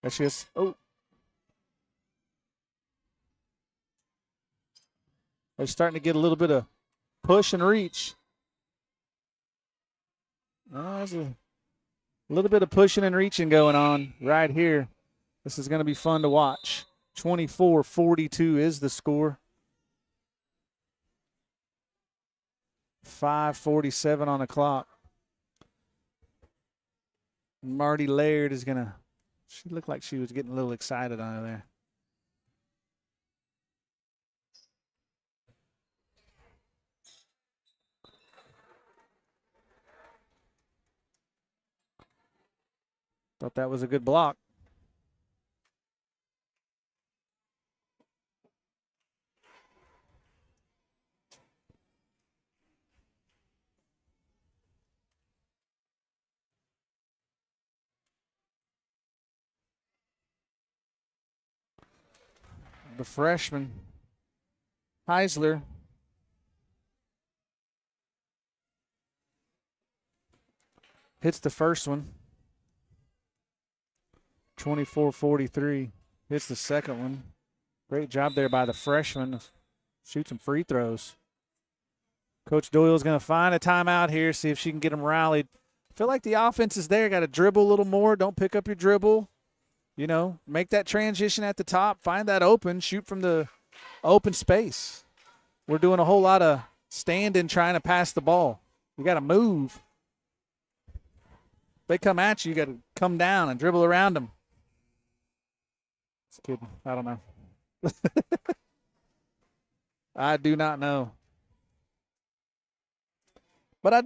That's just, oh. They're starting to get a little bit of push and reach. There's a little bit of pushing and reaching going on right here. This is going to be fun to watch. 24-42 is the score. 5:47 on the clock. Marty Laird is going to, she looked like she was getting a little excited on her there. Thought that was a good block. The freshman, Heisler, hits the first one. 24-43. Hits the second one. Great job there by the freshman. Shoot some free throws. Coach Doyle's going to find a timeout here, see if she can get them rallied. I feel like the offense is there. Got to dribble a little more. Don't pick up your dribble. You know, make that transition at the top. Find that open. Shoot from the open space. We're doing a whole lot of standing trying to pass the ball. You got to move. If they come at you, you got to come down and dribble around them. Just kidding. I don't know. I do not know. But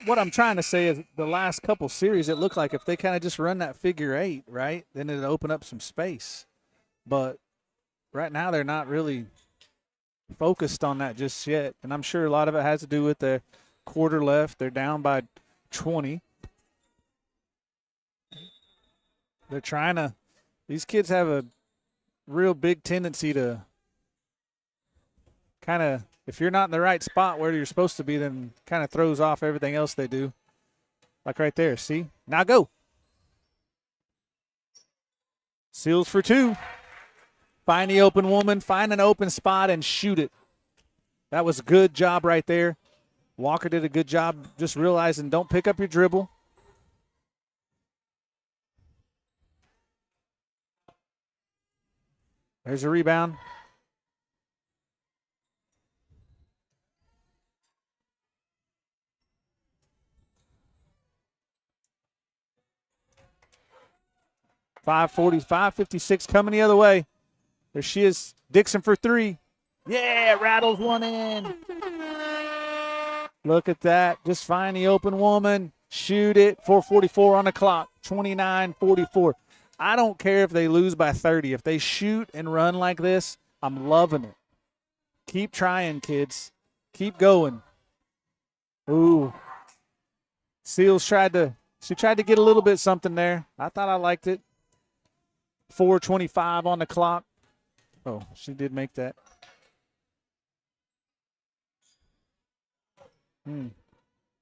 what I'm trying to say is the last couple series, it looked like if they kind of just run that figure eight, right, then it'd open up some space. But right now they're not really focused on that just yet. And I'm sure a lot of it has to do with the quarter left. They're down by 20. They're trying to – these kids have a real big tendency to kind of – if you're not in the right spot where you're supposed to be, then kind of throws off everything else they do. Like right there, see? Now go. Seals for two. Find the open woman, find an open spot, and shoot it. That was a good job right there. Walker did a good job just realizing don't pick up your dribble. There's a rebound. $5:56 coming the other way. There she is. Dixon for three. Yeah, rattles one in. Look at that. Just find the open woman. Shoot it. 4:44 on the clock. 29-44. I don't care if they lose by 30. If they shoot and run like this, I'm loving it. Keep trying, kids. Keep going. Ooh. Seals tried to get a little bit something there. I thought I liked it. 4:25 on the clock. Oh, she did make that.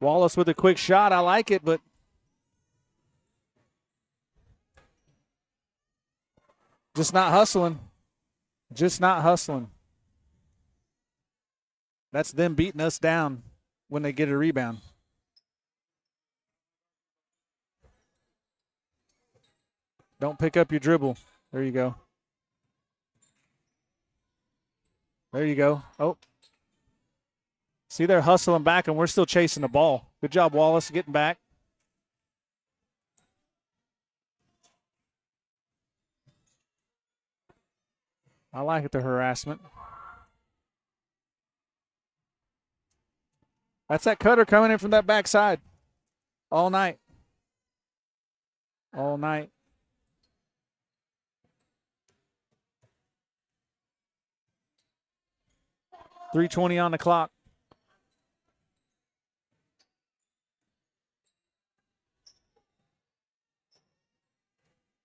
Wallace with a quick shot. I like it, but just not hustling. Just not hustling. That's them beating us down when they get a rebound. Don't pick up your dribble. There you go. There you go. Oh. See, they're hustling back, and we're still chasing the ball. Good job, Wallace, getting back. I like it, the harassment. That's that cutter coming in from that backside. All night. All night. .320 on the clock.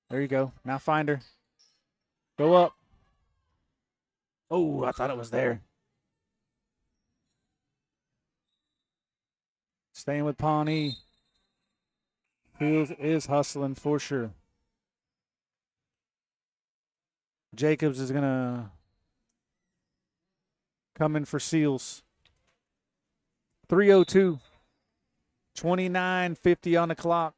There you go. Now find her. Go up. Oh, I thought it was there. Staying with Pawnee. Fields is hustling for sure. Jacobs is going to come in for Seals. 3:02. 29:50 on the clock.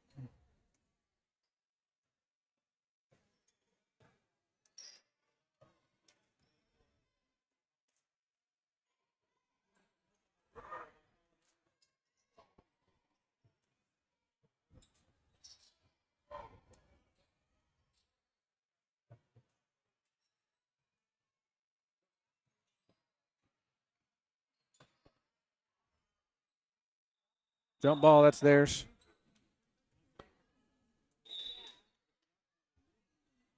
Jump ball, that's theirs.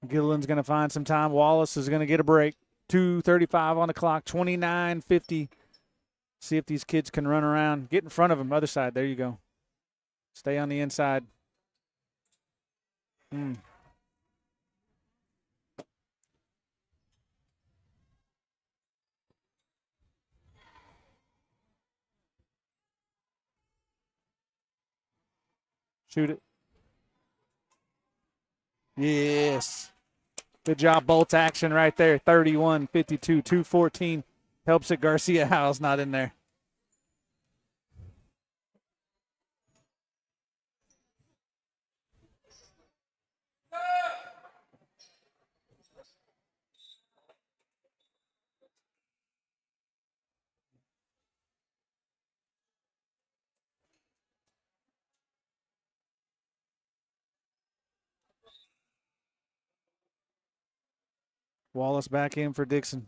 Gilliland's going to find some time. Wallace is going to get a break. 2:35 on the clock, 29:50. See if these kids can run around. Get in front of them, other side. There you go. Stay on the inside. Shoot it. Yes. Good job, bolt action right there. 31-52, 2:14. Helps it. Garcia Howe's not in there. Wallace back in for Dixon.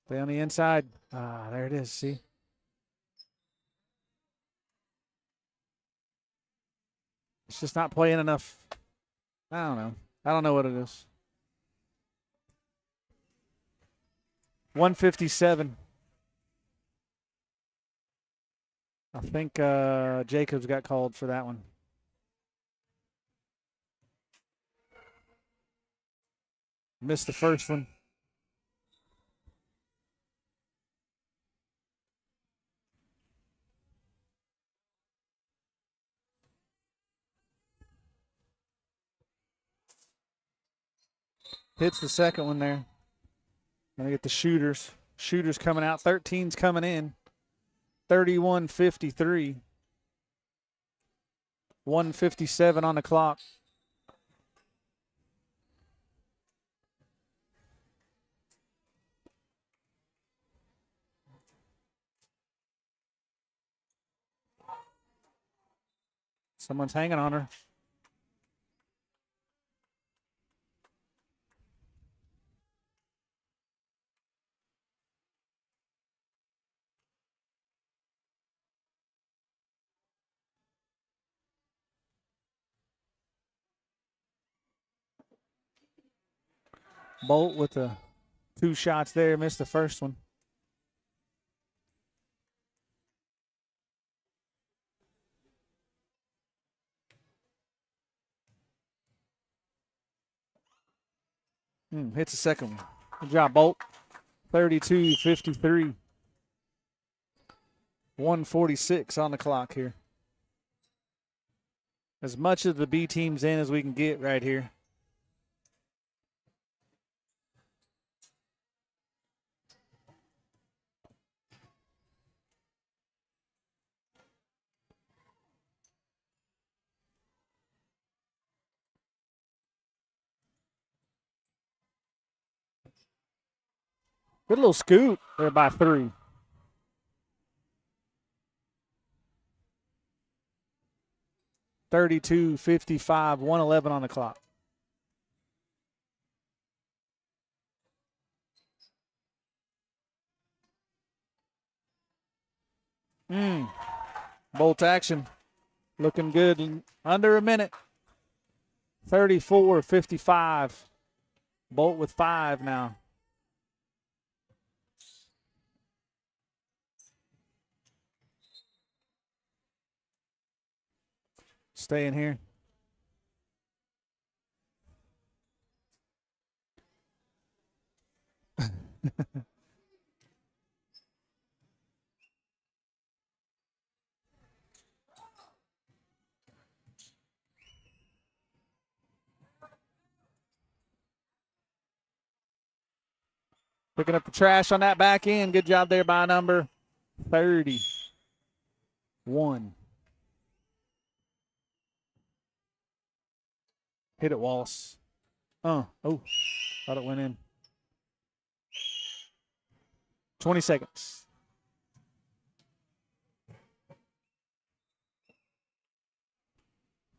Stay on the inside. There it is. See? It's just not playing enough. I don't know. I don't know what it is. 157. I think Jacobs got called for that one. Missed the first one. Hits the second one there. Gonna get the shooters. Shooters coming out. 13's coming in. 31-53. 1:57 on the clock. Someone's hanging on her. Bolt with the 2 shots there. Missed the first one. Hits the second one. Good job, Bolt. 32-53. 1:46 on the clock here. As much of the B team's in as we can get right here. Good little scoot there by 3. 32-55, 111 on the clock. Bolt action. Looking good. Under a minute. 34-55. Bolt with 5 now. Staying here. Picking up the trash on that back end. Good job there by number 31. Hit it, Wallace. Oh, thought it went in. 20 seconds.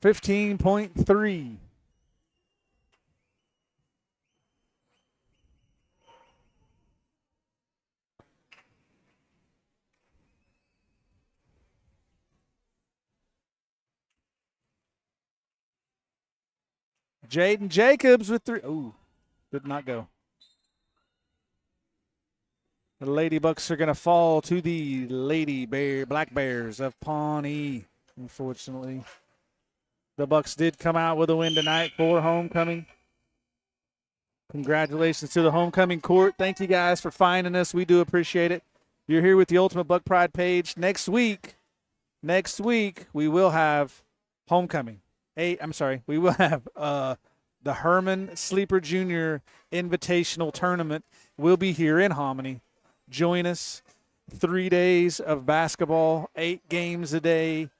$15.3. Jaden Jacobs with 3. Ooh, did not go. The Lady Bucks are going to fall to the Black Bears of Pawnee, unfortunately. The Bucks did come out with a win tonight for homecoming. Congratulations to the homecoming court. Thank you guys for finding us. We do appreciate it. You're here with the Ultimate Buck Pride page. Next week, we will have homecoming. We will have the Herman Sleeper Jr. Invitational Tournament. We'll be here in Hominy. Join us. 3 days of basketball, 8 games a day.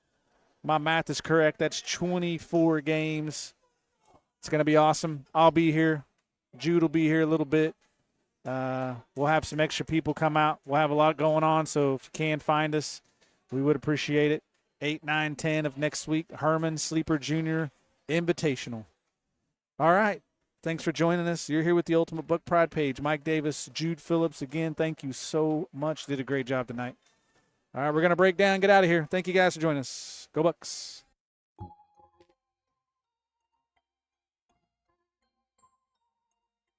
My math is correct. That's 24 games. It's going to be awesome. I'll be here. Jude will be here a little bit. We'll have some extra people come out. We'll have a lot going on, so if you can find us, we would appreciate it. 8, 9, 10 of next week, Herman Sleeper Jr. Invitational. All right. Thanks for joining us. You're here with the Ultimate Buck Pride page. Mike Davis, Jude Phillips. Again, thank you so much. Did a great job tonight. All right, we're going to break down, get out of here. Thank you guys for joining us. Go Bucks.